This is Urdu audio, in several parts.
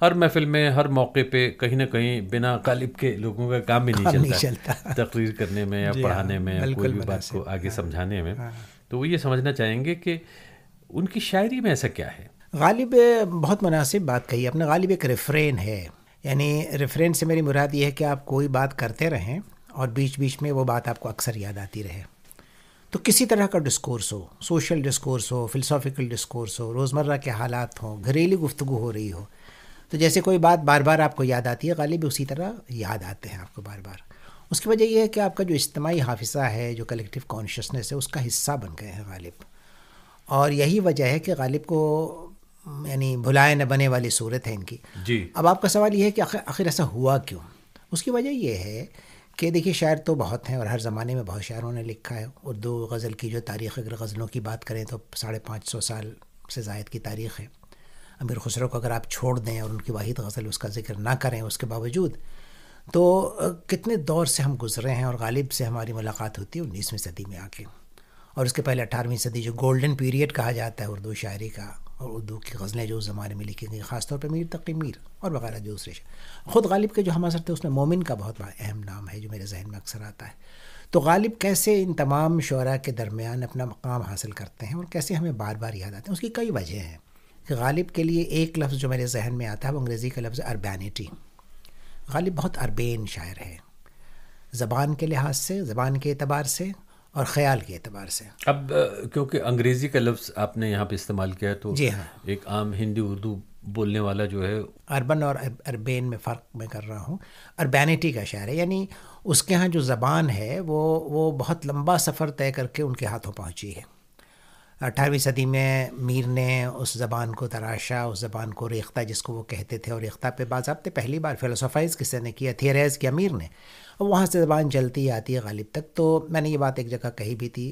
ہر محفل میں ہر موقع پہ کہیں نہ کہیں بنا غالب کے لوگوں کا کام بھی نہیں چلتا تقریر کرنے میں یا پڑھانے میں یا کوئی بھی بات کو آگے سمجھانے میں. تو وہ یہ سمجھنا چاہیں گے کہ ان کی شاعری میں ایسا کیا ہے؟ غالب بہت مناسب بات کہی اپنے. غالب ایک ریفرین ہے، یعنی ریفرین سے میری مراد یہ ہے کہ آپ کوئی بات کرتے رہیں اور بیچ بیچ میں وہ بات آپ کو اکثر یاد آتی رہے. تو کسی طرح کا ڈسکورس ہو، سوشل ڈسکورس ہو، فلسافیکل ڈسکورس ہو، روزمرہ کے حالات ہوں، گھریلو گفتگو ہو رہی ہو، تو جیسے کوئی بات بار بار آپ کو یاد آتی ہے، غالب اسی طرح یاد آتے ہیں آپ کو بار بار. اس کی وجہ یہ ہے کہ آپ کا جو اجتماعی حافظہ ہے، جو کلیکٹیو کانشیسنس ہے، اس کا حصہ بن گئے ہیں غالب. اور یہی وجہ ہے کہ غالب کو یعنی بھلائے نہ بنے والی صورت ہے ان کی. جی. اب آپ کا سوال یہ ہے کہ آخر ایسا ہوا کیوں؟ اس کی وجہ یہ ہے کہ دیکھیے شاعر تو بہت ہیں اور ہر زمانے میں بہت شاعروں نے لکھا ہے. اردو غزل کی جو تاریخ، اگر غزلوں کی بات کریں تو 550 سال سے زائد کی تاریخ ہے. امیر خسرو کو اگر آپ چھوڑ دیں اور ان کی واحد غزل اس کا ذکر نہ کریں اس کے باوجود، تو کتنے دور سے ہم گزرے ہیں. اور غالب سے ہماری ملاقات ہوتی ہے 19ویں صدی میں آ کے، اور اس کے پہلے 18ویں صدی جو گولڈن پیریڈ کہا جاتا ہے اردو شاعری کا، اور اردو کی غزلیں جو اس زمانے میں لکھی گئی، خاص طور پہ میر تقی میر اور وغیرہ دوسرے خود غالب کے جو ہم اثر تھے اس میں مومن کا بہت اہم نام ہے جو میرے ذہن میں اکثر آتا ہے. تو غالب کیسے ان تمام شعراء کے درمیان اپنا مقام حاصل کرتے ہیں اور کیسے ہمیں بار بار یاد آتے ہیں، اس کی کئی وجہ ہیں. کہ غالب کے لیے ایک لفظ جو میرے ذہن میں آتا ہے وہ انگریزی کا لفظ اربینٹی. غالب بہت اربین شاعر ہے، زبان کے لحاظ سے، زبان کے اعتبار سے اور خیال کے اعتبار سے. اب کیونکہ انگریزی کا لفظ آپ نے یہاں پہ استعمال کیا ہے تو جی ہاں، ایک عام ہندی اردو بولنے والا جو ہے، اربن اور اربین میں فرق میں کر رہا ہوں. اربینٹی کا شاعر ہے، یعنی اس کے ہاں جو زبان ہے وہ بہت لمبا سفر طے کر کے ان کے ہاتھوں پہنچی ہے. 18ویں صدی میں میر نے اس زبان کو تراشا، اس زبان کو ریختہ جس کو وہ کہتے تھے، اور ریختہ پہ باضابطے پہلی بار فلسفائز کس نے کیا، تھیوریز کیا میر نے، اور وہاں سے زبان چلتی آتی ہے غالب تک. تو میں نے یہ بات ایک جگہ کہی بھی تھی،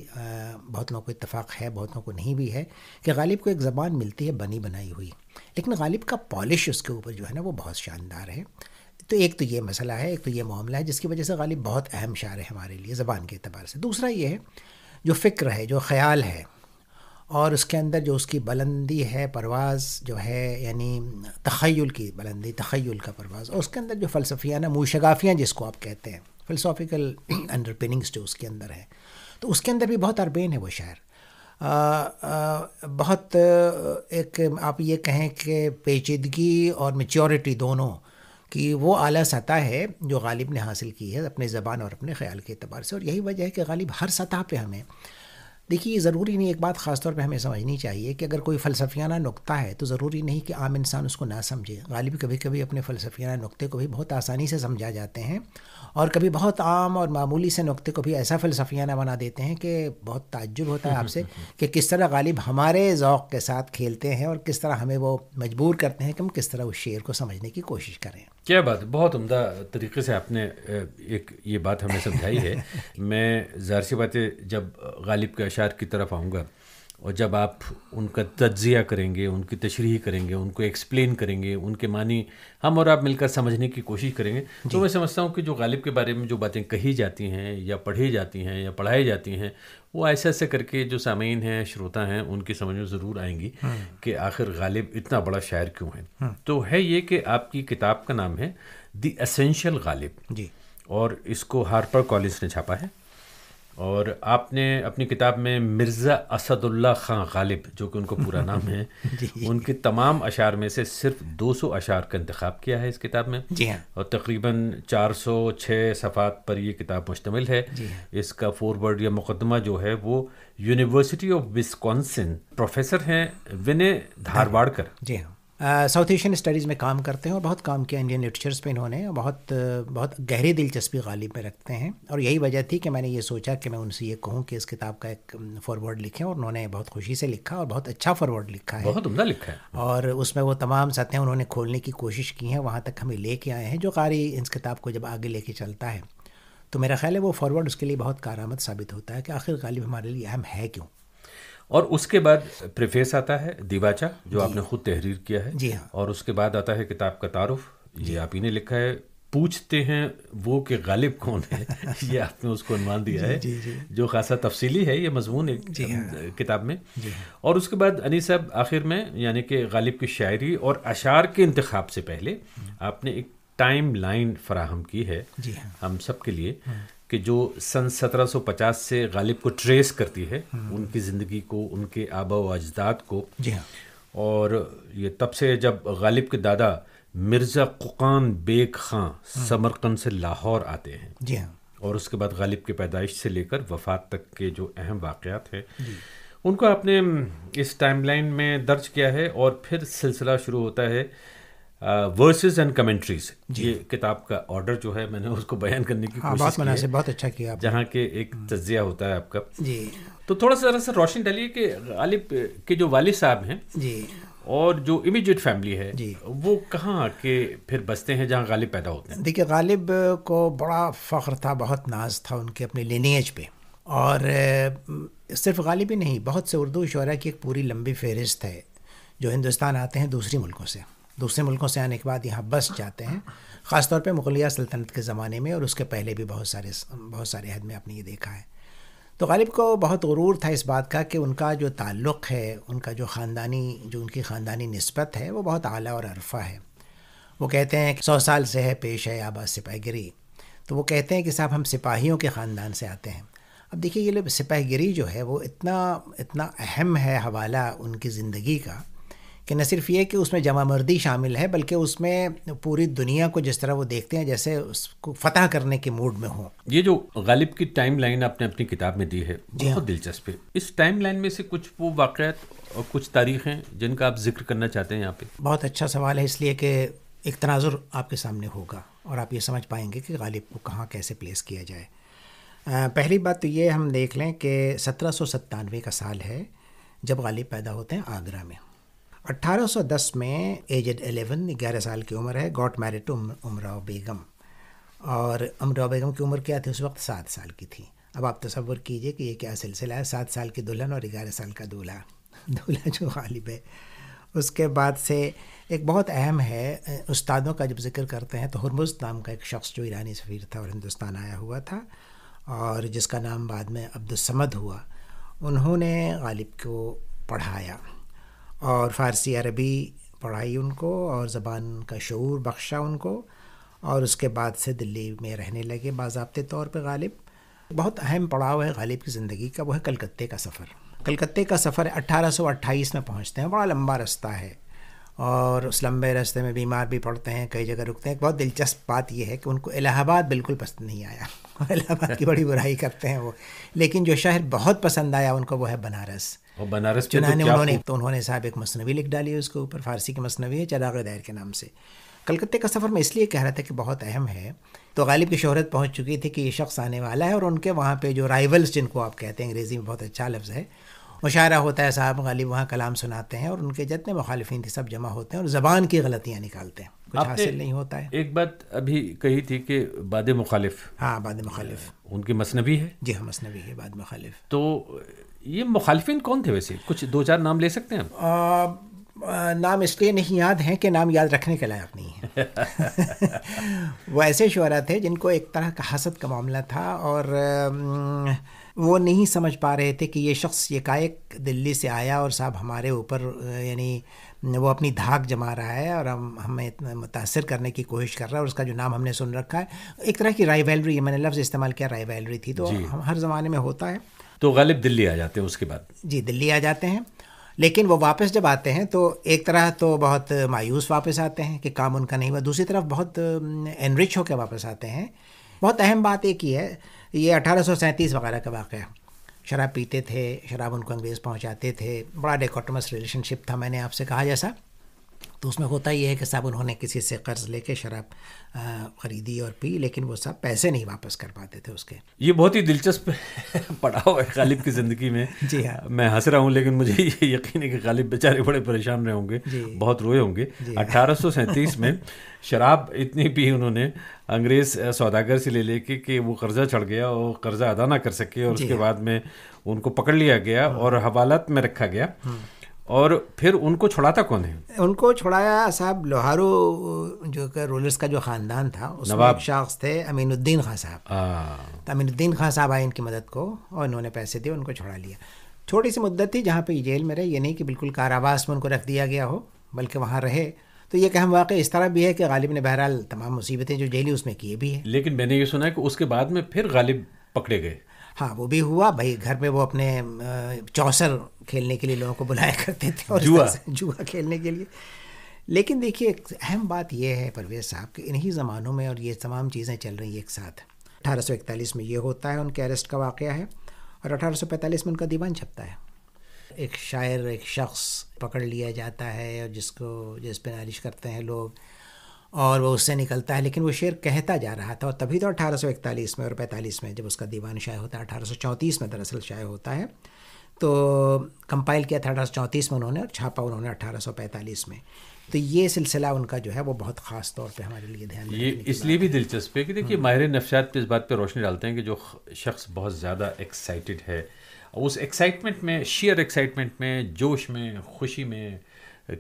بہت لوگوں کو اتفاق ہے، بہت لوگوں کو نہیں بھی ہے، کہ غالب کو ایک زبان ملتی ہے بنی بنائی ہوئی، لیکن غالب کا پالش اس کے اوپر جو ہے نا وہ بہت شاندار ہے. تو ایک تو یہ مسئلہ ہے، ایک تو یہ معاملہ ہے جس کی وجہ سے غالب بہت اہم شاعر ہے ہمارے لیے زبان کے اعتبار سے. دوسرا یہ ہے جو فکر ہے، جو خیال ہے، اور اس کے اندر جو اس کی بلندی ہے، پرواز جو ہے، یعنی تخیل کی بلندی، تخیل کا پرواز، اور اس کے اندر جو فلسفیانہ موشگافیاں جس کو آپ کہتے ہیں، فلسافیکل انڈر پیننگس جو اس کے اندر ہے، تو اس کے اندر بھی بہت اربین ہے وہ شاعر. بہت ایک آپ یہ کہیں کہ پیچیدگی اور میچیورٹی دونوں کی وہ اعلیٰ سطح ہے جو غالب نے حاصل کی ہے اپنے زبان اور اپنے خیال کے اعتبار سے. اور یہی وجہ ہے کہ غالب ہر سطح پہ ہمیں دیکھیے، ضروری نہیں، ایک بات خاص طور پہ ہمیں سمجھنی چاہیے کہ اگر کوئی فلسفیانہ نقطہ ہے تو ضروری نہیں کہ عام انسان اس کو نہ سمجھے. غالب کبھی کبھی اپنے فلسفیانہ نقطے کو بھی بہت آسانی سے سمجھا جاتے ہیں، اور کبھی بہت عام اور معمولی سے نقطے کو بھی ایسا فلسفیانہ بنا دیتے ہیں کہ بہت تعجب ہوتا ہے آپ سے کہ کس طرح غالب ہمارے ذوق کے ساتھ کھیلتے ہیں اور کس طرح ہمیں وہ مجبور کرتے ہیں کہ ہم کس طرح اس شعر کو سمجھنے کی کوشش کریں. کیا بات ہے، بہت عمدہ طریقے سے آپ نے ایک یہ بات ہمیں سمجھائی ہے. میں ظاہر سی بات ہے جب غالب کے اشعار کی طرف آؤں گا اور جب آپ ان کا تجزیہ کریں گے، ان کی تشریح کریں گے، ان کو ایکسپلین کریں گے، ان کے معنی ہم اور آپ مل کر سمجھنے کی کوشش کریں گے، تو میں سمجھتا ہوں کہ جو غالب کے بارے میں جو باتیں کہی جاتی ہیں یا پڑھی جاتی ہیں یا پڑھائی جاتی ہیں، وہ ایسے ایسے کر کے جو سامعین ہیں، شروتا ہیں، ان کی سمجھ میں ضرور آئیں گی کہ آخر غالب اتنا بڑا شاعر کیوں ہے. تو ہے یہ کہ آپ کی کتاب کا نام ہے دی ایسینشیل غالب، جی، اور اس کو ہارپر کالج نے چھاپا ہے. اور آپ نے اپنی کتاب میں مرزا اسد اللہ خان غالب، جو کہ ان کو پورا نام ہے، ان کے تمام اشعار میں سے صرف 200 اشعار کا انتخاب کیا ہے اس کتاب میں. جی ہاں، اور تقریباً 406 صفحات پر یہ کتاب مشتمل ہے. اس کا فورورڈ یا مقدمہ جو ہے وہ یونیورسٹی آف وسکونسن پروفیسر ہیں ونے دھارواڑکر. جی ہاں، ساؤتھ ایشین اسٹڈیز میں کام کرتے ہیں اور بہت کام کیا انڈین لٹریچرز پہ انہوں نے، بہت گہری دلچسپی غالب میں رکھتے ہیں. اور یہی وجہ تھی کہ میں نے یہ سوچا کہ میں ان سے یہ کہوں کہ اس کتاب کا ایک فارورڈ لکھیں، اور انہوں نے بہت خوشی سے لکھا اور بہت اچھا فارورڈ لکھا ہے، بہت عمدہ لکھا ہے. اور اس میں وہ تمام سطحیں انہوں نے کھولنے کی کوشش کی ہیں، وہاں تک ہمیں لے کے آئے ہیں جو قاری اس کتاب کو جب آگے لے کے چلتا ہے تو میرا خیال ہے وہ فارورڈ اس کے لیے بہت کارآمد ثابت ہوتا ہے کہ آخر غالب ہمارے لیے اہم ہے کیوں. اور اس کے بعد پریفیس آتا ہے دیباچہ جو آپ نے خود تحریر کیا ہے. جی ہاں، اور اس کے بعد آتا ہے کتاب کا تعارف، یہ آپ ہی نے لکھا ہے. پوچھتے ہیں وہ کہ غالب کون ہے، یہ آپ نے اس کو عنوان دیا ہے، جو خاصا تفصیلی ہے یہ مضمون ایک کتاب میں. اور اس کے بعد انیس صاحب آخر میں یعنی کہ غالب کی شاعری اور اشعار کے انتخاب سے پہلے آپ نے ایک ٹائم لائن فراہم کی ہے ہم سب کے لیے کہ جو سن 1750 سے غالب کو ٹریس کرتی ہے، ان کی زندگی کو، ان کے آبا و اجداد کو. اور یہ تب سے جب غالب کے دادا مرزا ققان بیگ خاں سمرقند سے لاہور آتے ہیں، اور اس کے بعد غالب کی پیدائش سے لے کر وفات تک کے جو اہم واقعات ہیں ان کو آپ نے اس ٹائم لائن میں درج کیا ہے. اور پھر سلسلہ شروع ہوتا ہے ورسز اینڈ کمنٹریز. یہ کتاب کا آرڈر جو ہے میں نے اس کو بیان کرنے کی کوشش کی ہے، بہت اچھا کیا، جہاں کہ ایک تجزیہ ہوتا ہے آپ کا. تو تھوڑا سا ذرا سا روشنی ڈالیے کہ غالب کے جو والد صاحب ہیں اور جو امیجیٹ فیملی ہے وہ کہاں کے پھر بستے ہیں جہاں غالب پیدا ہوتے ہیں. دیکھیے غالب کو بڑا فخر تھا، بہت ناز تھا ان کے اپنے لینیج پہ. اور صرف غالب ہی نہیں، بہت سے اردو شعراء کی ایک پوری لمبی فہرست ہے جو ہندوستان آتے ہیں دوسرے ملکوں سے آنے کے بعد یہاں بس جاتے ہیں، خاص طور پہ مغلیہ سلطنت کے زمانے میں، اور اس کے پہلے بھی بہت سارے عہد میں آپ نے یہ دیکھا ہے. تو غالب کو بہت غرور تھا اس بات کا کہ ان کا جو تعلق ہے، ان کا جو ان کی خاندانی نسبت ہے وہ بہت اعلیٰ اور عرفہ ہے. وہ کہتے ہیں کہ 100 سال سے ہے پیش ہے آبا سپاہی گری. تو وہ کہتے ہیں کہ صاحب ہم سپاہیوں کے خاندان سے آتے ہیں. اب دیکھیے یہ سپاہی گری جو ہے وہ اتنا اہم ہے حوالہ ان کی زندگی کا کہ نہ صرف یہ کہ اس میں جمع مردی شامل ہے، بلکہ اس میں پوری دنیا کو جس طرح وہ دیکھتے ہیں جیسے اس کو فتح کرنے کے موڈ میں ہوں. یہ جو غالب کی ٹائم لائن آپ نے اپنی کتاب میں دی ہے بہت دلچسپ ہے. اس ٹائم لائن میں سے کچھ وہ واقعات اور کچھ تاریخیں جن کا آپ ذکر کرنا چاہتے ہیں یہاں پہ؟ بہت اچھا سوال ہے، اس لیے کہ ایک تناظر آپ کے سامنے ہوگا اور آپ یہ سمجھ پائیں گے کہ غالب کو کہاں کیسے پلیس کیا جائے. پہلی بات تو یہ ہم دیکھ لیں کہ 1797 کا سال ہے جب غالب پیدا ہوتے ہیں آگرہ میں. 1810 میں ایجڈ 11 سال کی عمر ہے، گاٹ میرڈ ٹو امراؤ بیگم. اور امراؤ بیگم کی عمر کیا تھی اس وقت؟ 7 سال کی تھی. اب آپ تصور کیجئے کہ یہ کیا سلسلہ ہے، 7 سال کی دلہن اور 11 سال کا دولہا جو غالب ہے. اس کے بعد سے ایک بہت اہم ہے، استادوں کا جب ذکر کرتے ہیں تو ہرمز نام کا ایک شخص جو ایرانی سفیر تھا اور ہندوستان آیا ہوا تھا اور جس کا نام بعد میں عبدالصمد ہوا، انہوں نے غالب کو پڑھایا اور فارسی عربی پڑھائی ان کو اور زبان کا شعور بخشا ان کو. اور اس کے بعد سے دلی میں رہنے لگے باضابطے طور پہ غالب. بہت اہم پڑاؤ ہے غالب کی زندگی کا، وہ ہے کلکتے کا سفر. کلکتے کا سفر 1828 میں پہنچتے ہیں، بڑا لمبا رستہ ہے اور اس لمبے راستے میں بیمار بھی پڑتے ہیں، کئی جگہ رکتے ہیں. بہت دلچسپ بات یہ ہے کہ ان کو الہ آباد بالکل پسند نہیں آیا، الہ آباد کی بڑی برائی کرتے ہیں وہ، لیکن جو شہر بہت پسند آیا ان کو وہ ہے بنارس. اور بنارس چنانچہ انہوں نے صاحب ایک مثنوی لکھ ڈالی اس کے اوپر، فارسی کی مثنوی ہے چراغ دائر کے نام سے. کلکتے کا سفر میں اس لیے کہہ رہا تھا کہ بہت اہم ہے. تو غالب کی شہرت پہنچ چکی تھی کہ یہ شخص آنے والا ہے، اور ان کے وہاں پہ جو رائیولز جن کو آپ کہتے ہیں، انگریزی میں بہت اچھا لفظ ہے، مشاعرہ ہوتا ہے صاحب. غالب وہاں کلام سناتے ہیں اور ان کے جتنے مخالفین تھے سب جمع ہوتے ہیں اور زبان کی غلطیاں نکالتے ہیں، کچھ حاصل نہیں ہوتا ہے. ایک بات ابھی کہی تھی کہ باد مخالف، ہاں باد مخالف ان کی مثنوی ہے. جی ہاں مثنوی ہے باد مخالف. تو یہ مخالفین کون تھے ویسے؟ کچھ 2-4 نام لے سکتے ہیں ہم؟ نام اس لیے نہیں یاد ہیں کہ نام یاد رکھنے کے لائق نہیں ہے. وہ ایسے شعراء تھے جن کو ایک طرح کا حسد کا معاملہ تھا اور وہ نہیں سمجھ پا رہے تھے کہ یہ شخص یکایک دلی سے آیا اور صاحب ہمارے اوپر یعنی وہ اپنی دھاک جما رہا ہے اور ہمیں متاثر کرنے کی کوشش کر رہا ہے، اور اس کا جو نام ہم نے سن رکھا ہے ایک طرح کی رائیولری، میں نے لفظ استعمال کیا رائیولری تھی، تو ہر زمانے میں ہوتا ہے. تو غالب دلی آ جاتے ہیں اس کے بعد؟ جی دلی آ جاتے ہیں، لیکن وہ واپس جب آتے ہیں تو ایک طرح تو بہت مایوس واپس آتے ہیں کہ کام ان کا نہیں ہوا، دوسری طرف بہت انرچ ہو کے واپس آتے ہیں. بہت اہم بات ایک ہی ہے، یہ 1837 وغیرہ کا واقعہ. شراب پیتے تھے، شراب ان کو انگریز پہنچاتے تھے، بڑا ڈیکوٹمس ریلیشن شپ تھا میں نے آپ سے کہا جیسا. تو اس میں ہوتا یہ ہے کہ صاحب انہوں نے کسی سے قرض لے کے شراب خریدی اور پی، لیکن وہ صاحب پیسے نہیں واپس کر پاتے تھے اس کے. یہ بہت ہی دلچسپ پڑاؤ ہے غالب کی زندگی میں. جی ہاں، میں ہنس رہا ہوں لیکن مجھے یہ یقین ہے کہ غالب بیچارے بڑے پریشان رہے ہوں گے، بہت روئے ہوں گے. 1837 میں شراب اتنی پی انہوں نے انگریز سوداگر سے لے کے کہ وہ قرضہ چڑھ گیا اور قرضہ ادا نہ کر سکے، اور اس کے بعد میں ان کو پکڑ لیا گیا اور حوالات میں رکھا گیا. اور پھر ان کو چھڑاتا کون ہے؟ ان کو چھڑایا صاحب لوہارو جو کہ رولرس کا جو خاندان تھا اس میں ایک شخص تھے امین الدین خان صاحب. تو امین الدین خان صاحب آئے ان کی مدد کو اور انہوں نے پیسے دیے, ان کو چھڑا لیا. چھوٹی سی مدت تھی جہاں پہ یہ جیل میں رہے, یہ نہیں کہ بالکل کاراواس میں ان کو رکھ دیا گیا ہو بلکہ وہاں رہے. تو یہ کہ ہم واقع اس طرح بھی ہے کہ غالب نے بہرحال تمام مصیبتیں جو جیلی اس میں کیے بھی ہیں. لیکن میں نے یہ سنا ہے کہ اس کے بعد میں پھر غالب پکڑے گئے. ہاں وہ بھی ہوا بھائی. گھر میں وہ اپنے چوسر کھیلنے کے لیے لوگوں کو بلایا کرتے تھے اور جوا کھیلنے کے لیے. لیکن دیکھیے ایک اہم بات یہ ہے پرویز صاحب کہ انہی زمانوں میں اور یہ تمام چیزیں چل رہی ہیں ایک ساتھ. 1841 میں یہ ہوتا ہے, ان کے اریسٹ کا واقعہ ہے, اور 1845 میں ان کا دیوان چھپتا ہے. ایک شاعر, ایک شخص پکڑ لیا جاتا ہے اور جس پہ نالش کرتے ہیں لوگ, اور وہ اس سے نکلتا ہے. لیکن وہ شعر کہتا جا رہا تھا, اور تبھی تو 1841 میں اور 45 میں جب اس کا دیوان شائع ہوتا ہے, 1834 میں دراصل شائع ہوتا ہے, تو کمپائل کیا تھا 1834 میں انہوں نے, اور چھاپا انہوں نے 1845 میں. تو یہ سلسلہ ان کا جو ہے وہ بہت خاص طور پہ ہمارے لیے دھیان یہ اس لیے بھی دلچسپ ہے کہ دیکھیے ماہر نفسیات پہ اس بات پہ روشنی ڈالتے ہیں کہ جو شخص بہت زیادہ ایکسائٹیڈ ہے, اس ایکسائٹمنٹ میں, شیئر ایکسائٹمنٹ میں, جوش میں, خوشی میں,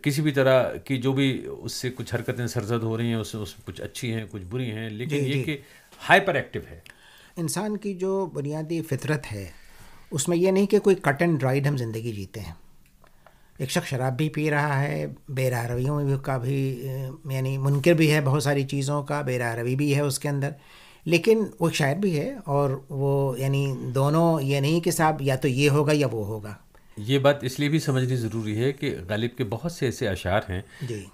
کسی بھی طرح کی جو بھی اس سے کچھ حرکتیں سرزد ہو رہی ہیں اس میں کچھ اچھی ہیں کچھ بری ہیں, لیکن یہ کہ ہائپر ایکٹیو ہے. انسان کی جو بنیادی فطرت ہے اس میں یہ نہیں کہ کوئی کٹ اینڈ ڈرائیڈ ہم زندگی جیتے ہیں. ایک شخص شراب بھی پی رہا ہے, بے راہ رویوں میں کا بھی یعنی منکر بھی ہے بہت ساری چیزوں کا, بے راہ روی بھی ہے اس کے اندر, لیکن وہ ایک شاعر بھی ہے, اور وہ یعنی دونوں یہ نہیں کہ صاحب یا تو یہ ہوگا یا وہ ہوگا. یہ بات اس لیے بھی سمجھنی ضروری ہے کہ غالب کے بہت سے ایسے اشعار ہیں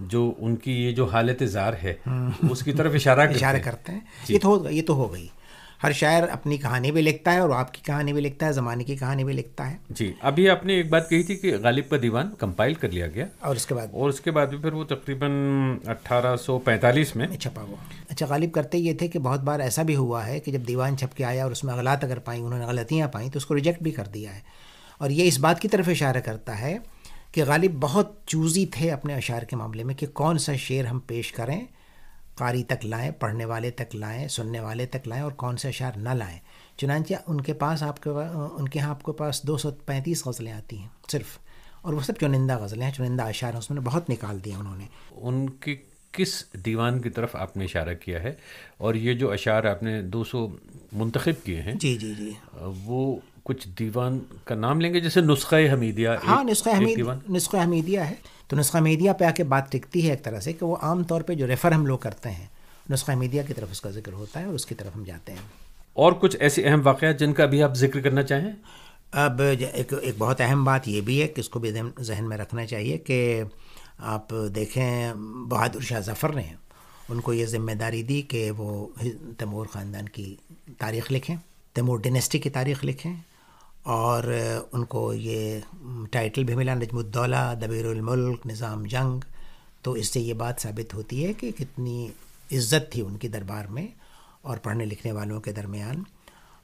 جو ان کی یہ جو حالت زار ہے اس کی طرف اشارہ کرتے ہیں. یہ تو ہو گئی. ہر شاعر اپنی کہانی بھی لکھتا ہے, اور آپ کی کہانی بھی لکھتا ہے, زمانے کی کہانی بھی لکھتا ہے. جی ابھی آپ نے ایک بات کہی تھی کہ غالب کا دیوان کمپائل کر لیا گیا, اور اس کے بعد بھی پھر وہ تقریباً 1845 میں چھپا ہوا. اچھا, غالب کرتے یہ تھے کہ بہت بار ایسا بھی ہوا ہے کہ جب دیوان چھپ کے آیا اور اس میں غلط اگر پائیں, انہوں نے غلطیاں پائیں, تو اس کو ریجیکٹ بھی کر دیا ہے. اور یہ اس بات کی طرف اشارہ کرتا ہے کہ غالب بہت چوزی تھے اپنے اشعار کے معاملے میں کہ کون سا شعر ہم پیش کریں, قاری تک لائیں, پڑھنے والے تک لائیں, سننے والے تک لائیں, اور کون سے اشعار نہ لائیں. چنانچہ ان کے ہاں آپ کے پاس 235 غزلیں آتی ہیں صرف, اور وہ سب چنندہ غزلیں ہیں, چنندہ اشعار ہیں, اس میں بہت نکال دیا انہوں نے. ان کی کس دیوان کی طرف آپ نے اشارہ کیا ہے, اور یہ جو اشعار آپ نے 200 منتخب کیے ہیں, جی وہ کچھ دیوان کا نام لیں گے, جیسے نسخہ حمیدیہ. ہاں نسخہ حمیدیہ ہے. تو نسخہ حمیدیہ پہ آ کے بات ٹکتی ہے ایک طرح سے کہ وہ عام طور پہ جو ریفر ہم لوگ کرتے ہیں نسخہ حمیدیہ کی طرف اس کا ذکر ہوتا ہے, اور اس کی طرف ہم جاتے ہیں. اور کچھ ایسے اہم واقعات جن کا بھی آپ ذکر کرنا چاہیں؟ اب ایک بہت اہم بات یہ بھی ہے کہ اس کو بھی ذہن میں رکھنا چاہیے کہ آپ دیکھیں بہادر شاہ ظفر نے ان کو یہ ذمہ داری دی کہ وہ تیمور خاندان کی تاریخ لکھیں, تیمور ڈینسٹی کی تاریخ لکھیں, اور ان کو یہ ٹائٹل بھی ملا نجم الدولہ, دبیر الملک, نظام جنگ. تو اس سے یہ بات ثابت ہوتی ہے کہ کتنی عزت تھی ان کی دربار میں اور پڑھنے لکھنے والوں کے درمیان.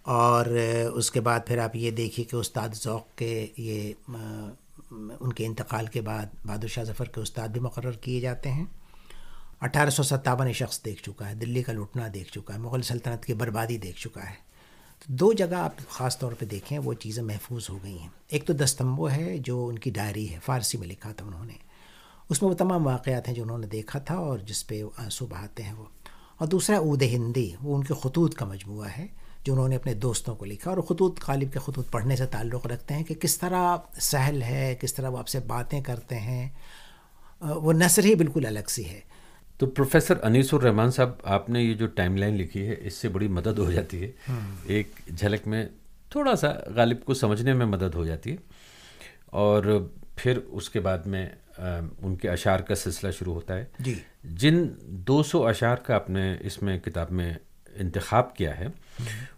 اور اس کے بعد پھر آپ یہ دیکھیے کہ استاد ذوق کے یہ ان کے انتقال کے بعد بہادر شاہ ظفر کے استاد بھی مقرر کیے جاتے ہیں. 1857 شخص دیکھ چکا ہے, دلی کا لوٹنا دیکھ چکا ہے, مغل سلطنت کی بربادی دیکھ چکا ہے. دو جگہ آپ خاص طور پہ دیکھیں وہ چیزیں محفوظ ہو گئی ہیں. ایک تو دستمبو ہے جو ان کی ڈائری ہے, فارسی میں لکھا تھا انہوں نے, اس میں وہ تمام واقعات ہیں جو انہوں نے دیکھا تھا اور جس پہ آنسو بہاتے ہیں وہ. اور دوسرا عود ہندی, وہ ان کے خطوط کا مجموعہ ہے جو انہوں نے اپنے دوستوں کو لکھا. اور خطوط غالب کے خطوط پڑھنے سے تعلق رکھتے ہیں کہ کس طرح سہل ہے, کس طرح وہ آپ سے باتیں کرتے ہیں, وہ نثر ہی بالکل الگ سی ہے. تو پروفیسر انیس الرحمان صاحب, آپ نے یہ جو ٹائم لائن لکھی ہے اس سے بڑی مدد ہو جاتی ہے, ایک جھلک میں تھوڑا سا غالب کو سمجھنے میں مدد ہو جاتی ہے. اور پھر اس کے بعد میں ان کے اشعار کا سلسلہ شروع ہوتا ہے. جی, جن 200 اشعار کا آپ نے اس میں کتاب میں انتخاب کیا ہے,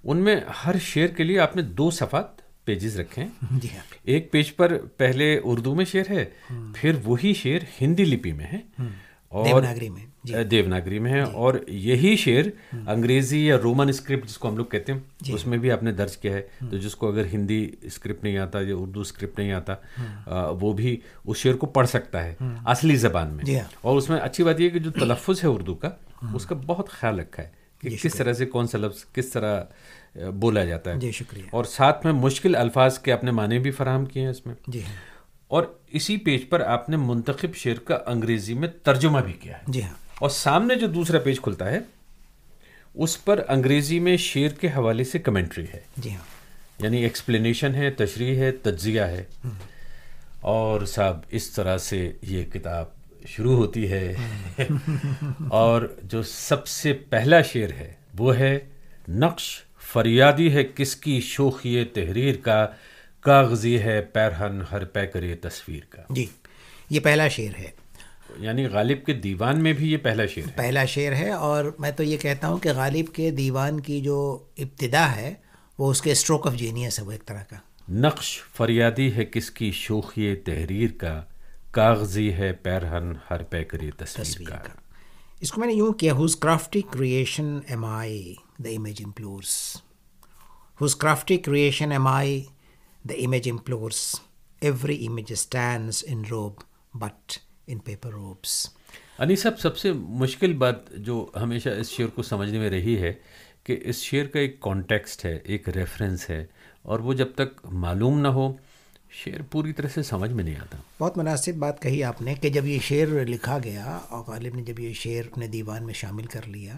ان میں ہر شعر کے لیے آپ نے 2 صفحات پیجز رکھے ہیں. جی, ایک پیج پر پہلے اردو میں شعر ہے, پھر وہی شعر ہندی لپی میں ہے اور دیوناگری میں ہے, اور یہی شعر انگریزی یا رومن اسکرپٹ جس کو ہم لوگ کہتے ہیں اس میں بھی آپ نے درج کیا ہے. تو جس کو اگر ہندی اسکرپٹ نہیں آتا یا اردو اسکرپٹ نہیں آتا, وہ بھی اس شعر کو پڑھ سکتا ہے اصلی زبان میں. اور اس میں اچھی بات یہ کہ جو تلفظ ہے اردو کا, اس کا بہت خیال رکھا ہے کہ کس طرح سے کون سا لفظ کس طرح بولا جاتا ہے. جی شکریہ. اور ساتھ میں مشکل الفاظ کے اپنے معنی بھی فراہم کیے ہیں اس میں. جی, اور اسی پیج پر آپ نے منتخب شعر کا انگریزی میں ترجمہ بھی کیا ہے. جی ہاں. اور سامنے جو دوسرا پیج کھلتا ہے اس پر انگریزی میں شعر کے حوالے سے کمنٹری ہے. جی ہاں. یعنی ایکسپلینیشن ہے، تشریح ہے، تجزیہ ہے. اور صاحب اس طرح سے یہ کتاب شروع ہوتی ہے. اور جو سب سے پہلا شعر ہے وہ ہے نقش فریادی ہے کس کی شوخی تحریر کا، کاغذی ہے پیرہن ہر پیکر تصویر کا. جی یہ پہلا شعر ہے. یعنی غالب کے دیوان میں بھی یہ پہلا شعر ہے. پہلا شعر ہے. اور میں تو یہ کہتا ہوں کہ غالب کے دیوان کی جو ابتدا ہے وہ اس کے اسٹروک آف جینیس ہے، وہ ایک طرح کا. نقش فریادی ہے کس کی شوخی تحریر کا، کاغذی ہے پیرہن ہر پیکر تصویر کا. اس کو میں نے یوں کیا، whose crafty creation am I the image implores, whose crafty creation am I the image implores, every image stands in robe but in paper روبس. انیس صاحب سب سے مشکل بات جو ہمیشہ اس شعر کو سمجھنے میں رہی ہے کہ اس شعر کا ایک کانٹیکسٹ ہے، ایک ریفرنس ہے، اور وہ جب تک معلوم نہ ہو شعر پوری طرح سے سمجھ میں نہیں آتا. بہت مناسب بات کہی آپ نے کہ جب یہ شعر لکھا گیا اور غالب نے جب یہ شعر اپنے دیوان میں شامل کر لیا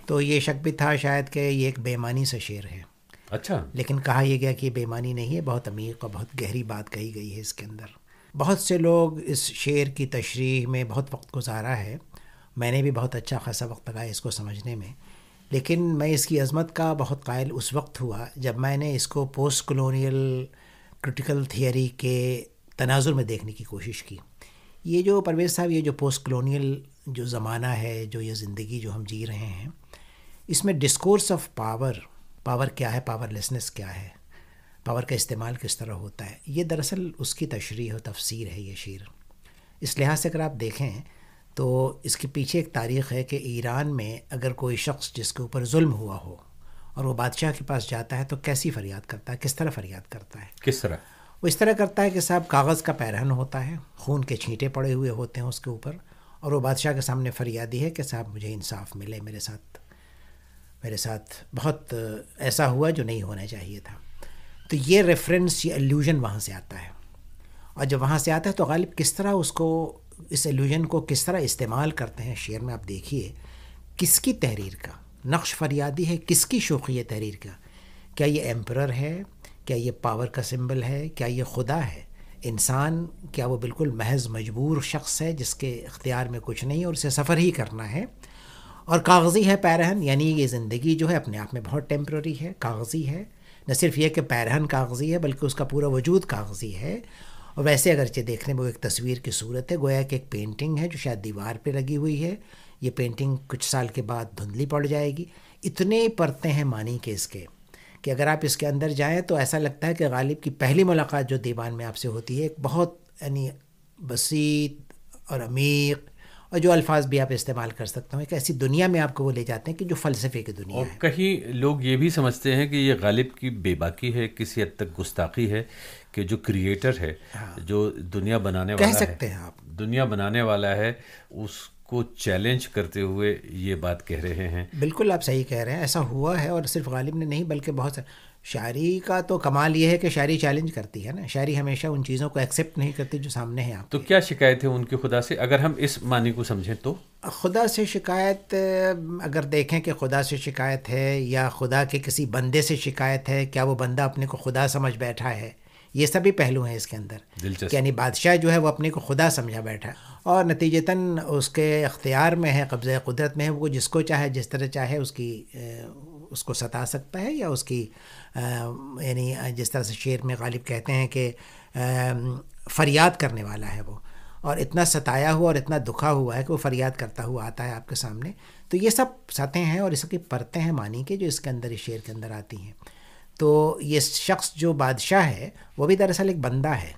تو یہ شک بھی تھا شاید کہ یہ ایک بے معنی سا شعر ہے. اچھا. لیکن کہا یہ گیا کہ یہ بے معنی نہیں ہے، بہت عمیق اور بہت گہری بات کہی گئی ہے اس کے اندر. بہت سے لوگ اس شعر کی تشریح میں بہت وقت گزارا ہے، میں نے بھی بہت اچھا خاصا وقت لگایا اس کو سمجھنے میں، لیکن میں اس کی عظمت کا بہت قائل اس وقت ہوا جب میں نے اس کو پوسٹ کلونیل کرٹیکل تھیوری کے تناظر میں دیکھنے کی کوشش کی. یہ جو پرویز صاحب یہ جو پوسٹ کلونیل جو زمانہ ہے، جو یہ زندگی جو ہم جی رہے ہیں، اس میں ڈسکورس آف پاور کیا ہے، پاور لیسنس کیا ہے، پاور کا استعمال کس طرح ہوتا ہے، یہ دراصل اس کی تشریح و تفسیر ہے یہ شعر. اس لحاظ سے اگر آپ دیکھیں تو اس کے پیچھے ایک تاریخ ہے کہ ایران میں اگر کوئی شخص جس کے اوپر ظلم ہوا ہو اور وہ بادشاہ کے پاس جاتا ہے تو کیسی فریاد کرتا ہے، کس طرح فریاد کرتا ہے. کس طرح؟ وہ اس طرح کرتا ہے کہ صاحب کاغذ کا پیرہن ہوتا ہے، خون کے چھینٹے پڑے ہوئے ہوتے ہیں اس کے اوپر، اور وہ بادشاہ کے سامنے فریادی ہے کہ صاحب مجھے انصاف ملے، میرے ساتھ بہت ایسا ہوا جو نہیں ہونا چاہیے تھا. تو یہ ریفرنس، یہ الوژن وہاں سے آتا ہے. اور جب وہاں سے آتا ہے تو غالب کس طرح اس الوژن کو کس طرح استعمال کرتے ہیں شعر میں. آپ دیکھیے کس کی تحریر کا نقش فریادی ہے، کس کی شوخی تحریر کا. کیا یہ ایمپرر ہے؟ کیا یہ پاور کا سمبل ہے؟ کیا یہ خدا ہے؟ انسان کیا وہ بالکل محض مجبور شخص ہے جس کے اختیار میں کچھ نہیں اور اسے سفر ہی کرنا ہے؟ اور کاغذی ہے پیرہن، یعنی یہ زندگی جو ہے اپنے آپ میں بہت ٹیمپرری ہے، کاغذی ہے. نہ صرف یہ کہ پیرہن کاغذی ہے بلکہ اس کا پورا وجود کاغذی ہے. اور ویسے اگرچہ دیکھنے میں وہ ایک تصویر کی صورت ہے، گویا کہ ایک پینٹنگ ہے جو شاید دیوار پہ لگی ہوئی ہے. یہ پینٹنگ کچھ سال کے بعد دھندلی پڑ جائے گی. اتنے پرتیں ہیں معنی کے اس کے کہ اگر آپ اس کے اندر جائیں تو ایسا لگتا ہے کہ غالب کی پہلی ملاقات جو دیوان میں آپ سے ہوتی ہے ایک بہت یعنی بسیط اور عمیق، اور جو الفاظ بھی آپ استعمال کر سکتے ہیں، ایک ایسی دنیا میں آپ کو وہ لے جاتے ہیں کہ جو فلسفے کی دنیا ہے. اور کہیں لوگ یہ بھی سمجھتے ہیں کہ یہ غالب کی بے باکی ہے، کسی حد تک گستاخی ہے کہ جو کریٹر ہے، جو دنیا بنانے والا ہے، کہہ سکتے ہیں آپ دنیا بنانے والا ہے، اس کو چیلنج کرتے ہوئے یہ بات کہہ رہے ہیں. بالکل آپ صحیح کہہ رہے ہیں، ایسا ہوا ہے. اور صرف غالب نے نہیں بلکہ بہت سے شاعری کا تو کمال یہ ہے کہ شاعری چیلنج کرتی ہے نا. شاعری ہمیشہ ان چیزوں کو ایکسیپٹ نہیں کرتی جو سامنے ہیں آپ. تو کیا شکایت ہے ان کی خدا سے اگر ہم اس معنی کو سمجھیں تو؟ خدا سے شکایت اگر دیکھیں کہ خدا سے شکایت ہے یا خدا کے کسی بندے سے شکایت ہے، کیا وہ بندہ اپنے کو خدا سمجھ بیٹھا ہے، یہ سبھی پہلو ہیں اس کے اندر. یعنی بادشاہ جو ہے وہ اپنے کو خدا سمجھا بیٹھا ہے اور نتیجتاً اس کے اختیار میں ہے، قبضہ قدرت میں ہے، وہ جس کو چاہے جس طرح چاہے اس کو ستا سکتا ہے، یا اس کی یعنی جس طرح سے شعر میں غالب کہتے ہیں کہ فریاد کرنے والا ہے وہ، اور اتنا ستایا ہوا اور اتنا دکھا ہوا ہے کہ وہ فریاد کرتا ہوا آتا ہے آپ کے سامنے. تو یہ سب سطحیں ہیں اور اس کی پرتیں ہیں معنی کے جو اس کے اندر اس شعر کے اندر آتی ہیں. تو یہ شخص جو بادشاہ ہے وہ بھی دراصل ایک بندہ ہے،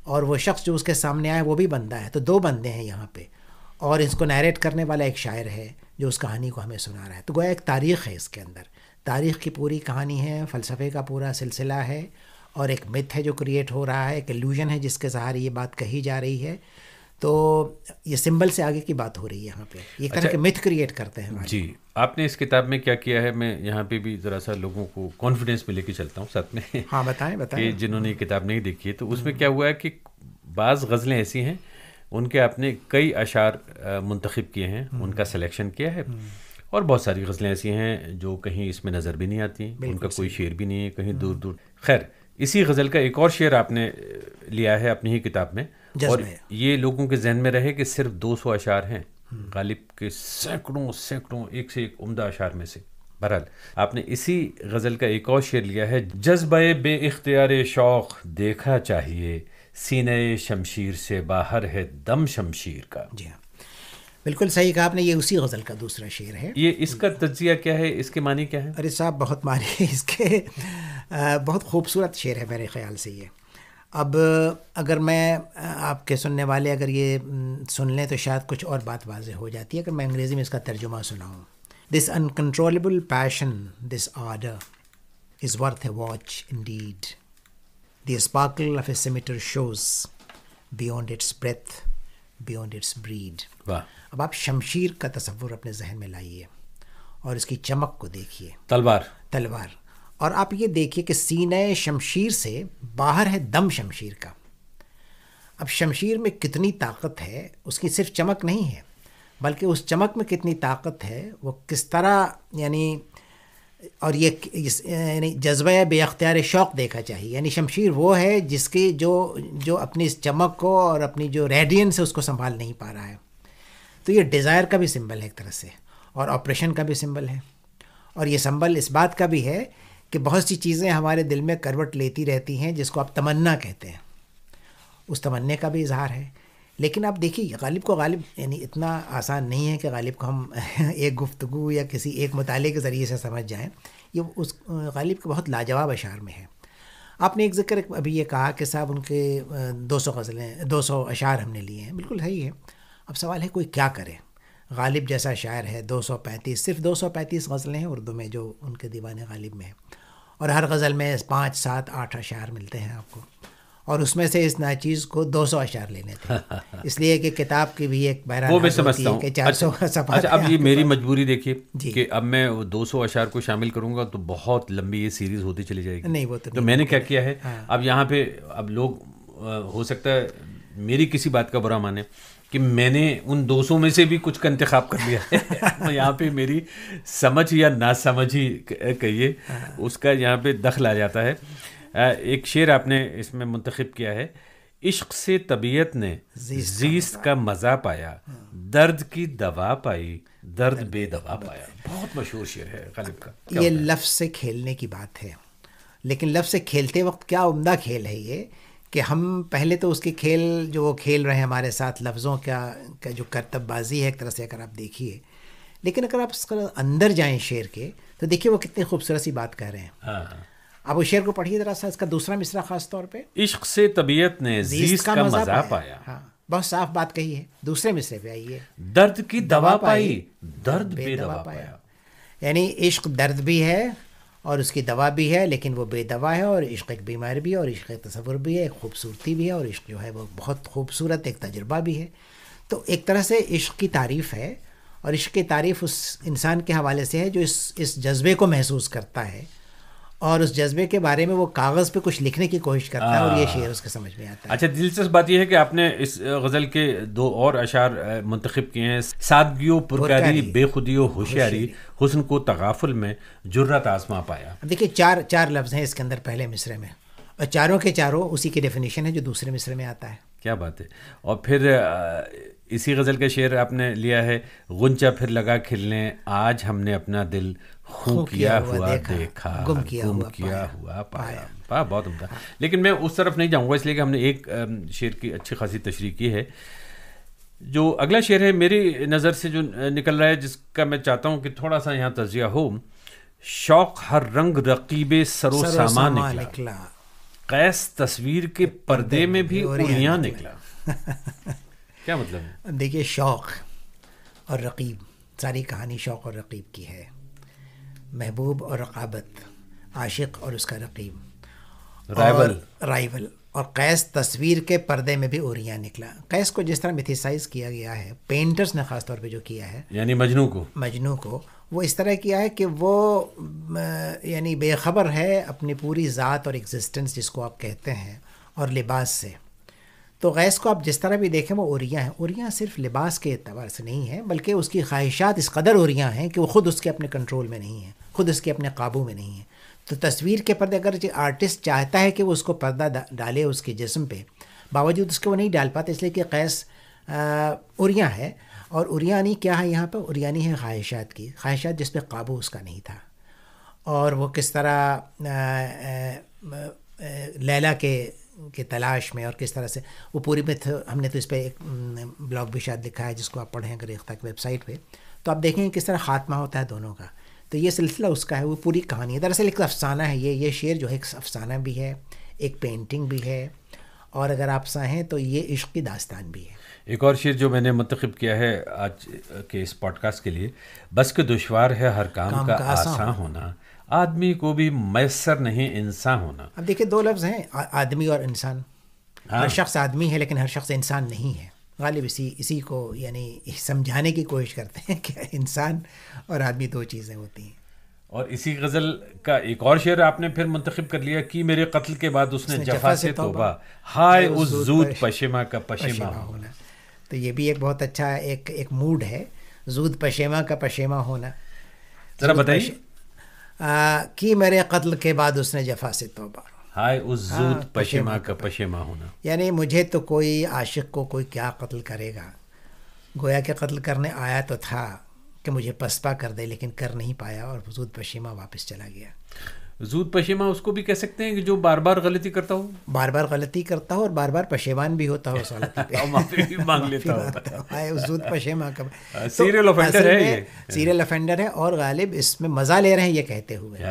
اور وہ شخص جو اس کے سامنے آیا وہ بھی بندہ ہے. تو دو بندے ہیں یہاں پہ، اور اس کو نیریٹ کرنے والا ایک شاعر ہے جو اس کہانی کو ہمیں سنا رہا ہے. تو گویا ایک تاریخ ہے اس کے اندر، تاریخ کی پوری کہانی ہے، فلسفے کا پورا سلسلہ ہے، اور ایک متھ ہے جو کریٹ ہو رہا ہے، ایک الوژن ہے جس کے سہارے یہ بات کہی جا رہی ہے. تو یہ سمبل سے آگے کی بات ہو رہی ہے یہاں پہ، یہ طرح کے متھ کریٹ کرتے ہیں. جی آپ نے اس کتاب میں کیا کیا ہے، میں یہاں پہ بھی ذرا سا لوگوں کو کانفیڈنس میں لے کے چلتا ہوں ساتھ میں. ہاں بتائیں. کہ جنہوں نے یہ کتاب نہیں دیکھی ہے تو اس میں کیا ہوا ہے کہ بعض غزلیں ایسی ہیں ان کے آپ نے کئی اشعار منتخب کیے ہیں، ان کا سلیکشن کیا ہے، اور بہت ساری غزلیں ایسی ہیں جو کہیں اس میں نظر بھی نہیں آتی، ان کا کوئی شعر بھی نہیں ہے کہیں دور دور. خیر، اسی غزل کا ایک اور شعر آپ نے لیا ہے اپنی ہی کتاب میں، اور یہ لوگوں کے ذہن میں رہے کہ صرف 200 اشعار ہیں غالب کے سینکڑوں ایک سے ایک عمدہ اشعار میں سے. بہرحال آپ نے اسی غزل کا ایک اور شعر لیا ہے، جذبہ بے اختیار شوق دیکھا چاہیے، سینہ شمشیر سے باہر ہے دم شمشیر کا. جی ہاں، بالکل صحیح کہا آپ نے، یہ اسی غزل کا دوسرا شعر ہے. یہ اس کا تجزیہ کیا ہے، اس کے معنی کیا ہے؟ ارے صاحب بہت معنی اس کے، بہت خوبصورت شعر ہے میرے خیال سے یہ. اب اگر میں آپ کے سننے والے اگر یہ سن لیں تو شاید کچھ اور بات واضح ہو جاتی ہے اگر میں انگریزی میں اس کا ترجمہ سناؤں. This uncontrollable passion, this ardor, is worth a watch indeed. The sparkle of a scimitar shows beyond its breadth, beyond its breed. اب آپ شمشیر کا تصور اپنے ذہن میں لائیے اور اس کی چمک کو دیکھیے. تلوار. اور آپ یہ دیکھیے کہ سینہ شمشیر سے باہر ہے دم شمشیر کا. اب شمشیر میں کتنی طاقت ہے، اس کی صرف چمک نہیں ہے بلکہ اس چمک میں کتنی طاقت ہے، وہ کس طرح یعنی، اور یہ یعنی جذبہ بے اختیار شوق دیکھا چاہیے. یعنی شمشیر وہ ہے جس کی جو اپنی اس چمک کو اور اپنی جو ریڈینس ہے اس کو سنبھال نہیں پا رہا ہے. تو یہ ڈیزائر کا بھی سمبل ہے ایک طرح سے، اور آپریشن کا بھی سمبل ہے، اور یہ سمبل اس بات کا بھی ہے کہ بہت سی چیزیں ہمارے دل میں کروٹ لیتی رہتی ہیں جس کو آپ تمنا کہتے ہیں، اس تمنے کا بھی اظہار ہے. لیکن آپ دیکھیے غالب یعنی اتنا آسان نہیں ہے کہ غالب کو ہم ایک گفتگو یا کسی ایک مطالعے کے ذریعے سے سمجھ جائیں. یہ اس غالب کے بہت لاجواب اشعار میں ہے. آپ نے ایک ذکر ابھی یہ کہا کہ صاحب ان کے 200 اشعار ہم نے لیے ہیں، بالکل صحیح ہے. اب سوال ہے کوئی کیا کرے، غالب جیسا شاعر ہے، 235 صرف 235 غزلیں ہیں اردو میں جو ان کے دیوان غالب میں ہیں، اور ہر غزل میں 5 7 8 اشعار ملتے ہیں آپ کو، اور اس میں سے اس ناچیز کو 200 اشعار لینے تھے، اس لیے کہ کتاب کی بھی ایک بہرحال وہ میں سمجھتا ہوں کہ 400 صفحات. اچھا اب یہ میری مجبوری دیکھیے کہ اب میں 200 اشعار کو شامل کروں گا تو بہت لمبی یہ سیریز ہوتی چلی جائے گی. نہیں وہ تو میں نے کیا کیا ہے، اب یہاں پہ اب لوگ ہو سکتا ہے میری کسی بات کا برا مانے کہ میں نے ان 200 میں سے بھی کچھ کا انتخاب کر لیا ہے. یہاں پہ میری سمجھ یا نہ سمجھ ہی کہیے اس کا یہاں پہ دخل آ جاتا ہے. ایک شعر آپ نے اس میں منتخب کیا ہے، عشق سے طبیعت نے زیست کا مزہ پایا، درد کی دوا پائی، درد بے دوا پایا. بہت مشہور شعر ہے غالب کا. یہ لفظ سے کھیلنے کی بات ہے، لیکن لفظ سے کھیلتے وقت کیا عمدہ کھیل ہے یہ کہ ہم پہلے تو اس کے کھیل جو وہ کھیل رہے ہیں ہمارے ساتھ لفظوں کا جو کرتب بازی ہے ایک طرح سے اگر آپ دیکھیے، لیکن اگر آپ اس کا اندر جائیں شعر کے تو دیکھیے وہ کتنی خوبصورت سی بات کہہ رہے ہیں. اب اس شعر کو پڑھیے ذرا سا، اس کا دوسرا مصرع خاص طور پہ، عشق سے طبیعت نے زیست کا مزہ پایا. ہاں بہت صاف بات کہی ہے. دوسرے مصرے پہ آئیے، درد کی دوا پائی، درد بے دوا پایا. یعنی عشق درد بھی ہے اور اس کی دوا بھی ہے، لیکن وہ بے دوا ہے، اور عشق ایک بیماری بھی ہے، اور عشق ایک تصور بھی ہے، ایک خوبصورتی بھی ہے، اور عشق جو ہے وہ بہت خوبصورت ایک تجربہ بھی ہے. تو ایک طرح سے عشق کی تعریف ہے، اور عشق کی تعریف اس انسان کے حوالے سے ہے جو اس جذبے کو محسوس کرتا ہے اور اس جذبے کے بارے میں وہ کاغذ پہ کچھ لکھنے کی کوشش کرتا ہے، اور یہ شعر اس کے سمجھ میں آتا ہے. اچھا دلچسپ بات یہ ہے کہ آپ نے اس غزل کے 2 اور اشعار منتخب کیے ہیں، سادگی و پرکاری، بے خودی و ہوشیاری، حسن کو تغافل میں جرت آزما پایا. دیکھیے چار لفظ ہیں اس کے اندر پہلے مصرے میں، اور چاروں کے چاروں اسی کی ڈیفینیشن ہے جو دوسرے مصرے میں آتا ہے. کیا بات ہے. اور پھر اسی غزل کا شعر آپ نے لیا ہے، غنچہ پھر لگا کھلنے، آج ہم نے اپنا دل خوں کیا ہوا دیکھا، گم کیا ہوا پایا. بہت عمدہ. لیکن میں اس طرف نہیں جاؤں گا اس لیے کہ ہم نے ایک شعر کی اچھی خاصی تشریح کی ہے. جو اگلا شعر ہے میری نظر سے جو نکل رہا ہے، جس کا میں چاہتا ہوں کہ تھوڑا سا یہاں تجزیہ ہو، شوق ہر رنگ رقیب سر و سامان نکلا، قیس تصویر کے پردے میں بھی اڑیاں نکلا. کیا مطلب ہے؟ دیکھیے شوق اور رقیب، ساری کہانی شوق اور رقیب کی ہے. محبوب اور رقابت، عاشق اور اس کا رقیب، رائیول. اور قیس تصویر کے پردے میں بھی اوریاں نکلا. قیس کو جس طرح میتھیسائز کیا گیا ہے پینٹرز نے خاص طور پہ جو کیا ہے، یعنی مجنوں کو وہ اس طرح کیا ہے کہ وہ یعنی بے خبر ہے اپنی پوری ذات اور ایگزسٹنس جس کو آپ کہتے ہیں اور لباس سے. تو غیث کو آپ جس طرح بھی دیکھیں وہ اوریاں ہیں. اوریاں صرف لباس کے اعتبار سے نہیں ہیں بلکہ اس کی خواہشات اس قدر اوریاں ہیں کہ وہ خود اس کے اپنے کنٹرول میں نہیں ہیں, خود اس کے اپنے قابو میں نہیں ہیں. تو تصویر کے پردے اگر آرٹسٹ چاہتا ہے کہ وہ اس کو پردہ ڈالے اس کے جسم پہ, باوجود اس کے وہ نہیں ڈال پاتے, اس لیے کہ قیس اوریاں ہے. اور اوریانی کیا ہے یہاں پہ؟ اوریانی ہے خواہشات کی, خواہشات جس پہ قابو اس کا نہیں تھا. اور وہ کس طرح لیلا کے تلاش میں, اور کس طرح سے وہ پوری میں ہم نے تو اس پہ ایک بلاگ بھی شاید لکھا ہے جس کو آپ پڑھیں اگر ریختہ کی ویب سائٹ پہ, تو آپ دیکھیں کس طرح خاتمہ ہوتا ہے دونوں کا. تو یہ سلسلہ اس کا ہے, وہ پوری کہانی ہے. دراصل ایک افسانہ ہے یہ شعر جو ہے ایک افسانہ بھی ہے, ایک پینٹنگ بھی ہے, اور اگر آپ چاہیں تو یہ عشق کی داستان بھی ہے. ایک اور شعر جو میں نے منتخب کیا ہے آج کے اس پوڈ کاسٹ کے لیے, بس کہ دشوار ہے ہر کام کا آسان ہونا, آدمی کو بھی میسر نہیں انسان ہونا. اب دیکھیں دو لفظ ہیں, آدمی اور انسان. ہر شخص آدمی ہے لیکن ہر شخص انسان نہیں ہے. غالب اسی کو یعنی سمجھانے کی کوشش کرتے ہیں کہ انسان اور آدمی دو چیزیں ہوتی ہیں. اور اسی غزل کا ایک اور شعر آپ نے پھر منتخب کر لیا کہ میرے قتل کے بعد اس نے جفا سے توبہ, ہائے اس زود پشیماں کا پشیماں ہونا. تو یہ بھی ایک بہت اچھا ایک موڈ ہے, زود پشیماں کا پشیماں ہونا. ذرا بتائیے. کہ میرے قتل کے بعد اس نے جفا سے توبہ, ہائے اس زود پشیماں کا پشیماں ہونا. یعنی مجھے تو کوئی عاشق کو کوئی کیا قتل کرے گا, گویا کہ قتل کرنے آیا تو تھا کہ مجھے پسپا کر دے, لیکن کر نہیں پایا اور زود پشیماں واپس چلا گیا. زود پشیماں اس کو بھی کہہ سکتے ہیں کہ جو بار بار غلطی کرتا ہو, بار بار غلطی کرتا ہو اور بار بار پشیمان بھی ہوتا ہو اس غلطی پہ, معافی بھی مانگ لیتا ہوتا ہے. زود پشیماں کا سیریل افینڈر ہے, یہ سیریل افینڈر ہے, اور غالب اس میں مزہ لے رہے ہیں یہ کہتے ہوئے.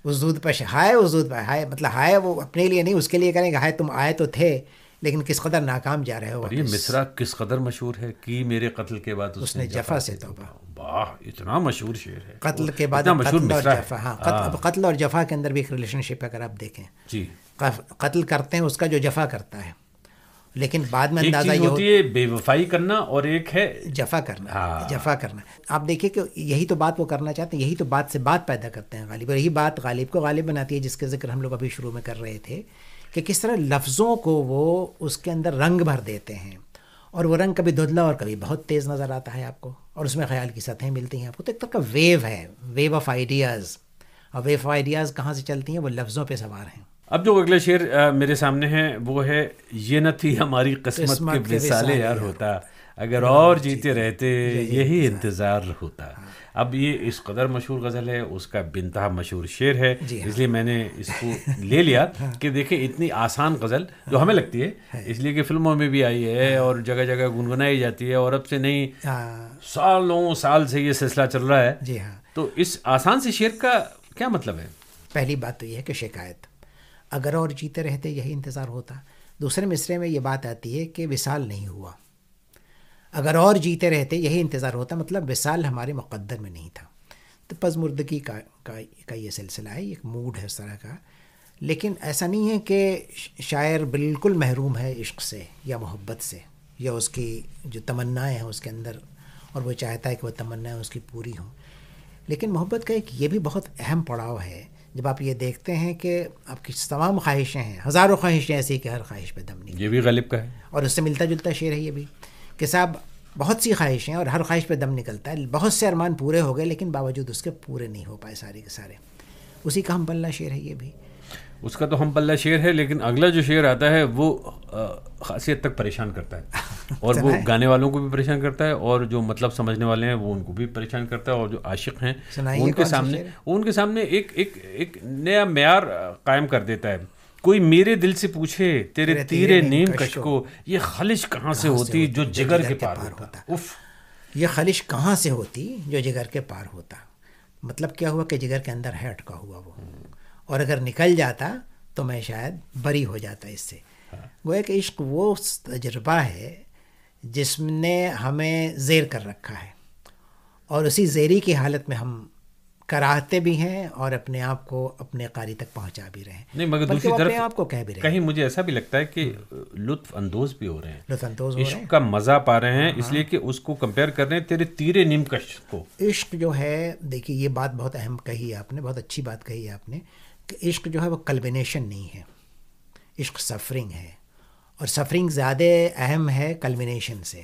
اس زود ہائے اس زود ہائے, مطلب ہائے وہ اپنے لیے نہیں, اس کے لیے کریں گے ہائے تم آئے تو تھے لیکن کس قدر ناکام جا رہے ہو. اور یہ مصرع کس قدر مشہور ہے کہ میرے قتل کے بعد اس نے جفا سے توبہ. واہ, اتنا مشہور شعر ہے. قتل کے بعد قتل اور جفا. ہاں, قتل اور جفا کے اندر بھی ایک ریلیشن شپ ہے. اگر آپ دیکھیں جی, قتل کرتے ہیں اس کا جو جفا کرتا ہے, لیکن بعد میں اندازہ یہ ہوتی ہے بے وفائی کرنا اور ایک ہے جفا کرنا. جفا کرنا آپ دیکھیے کہ یہی تو بات وہ کرنا چاہتے ہیں, یہی تو بات سے بات پیدا کرتے ہیں غالب, اور یہی بات غالب کو غالب بناتی ہے جس کا ذکر ہم لوگ ابھی شروع میں کر رہے تھے کہ کس طرح لفظوں کو وہ اس کے اندر رنگ بھر دیتے ہیں, اور وہ رنگ کبھی دھندلا اور کبھی بہت تیز نظر آتا ہے آپ کو, اور اس میں خیال کی سطحیں ملتی ہیں آپ کو. تو ایک طرح کا ویو ہے, ویو آف آئیڈیاز. اور ویو آف آئیڈیاز کہاں سے چلتی ہیں؟ وہ لفظوں پہ سوار ہیں. اب جو اگلا شعر میرے سامنے ہے وہ ہے, یہ نہ تھی ہماری قسمت کے وصال یار ہوتا, اگر اور جیتے رہتے یہی انتظار ہوتا. اب یہ اس قدر مشہور غزل ہے, اس کا بنتہا مشہور شعر ہے, اس لیے میں نے اس کو لے لیا کہ دیکھیں اتنی آسان غزل جو ہمیں لگتی ہے, اس لیے کہ فلموں میں بھی آئی ہے اور جگہ جگہ گنگنائی جاتی ہے, اور اب سے نہیں سالوں سال سے یہ سلسلہ چل رہا ہے. جی ہاں. تو اس آسان سے شعر کا کیا مطلب ہے؟ پہلی بات تو یہ ہے کہ شکایت, اگر اور جیتے رہتے یہی انتظار ہوتا. دوسرے مصرے میں یہ بات آتی ہے کہ وصال نہیں ہوا, اگر اور جیتے رہتے یہی انتظار ہوتا, مطلب وصال ہمارے مقدر میں نہیں تھا. تو پزمردگی کا یہ سلسلہ ہے, ایک موڈ ہے اس طرح کا. لیکن ایسا نہیں ہے کہ شاعر بالکل محروم ہے عشق سے یا محبت سے, یا اس کی جو تمنائیں ہیں اس کے اندر, اور وہ چاہتا ہے کہ وہ تمنائیں اس کی پوری ہوں. لیکن محبت کا ایک یہ بھی بہت اہم پڑاؤ ہے جب آپ یہ دیکھتے ہیں کہ آپ کی تمام خواہشیں ہیں, ہزاروں خواہشیں ایسی کہ ہر خواہش پہ دم نہیں. یہ بھی غالب کا ہے, اور اس سے ملتا جلتا شعر ہے یہ بھی کہ صاحب بہت سی خواہشیں اور ہر خواہش پہ دم نکلتا ہے. بہت سے ارمان پورے ہو گئے لیکن باوجود اس کے پورے نہیں ہو پائے سارے کے سارے. اسی کا ہم پلہ شعر ہے یہ بھی, اس کا تو ہم پلہ شعر ہے. لیکن اگلا جو شعر آتا ہے وہ خاصی حد تک پریشان کرتا ہے, اور وہ گانے والوں کو بھی پریشان کرتا ہے, اور جو مطلب سمجھنے والے ہیں وہ ان کو بھی پریشان کرتا ہے, اور جو عاشق ہیں ان کے سامنے ایک نیا معیار قائم کر دیتا ہے. کوئی میرے دل سے پوچھے تیرے تیرے نیم کش کو, یہ خلش کہاں سے ہوتی جو جگر کے پار ہوتا. یہ خلش کہاں سے ہوتی جو جگر کے پار ہوتا. مطلب کیا ہوا کہ جگر کے اندر ہے اٹکا ہوا وہ, اور اگر نکل جاتا تو میں شاید بری ہو جاتا اس سے. گویا کہ عشق وہ تجربہ ہے جس نے ہمیں زیر کر رکھا ہے, اور اسی زیری کی حالت میں ہم کراہتے بھی ہیں اور اپنے آپ کو اپنے قاری تک پہنچا بھی رہے ہیں. نہیں, مگر دوسری طرف اپنے آپ کو کہہ بھی رہے ہیں, کہیں مجھے ایسا بھی لگتا ہے کہ لطف اندوز بھی ہو رہے ہیں, لطف اندوز ہو رہے ہیں, عشق کا مزہ پا رہے ہیں, اس لیے کہ اس کو کمپیئر کر رہے ہیں تیرے تیرے نیم کش کو. عشق جو ہے, دیکھیے یہ بات بہت اہم کہی ہے آپ نے, بہت اچھی بات کہی ہے آپ نے, کہ عشق جو ہے وہ کلبینیشن نہیں ہے, عشق سفرنگ ہے. اور سفرنگ زیادہ اہم ہے کلمینیشن سے.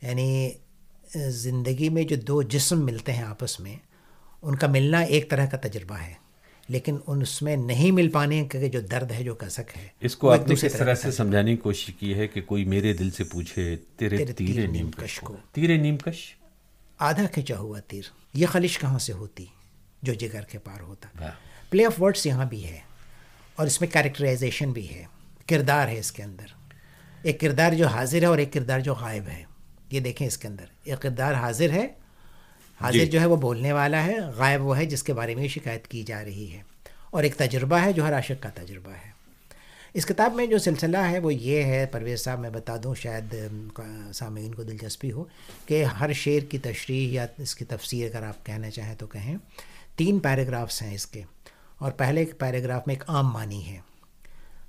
یعنی زندگی میں جو دو جسم ملتے ہیں آپس میں، ان کا ملنا ایک طرح کا تجربہ ہے، لیکن اس میں نہیں مل پانے کا جو درد ہے، جو کسک ہے، اس کو آپ نے کس طرح سے سمجھانے کی کوشش کی ہے کہ کوئی میرے دل سے پوچھے تیرے تیر نیم کش کو، تیر نیم کش آدھا کھینچا ہوا تیر، یہ خلش کہاں سے ہوتی جو جگر کے پار ہوتا. پلے آف ورڈس یہاں بھی ہے، اور اس میں کیریکٹرائزیشن بھی ہے، کردار ہے اس کے اندر. ایک کردار جو حاضر ہے اور ایک کردار جو غائب ہے. یہ دیکھیں اس کے اندر ایک کردار حاضر ہے، حاضر جو ہے وہ بولنے والا ہے، غائب وہ ہے جس کے بارے میں شکایت کی جا رہی ہے، اور ایک تجربہ ہے جو ہر عاشق کا تجربہ ہے. اس کتاب میں جو سلسلہ ہے وہ یہ ہے، پرویز صاحب میں بتا دوں، شاید سامعین کو دلچسپی ہو، کہ ہر شعر کی تشریح یا اس کی تفسیر اگر آپ کہنا چاہیں تو کہیں. 3 پیراگرافس ہیں اس کے، اور پہلے پیراگراف میں ایک عام معنی ہے،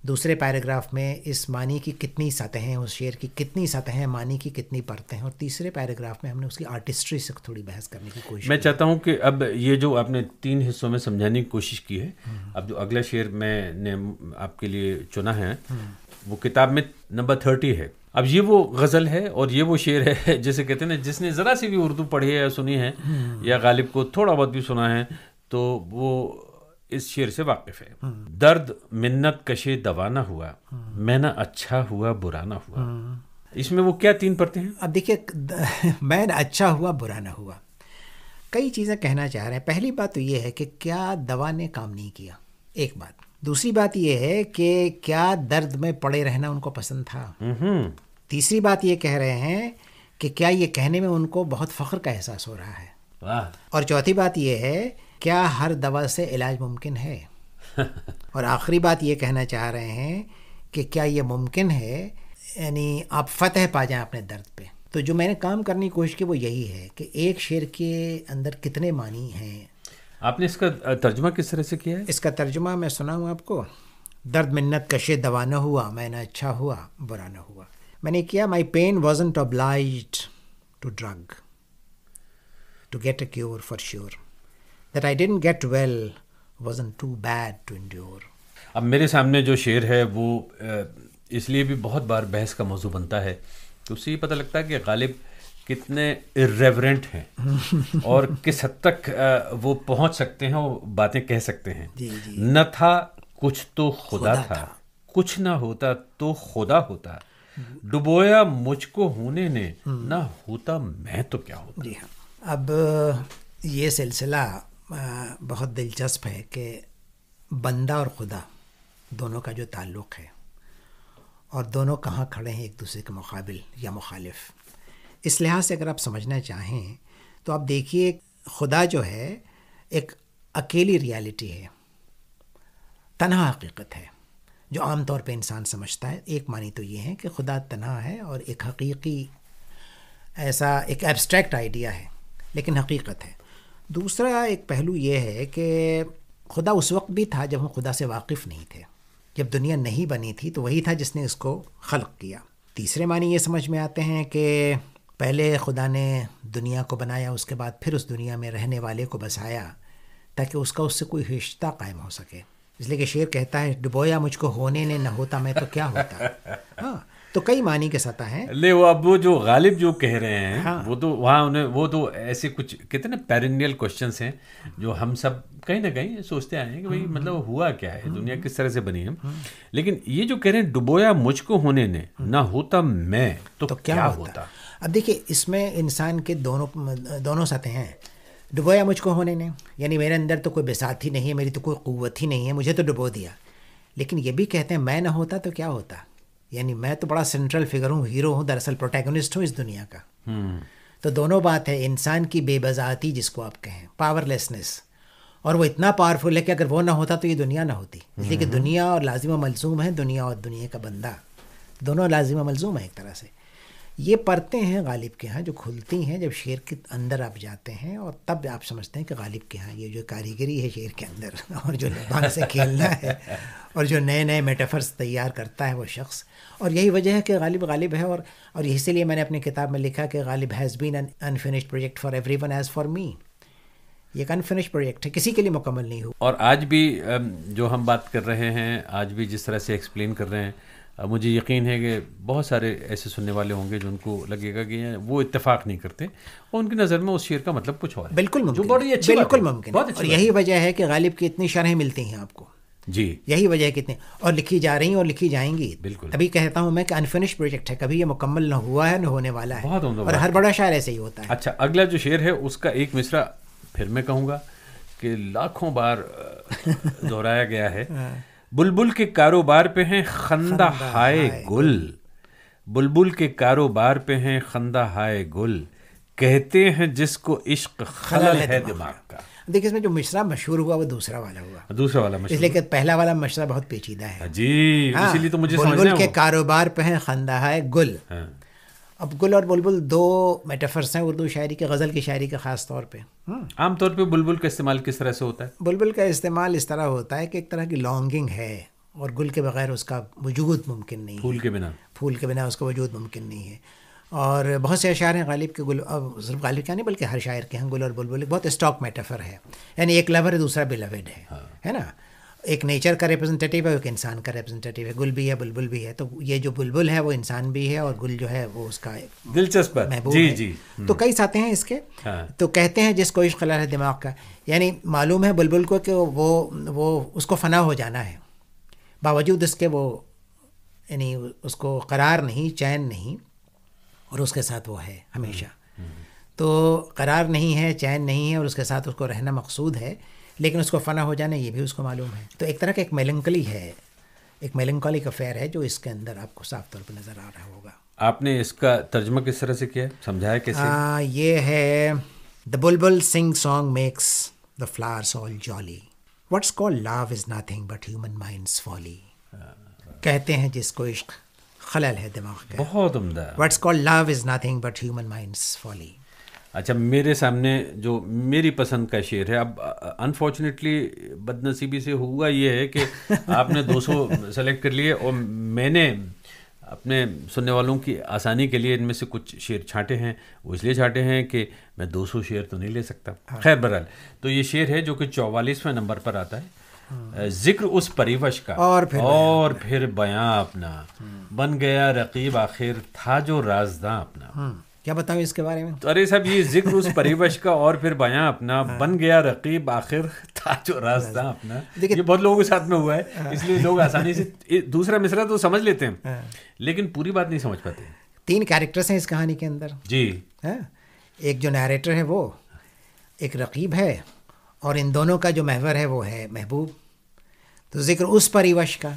دوسرے پیراگراف میں اس معنی کی کتنی سطحیں ہیں، اس شعر کی کتنی سطحیں ہیں، معنی کی کتنی پرتیں ہیں، اور تیسرے پیراگراف میں ہم نے اس کی آرٹسٹری سے تھوڑی بحث کرنے کی کوشش. میں چاہتا ہوں کہ اب یہ جو آپ نے 3 حصوں میں سمجھانے کی کوشش کی ہے، اب جو اگلا شعر میں نے آپ کے لیے چنا ہے وہ کتاب میں نمبر 30 ہے. اب یہ وہ غزل ہے اور یہ وہ شعر ہے جسے کہتے ہیں نا، جس نے ذرا سی بھی اردو پڑھی ہے یا سنی ہے یا غالب کو تھوڑا بہت بھی سنا ہے تو وہ اس شعر سے واقف ہے. درد منت کشے دوا نہ ہوا، میں نہ اچھا ہوا برا نہ ہوا. اس میں وہ کیا 3 پرتیں ہیں؟ اب دیکھیے، میں نہ اچھا ہوا برا نہ ہوا، کئی چیزیں کہنا چاہ رہے ہیں. پہلی بات تو یہ ہے کہ کیا دوا نے کام نہیں کیا، ایک بات. دوسری بات یہ ہے کہ کیا درد میں پڑے رہنا ان کو پسند تھا. تیسری بات یہ کہہ رہے ہیں کہ کیا یہ کہنے میں ان کو بہت فخر کا احساس ہو رہا ہے. اور چوتھی بات یہ ہے، کیا ہر دوا سے علاج ممکن ہے. اور آخری بات یہ کہنا چاہ رہے ہیں کہ کیا یہ ممکن ہے یعنی آپ فتح پا جائیں اپنے درد پہ. تو جو میں نے کام کرنے کی کوشش کی وہ یہی ہے کہ ایک شعر کے اندر کتنے معنی ہیں. آپ نے اس کا ترجمہ کس طرح سے کیا ہے؟ اس کا ترجمہ میں سنا ہوں آپ کو. درد منت کشے دوا نہ ہوا، میں نہ اچھا ہوا برا نہ ہوا. میں نے کیا، my pain wasn't obliged to drug to get a cure for sure. That I didn't get well wasn't too bad to endure. اب میرے سامنے جو شعر ہے وہ اس لیے بھی بہت بار بحث کا موضوع بنتا ہے تو اس سے یہ پتہ لگتا ہے کہ غالب کتنے irreverent ہیں اور کس حد تک وہ پہنچ سکتے ہیں، وہ باتیں کہہ سکتے ہیں. نہ تھا کچھ تو خدا تھا، کچھ نہ ہوتا تو خدا ہوتا، ڈبویا مجھ کو ہونے نے، نہ ہوتا میں تو کیا ہوتا. جی ہاں. اب یہ سلسلہ بہت دلچسپ ہے کہ بندہ اور خدا دونوں کا جو تعلق ہے، اور دونوں کہاں کھڑے ہیں ایک دوسرے کے مقابل یا مخالف. اس لحاظ سے اگر آپ سمجھنا چاہیں تو آپ دیکھیے، خدا جو ہے ایک اکیلی ریالٹی ہے، تنہا حقیقت ہے جو عام طور پہ انسان سمجھتا ہے. ایک معنی تو یہ ہے کہ خدا تنہا ہے اور ایک حقیقی ایسا ایک ایبسٹریکٹ آئیڈیا ہے لیکن حقیقت ہے. دوسرا ایک پہلو یہ ہے کہ خدا اس وقت بھی تھا جب ہم خدا سے واقف نہیں تھے. جب دنیا نہیں بنی تھی تو وہی تھا جس نے اس کو خلق کیا. تیسرے معنی یہ سمجھ میں آتے ہیں کہ پہلے خدا نے دنیا کو بنایا، اس کے بعد پھر اس دنیا میں رہنے والے کو بسایا تاکہ اس کا اس سے کوئی رشتہ قائم ہو سکے. اس لیے کہ شعر کہتا ہے، ڈبویا مجھ کو ہونے نے، نہ ہوتا میں تو کیا ہوتا. ہاں، تو کئی معنی کے سطح ہیں. لے وہ اب وہ جو غالب جو کہہ رہے ہیں وہ تو وہاں انہیں وہ تو ایسے کچھ کتنے پیرینیل کوشچنس ہیں جو ہم سب کہیں نہ کہیں سوچتے آئے ہیں کہ بھائی مطلب ہوا کیا ہے، دنیا کس طرح سے بنی ہے. لیکن یہ جو کہہ رہے ہیں ڈبویا مجھ کو ہونے نے، نہ ہوتا میں تو کیا ہوتا. اب دیکھیے، اس میں انسان کے دونوں سطح ہیں. ڈبویا مجھ کو ہونے نے، یعنی میرے اندر تو کوئی بساط ہی نہیں ہے، میری تو کوئی قوت ہی نہیں ہے، مجھے تو ڈبو دیا. لیکن یہ بھی کہتے ہیں میں نہ ہوتا تو کیا ہوتا، یعنی میں تو بڑا سینٹرل فگر ہوں، ہیرو ہوں، دراصل پروٹیگنسٹ ہوں اس دنیا کا. تو دونوں بات ہے، انسان کی بے بذاتی جس کو آپ کہیں، پاور لیسنس، اور وہ اتنا پاورفل ہے کہ اگر وہ نہ ہوتا تو یہ دنیا نہ ہوتی. اس لیے کہ دنیا اور لازم و ملزوم ہے، دنیا اور دنیا کا بندہ دونوں لازم و ملزوم ہیں ایک طرح سے. یہ پرتیں ہیں غالب کے ہاں جو کھلتی ہیں جب شعر کے اندر آپ جاتے ہیں، اور تب آپ سمجھتے ہیں کہ غالب کے ہاں یہ جو کاریگری ہے شعر کے اندر، اور جو زبان سے کھیلنا ہے، اور جو نئے نئے میٹافرز تیار کرتا ہے وہ شخص. اور یہی وجہ ہے کہ غالب ہے، اور اسی لیے میں نے اپنی کتاب میں لکھا کہ غالب has been an unfinished project for every one as for me. یہ ایک انفنشڈ پروجیکٹ ہے، کسی کے لیے مکمل نہیں ہوا. اور آج بھی جو ہم بات کر رہے ہیں، آج بھی جس طرح سے ایکسپلین کر رہے ہیں، مجھے یقین ہے کہ بہت سارے ایسے سننے والے ہوں گے جو ان کو لگے گا کہ وہ اتفاق نہیں کرتے اور ان کی نظر میں اس شعر کا مطلب کچھ اور ہے. بالکل ممکن, جو بڑی اچھی بالکل بات ہے, ممکن بہت ہے. اچھی اور یہی وجہ ہے کہ غالب کی اتنی شرحیں ملتی ہیں آپ کو. جی یہی وجہ ہے کتنے اور لکھی جا رہی ہیں اور لکھی جائیں گی. بالکل. تبھی کہتا ہوں میں کہ انفنش پروجیکٹ ہے, کبھی یہ مکمل نہ ہوا ہے نہ ہونے والا ہے. بہت عمدہ اور ہر بڑا شاعر ایسے ہی ہوتا ہے. اچھا, اگلا جو شعر ہے اس کا ایک مصرع پھر میں کہوں گا کہ لاکھوں بار دہرایا گیا ہے. بلبل کے کاروبار پہ ہیں خندہ ہائے گل, بلبل کے کاروبار پہ ہیں خندہ ہائے گل, کہتے ہیں جس کو عشق خلل ہے دماغ کا. دیکھیں اس میں جو مشرع مشہور ہوا وہ دوسرا والا ہوا, دوسرا والا اس لیے کہ پہلا والا مشرع بہت پیچیدہ ہے. جی اسی لیے تو مجھے سمجھنا ہے. بلبل کے کاروبار پہ ہیں خندہ ہائے گل. اب گل اور بلبل دو میٹافرس ہیں اردو شاعری کے, غزل کی شاعری کے خاص طور پہ. عام طور پہ بلبل کا استعمال کس طرح سے ہوتا ہے؟ بلبل کا استعمال اس طرح ہوتا ہے کہ ایک طرح کی لانگنگ ہے اور گل کے بغیر اس کا وجود ممکن نہیں ہے. پھول کے بنا اس کا وجود ممکن نہیں ہے. اور بہت سے اشعار ہیں غالب کے, گل صرف غالب کا نہیں بلکہ ہر شاعر کے ہیں, گل اور بلبل ایک بہت اسٹاک میٹافر ہے. یعنی ایک لور ہے دوسرا بیلوڈ ہے نا. ایک نیچر کا ریپرزنٹیٹیو ہے, ایک انسان کا ریپرزنٹیٹیو ہے. گل بھی ہے بلبل بھی ہے. تو یہ جو بلبل ہے وہ انسان بھی ہے اور گل جو ہے وہ اس کا دلچسپ محبوب ہے. تو کئی ساتے ہیں اس کے. تو کہتے ہیں جس کو عشق خلل ہے دماغ کا, یعنی معلوم ہے بلبل کو کہ وہ اس کو فنا ہو جانا ہے, باوجود اس کے وہ یعنی اس کو قرار نہیں, چین نہیں, اور اس کے ساتھ وہ ہے ہمیشہ. تو قرار نہیں ہے, چین نہیں ہے, اور اس کے ساتھ اس کو رہنا مقصود ہے, لیکن اس کو فنا ہو جانا یہ بھی اس کو معلوم ہے. تو ایک طرح کا ایک میلنکلی ہے, ایک میلنکولک افیئر ہے جو اس کے اندر آپ کو صاف طور پر نظر آ رہا ہوگا. آپ نے اس کا ترجمہ کس طرح سے کیا ہے, سمجھایا کیسے؟ یہ ہے The bulbul sing song makes the flowers all jolly. What's called love is nothing but human mind's folly. کہتے ہیں جس کو عشق خلل ہے دماغ کا. بہت عمدہ. What's called love is nothing but human mind's folly. اچھا, میرے سامنے جو میری پسند کا شعر ہے, اب انفارچونیٹلی بد نصیبی سے ہوا یہ ہے کہ آپ نے 200 سلیکٹ کر لیے اور میں نے اپنے سننے والوں کی آسانی کے لیے ان میں سے کچھ شعر چھانٹے ہیں. وہ اس لیے چھانٹے ہیں کہ میں 200 شعر تو نہیں لے سکتا. خیر بہرحال, تو یہ شعر ہے جو کہ 44ویں نمبر پر آتا ہے. ذکر اس پریوش کا اور پھر بیاں اپنا, بن گیا رقیب آخر تھا جو رازداں اپنا. کیا بتاؤں اس کے بارے میں؟ تو ارے صاحب, یہ ذکر اس پریوش کا اور پھر بیاں اپنا, بن گیا رقیب آخر تھا جو رازداں اپنا. یہ بہت لوگوں کے ساتھ میں ہوا ہے, اس لیے لوگ آسانی سے دوسرا مصرع تو سمجھ لیتے ہیں لیکن پوری بات نہیں سمجھ پاتے. 3 کیریکٹرز ہیں اس کہانی کے اندر. جی, ایک جو نیریٹر ہے وہ ایک رقیب ہے, اور ان دونوں کا جو محور ہے وہ ہے محبوب. تو ذکر اس پریوش کا,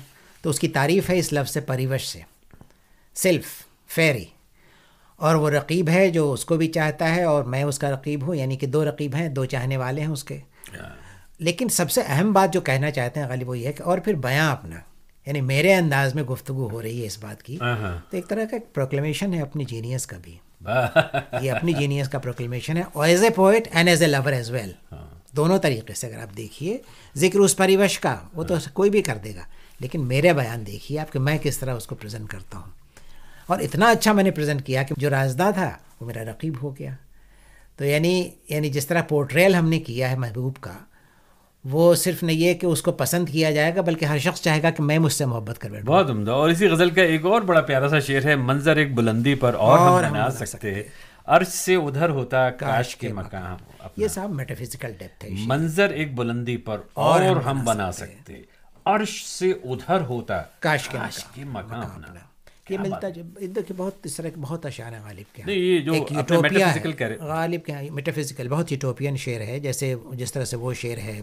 تو اس کی تعریف ہے اس لفظ سے, پریوش سے, سیلف فیری. اور وہ رقیب ہے جو اس کو بھی چاہتا ہے اور میں اس کا رقیب ہوں, یعنی کہ 2 رقیب ہیں, 2 چاہنے والے ہیں اس کے. لیکن سب سے اہم بات جو کہنا چاہتے ہیں غالب وہ یہ ہے کہ اور پھر بیاں اپنا, یعنی میرے انداز میں گفتگو ہو رہی ہے اس بات کی. تو ایک طرح کا ایک پروکلیمیشن ہے اپنی جینیس کا بھی. یہ اپنی جینیس کا پروکلیمیشن ہے, اور as a poet and as a lover as well. دونوں طریقے سے اگر آپ دیکھیے, ذکر اس پریوش کا وہ تو کوئی بھی کر دے گا, لیکن میرے بیان دیکھیے آپ کہ میں کس طرح اس کو پریزنٹ کرتا ہوں. اور اتنا اچھا میں نے پریزنٹ کیا کہ جو رازداں تھا وہ میرا رقیب ہو گیا. تو یعنی جس طرح پورٹریل ہم نے کیا ہے محبوب کا, وہ صرف نہیں یہ کہ اس کو پسند کیا جائے گا بلکہ ہر شخص چاہے گا کہ میں مجھ سے محبت کر بیٹھوں. بہت عمدہ. اور اسی غزل کا ایک اور بڑا پیارا سا شعر ہے, منظر ایک بلندی پر اور ہم بنا سکتے, عرش سے ادھر ہوتا کاش کے مقام. یہ صاحب میٹافزیکل ڈیپتھ ہے. منظر ایک بلندی پر اور ہم بنا سکتے, عرش سے ادھر ہوتا کاش کے مقام اپنا. یہ ملتا دیکھیے بہت اس طرح کے بہت اشعار ہیں غالب کے. یہ جو یوٹوپیا ہے غالب کے میٹافزیکل, بہت یوٹوپین شعر ہے. جس طرح سے وہ شعر ہے,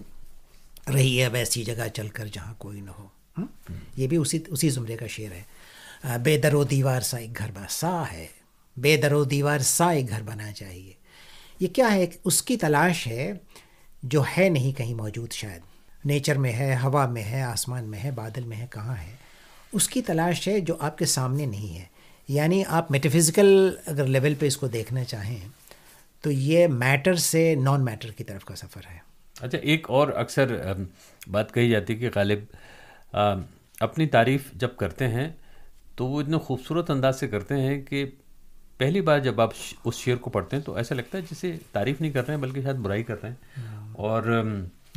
رہی ہے ویسی جگہ چل کر جہاں کوئی نہ ہو, یہ بھی اسی زمرے کا شعر ہے. بے در و دیوار سا ایک گھر سا ہے, بے در و دیوار سا ایک گھر بنا چاہیے. یہ کیا ہے؟ اس کی تلاش ہے جو ہے نہیں کہیں موجود, شاید نیچر میں ہے, ہوا میں ہے, آسمان میں ہے, بادل میں ہے, کہاں ہے. اس کی تلاش ہے جو آپ کے سامنے نہیں ہے. یعنی آپ میٹافزیکل اگر لیول پہ اس کو دیکھنا چاہیں تو یہ میٹر سے نان میٹر کی طرف کا سفر ہے. اچھا, ایک اور اکثر بات کہی جاتی ہے کہ غالب اپنی تعریف جب کرتے ہیں تو وہ اتنے خوبصورت انداز سے کرتے ہیں کہ پہلی بار جب آپ اس شعر کو پڑھتے ہیں تو ایسا لگتا ہے جسے تعریف نہیں کر رہے ہیں بلکہ شاید برائی کر رہے ہیں. اور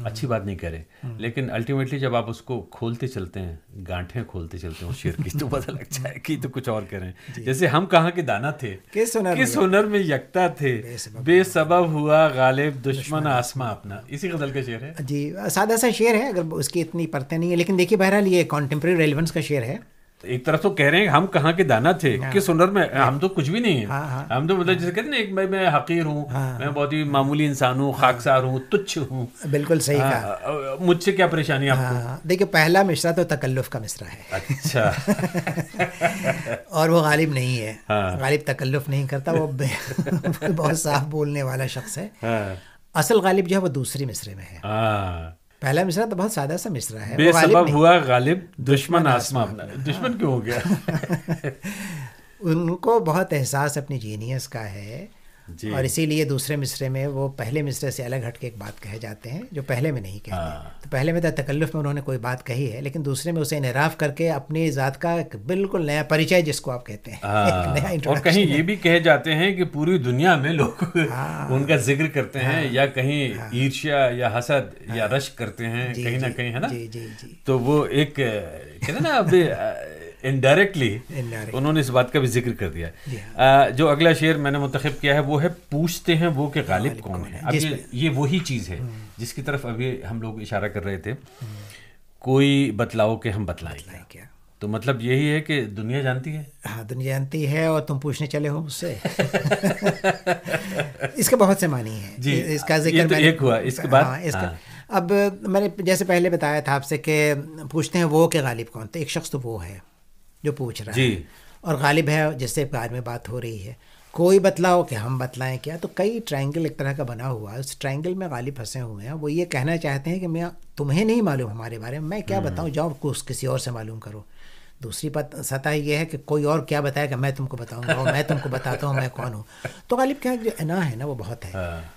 اچھی بات نہیں کہہ رہے، لیکن الٹیمیٹلی جب آپ اس کو کھولتے چلتے ہیں، گانٹھیں کھولتے چلتے ہیں اس شعر کی، تو پتہ لگتا ہے کہ تو کچھ اور کہہ رہے ہیں. جیسے ہم کہاں کے دانا تھے، کس ہنر میں یکتا تھے، بے سبب ہوا غالب دشمن آسماں اپنا. اسی غزل کا شعر ہے. جی سادہ سا شعر ہے، اگر اس کی اتنی پرتیں نہیں ہیں، لیکن دیکھیے بہرحال یہ کانٹمپریری ریلیونس کا شعر ہے. ایک طرف تو کہہ رہے ہیں ہم کہاں کے دانا تھے، کس ہنر میں، ہم تو کچھ بھی نہیں ہیں. ہم تو مطلب جیسے کہتے ہیں نا، میں حقیر ہوں، میں بہت ہی معمولی انسان ہوں، خاکسار ہوں، تچھ ہوں. بالکل صحیح کہا. مجھ سے کیا پریشانی آپ کو؟ دیکھیے پہلا مصرع تو تکلف کا مصرع ہے. اچھا. اور وہ غالب نہیں ہے. غالب تکلف نہیں کرتا، وہ بہت صاف بولنے والا شخص ہے. اصل غالب جو ہے وہ دوسری مصرے میں ہے. پہلا مصرع تو بہت سادہ سا مصرع ہے. بے سبب ہوا غالب دشمن آسماں اپنا. دشمن کیوں ہو گیا؟ ان کو بہت احساس اپنی جینیس کا ہے، اور اسی لیے دوسرے مصرے میں وہ پہلے مصرے سے الگ ہٹ کے ایک بات کہے جاتے ہیں جو پہلے میں نہیں کہتے. تو پہلے میں تو تکلف میں انہوں نے کوئی بات کہی ہے، لیکن دوسرے میں اسے انحراف کر کے اپنی ذات کا ایک بالکل نیا پریچے، جس کو آپ کہتے ہیں، اور کہیں یہ بھی کہے جاتے ہیں کہ پوری دنیا میں لوگ ان کا ذکر کرتے ہیں، یا کہیں عیرشیا یا حسد یا رشک کرتے ہیں کہیں نہ کہیں، ہے نا. تو وہ ایک کہتے ہیں نا، اب انڈائریکٹلی انہوں نے اس بات کا بھی ذکر کر دیا. جو اگلا شعر میں نے منتخب کیا ہے وہ ہے پوچھتے ہیں وہ کہ غالب کون ہے. اب یہ وہی چیز ہے جس کی طرف ابھی ہم لوگ اشارہ کر رہے تھے، کوئی بتلاؤ کہ ہم بتلائیں کیا. تو مطلب یہی ہے کہ دنیا جانتی ہے. ہاں دنیا جانتی ہے، اور تم پوچھنے چلے ہو مجھ سے. اس کے بہت سے معنی ہیں. جی اس کا ذکر ایک ہوا. اس کے بعد اب میں نے جیسے پہلے بتایا تھا آپ سے کہ پوچھتے ہیں وہ کہ غالب کون. تو ایک شخص تو وہ ہے جو پوچھ رہا ہے، اور غالب ہے جس سے بارے میں بات ہو رہی ہے. کوئی بتلاؤ کہ ہم بتلائیں کیا. تو کئی ٹرائنگل ایک طرح کا بنا ہوا ہے، اس ٹرائنگل میں غالب پھنسے ہوئے ہیں. وہ یہ کہنا چاہتے ہیں کہ میں تمہیں نہیں معلوم ہمارے بارے میں کیا بتاؤں، جاؤ کسی اور سے معلوم کرو. دوسری سطح یہ ہے کہ کوئی اور کیا بتائے گا، میں تم کو بتاؤں گا، اور میں تم کو بتاتا ہوں میں کون ہوں. تو غالب کیا جو انا ہے نا وہ بہت ہے،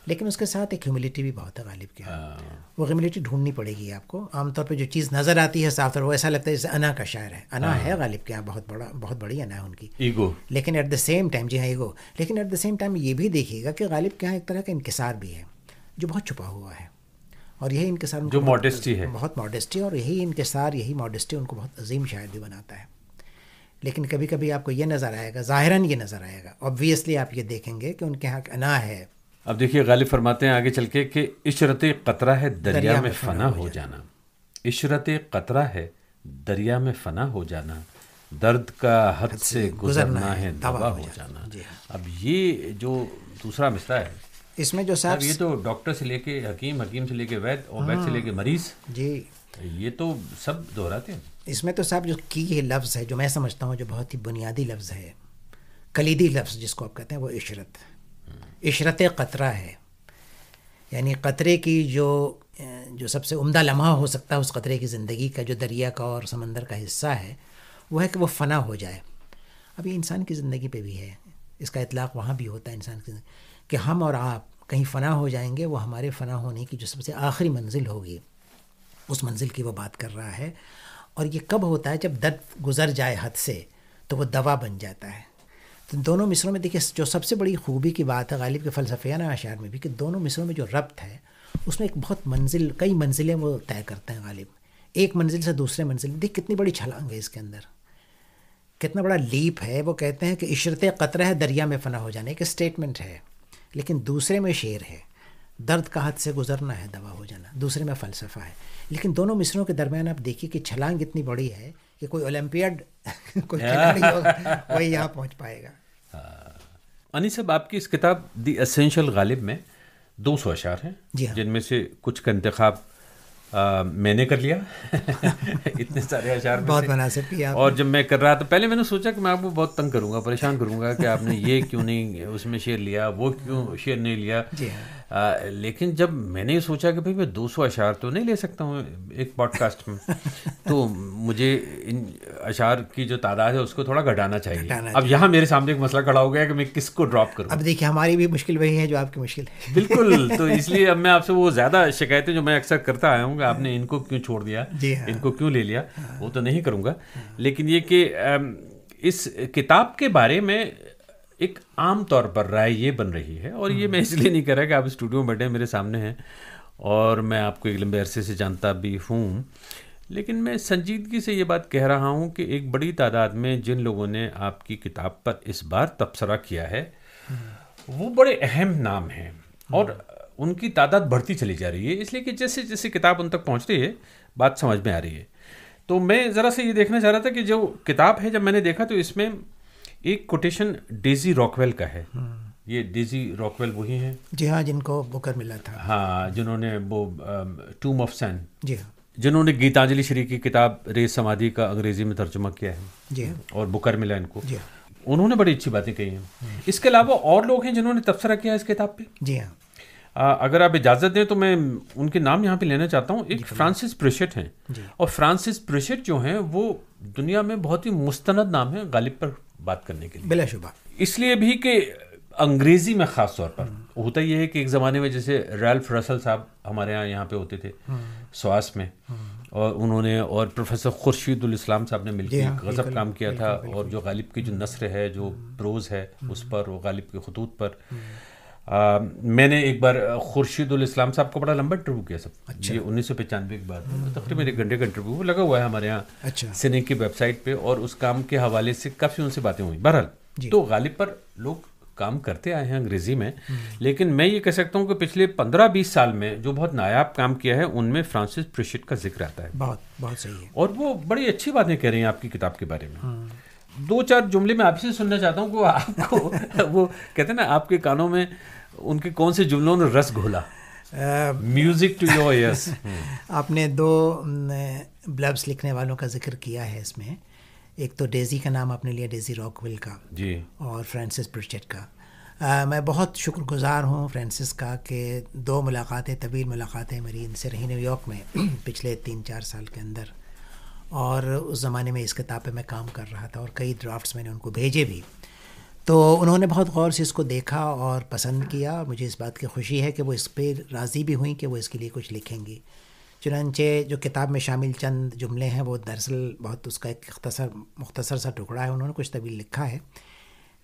لیکن اس کے ساتھ ایک ہیوملٹی بھی بہت ہے. غالب کیا وہ ہیوملٹی ڈھونڈنی پڑے گی آپ کو. عام طور پہ جو چیز نظر آتی ہے صاف طور وہ ایسا لگتا ہے جیسے انا کا شاعر ہے. انا ہے غالب کیا بہت بڑی انا ہے ان کی، ایگو. لیکن ایٹ دا سیم ٹائم، جی ہاں ایگو، لیکن ایٹ دا سیم ٹائم یہ بھی دیکھیے گا کہ غالب کیا ایک طرح کا انکسار بھی ہے جو بہت چھپا ہوا ہے. اور یہی انکسار جو ماڈسٹی ہے، بہت ماڈسٹی، اور یہی انکسار، یہی ماڈسٹی ان کو بہت عظیم شاعر بھی بناتا ہے. لیکن کبھی کبھی آپ کو یہ نظر آئے گا، ظاہراً یہ نظر آئے گا، آبویسلی آپ یہ دیکھیں گے کہ ان کے ہاں انا ہے. اب دیکھیے غالب فرماتے ہیں آگے چل کے کہ عشرت قطرہ ہے دریا میں فنا ہو جانا. عشرت قطرہ ہے دریا میں فنا ہو جانا، درد کا حد سے گزرنا ہے دوا ہو جانا. اب یہ جو دوسرا مصرع ہے، اس میں جو صاحب یہ تو ڈاکٹر سے لے کے حکیم، حکیم سے لے کے وید، اور وید سے لے کے مریض، جی یہ تو سب دہراتے ہیں. اس میں تو صاحب جو کی لفظ ہے، جو میں سمجھتا ہوں جو بہت ہی بنیادی لفظ ہے، کلیدی لفظ جس کو آپ کہتے ہیں، وہ عشرت قطرہ ہے. یعنی قطرے کی جو سب سے عمدہ لمحہ ہو سکتا ہے اس قطرے کی زندگی کا، جو دریا کا اور سمندر کا حصہ ہے، وہ ہے کہ وہ فنا ہو جائے. اب یہ انسان کی زندگی پہ بھی ہے، اس کا اطلاق وہاں بھی ہوتا ہے انسان کی زندگی، کہ ہم اور آپ کہیں فنا ہو جائیں گے. وہ ہمارے فنا ہونے کی جو سب سے آخری منزل ہوگی، اس منزل کی وہ بات کر رہا ہے. اور یہ کب ہوتا ہے؟ جب درد گزر جائے حد سے تو وہ دوا بن جاتا ہے. تو دونوں مصروں میں دیکھیے جو سب سے بڑی خوبی کی بات ہے غالب کے فلسفیانہ اشعار میں بھی، کہ دونوں مصروں میں جو ربط ہے اس میں ایک بہت کئی منزلیں وہ طے کرتے ہیں غالب. ایک منزل سے دوسرے منزل، دیکھ کتنی بڑی چھلانگ ہے اس کے اندر، کتنا بڑا لیپ ہے. وہ کہتے ہیں کہ عشرت قطرہ ہے دریا میں فنا ہو جانا، ایک اسٹیٹمنٹ ہے، لیکن دوسرے میں شعر ہے، درد کا حد سے گزرنا ہے دوا ہو جانا، دوسرے میں فلسفہ ہے. لیکن دونوں مصروں کے درمیان آپ دیکھیے کہ چھلانگ اتنی بڑی ہے کہ کوئی اولمپیاڈ کوئی کھلاڑی ہوگا وہی یہاں پہنچ پائے گا. انیس صاحب، آپ کی اس کتاب دی ایسینشل غالب میں 200 اشعار ہیں، جن میں سے کچھ کا انتخاب میں نے کر لیا. اتنے سارے اشعار بہت مناسب کیا. اور جب میں کر رہا تھا پہلے میں نے سوچا کہ میں آپ کو بہت تنگ کروں گا، پریشان کروں گا کہ آپ نے یہ کیوں نہیں اس میں شعر لیا، وہ کیوں شعر نہیں لیا. لیکن جب میں نے سوچا کہ بھائی میں 200 اشعار تو نہیں لے سکتا ہوں ایک پوڈ کاسٹ میں، تو مجھے ان اشعار کی جو تعداد ہے اس کو تھوڑا گھٹانا چاہیے. اب یہاں میرے سامنے ایک مسئلہ کھڑا ہو گیا کہ میں کس کو ڈراپ کروں. اب دیکھیے ہماری بھی مشکل وہی ہے جو آپ کی مشکل ہے. بالکل. تو اس لیے اب میں آپ سے وہ زیادہ شکایتیں جو میں اکثر کرتا آیا ہوں کہ آپ نے ان کو کیوں چھوڑ دیا، ان کو کیوں لے لیا، وہ تو نہیں کروں گا. لیکن یہ کہ اس کتاب کے بارے میں ایک عام طور پر رائے یہ بن رہی ہے، اور یہ میں اس لیے نہیں کہہ رہا کہ آپ اسٹوڈیو میں بیٹھے میرے سامنے ہیں اور میں آپ کو ایک لمبے عرصے سے جانتا بھی ہوں، لیکن میں سنجیدگی سے یہ بات کہہ رہا ہوں کہ ایک بڑی تعداد میں جن لوگوں نے آپ کی کتاب پر اس بار تبصرہ کیا ہے وہ بڑے اہم نام ہیں، اور ان کی تعداد بڑھتی چلی جا رہی ہے، اس لیے کہ جیسے جیسے کتاب ان تک پہنچ رہی ہے بات سمجھ میں آ رہی ہے۔ تو میں ذرا سے یہ دیکھنا چاہ رہا تھا کہ جو کتاب ہے جب میں نے دیکھا تو اس میں ایک کوٹیشن ڈیزی راکویل کا ہے۔ یہ ڈیزی راکویل وہی ہیں؟ جی ہاں، جن کو بکر ملا تھا، ہاں، جنہوں نے وہ ٹوم آف سین، جی ہاں، جنہوں نے گیتانجلی شری کی کتاب ریز سمادھی کا انگریزی میں ترجمہ کیا ہے، جی ہاں، اور بکر ملا ان کو، جی ہاں، انہوں نے بڑی اچھی باتیں کہی ہیں۔ اس کے علاوہ اور لوگ ہیں جنہوں نے تبصرہ کیا اس کتاب پہ؟ جی ہاں، اگر آپ اجازت دیں تو میں ان کے نام یہاں پہ لینا چاہتا ہوں۔ ایک فرانسس پریشٹ ہیں، اور فرانسس پریشٹ جو ہیں وہ دنیا میں بہت ہی مستند نام ہے غالب پر بات کرنے کے لیے، بلا شبہ، اس لیے بھی کہ انگریزی میں خاص طور پر ہوتا یہ ہے کہ ایک زمانے میں جیسے ریلف رسل صاحب ہمارے یہاں پہ ہوتے تھے سواس میں، اور انہوں نے اور پروفیسر خورشید الاسلام صاحب نے مل کے ایک غضب کام کیا تھا، اور جو غالب کی جو نثر ہے، جو پروز ہے اس پر، وہ غالب کے خطوط پر، میں نے ایک بار خورشید الاسلام صاحب کو بڑا لمبا انٹرویو کیا سب، یہ 1995 کی بات ہے، تقریباً 1 گھنٹے کا انٹرویو وہ لگا ہوا ہے ہمارے یہاں سنے کی ویب سائٹ پہ، اور اس کام کے حوالے سے کافی ان سے باتیں ہوئی۔ بہرحال تو غالب پر لوگ کام کرتے آئے ہیں انگریزی میں، لیکن میں یہ کہہ سکتا ہوں کہ پچھلے 15-20 سال میں جو بہت نایاب کام کیا ہے ان میں فرانسس پریشٹ کا ذکر آتا ہے۔ بہت صحیح ہے، اور وہ بڑی اچھی باتیں کہہ رہے ہیں آپ کی کتاب کے بارے میں۔ 2-4 جملے میں آپ سے سننا چاہتا ہوں کہ آپ کو وہ کہتے ہیں نا آپ کے کانوں میں ان کے کون سے جملوں نے رس گھولا؟ Music to your ears. آپ نے 2 بلبس لکھنے والوں کا ذکر کیا ہے اس میں، ایک تو ڈیزی کا نام آپ نے لیا، ڈیزی راکویل کا، جی، اور فرانسس پریشٹ کا۔ میں بہت شکر گزار ہوں فرانسس کا کہ 2 ملاقاتیں، طویل ملاقاتیں میری ان سے رہی نیو یارک میں پچھلے 3-4 سال کے اندر، اور اس زمانے میں اس کتاب پہ میں کام کر رہا تھا اور کئی ڈرافٹس میں نے ان کو بھیجے بھی، تو انہوں نے بہت غور سے اس کو دیکھا اور پسند کیا، اور مجھے اس بات کی خوشی ہے کہ وہ اس پہ راضی بھی ہوئیں کہ وہ اس کے لیے کچھ لکھیں گی۔ چنانچہ جو کتاب میں شامل چند جملے ہیں وہ دراصل بہت اس کا ایک مختصر سا ٹکڑا ہے، انہوں نے کچھ طویل لکھا ہے،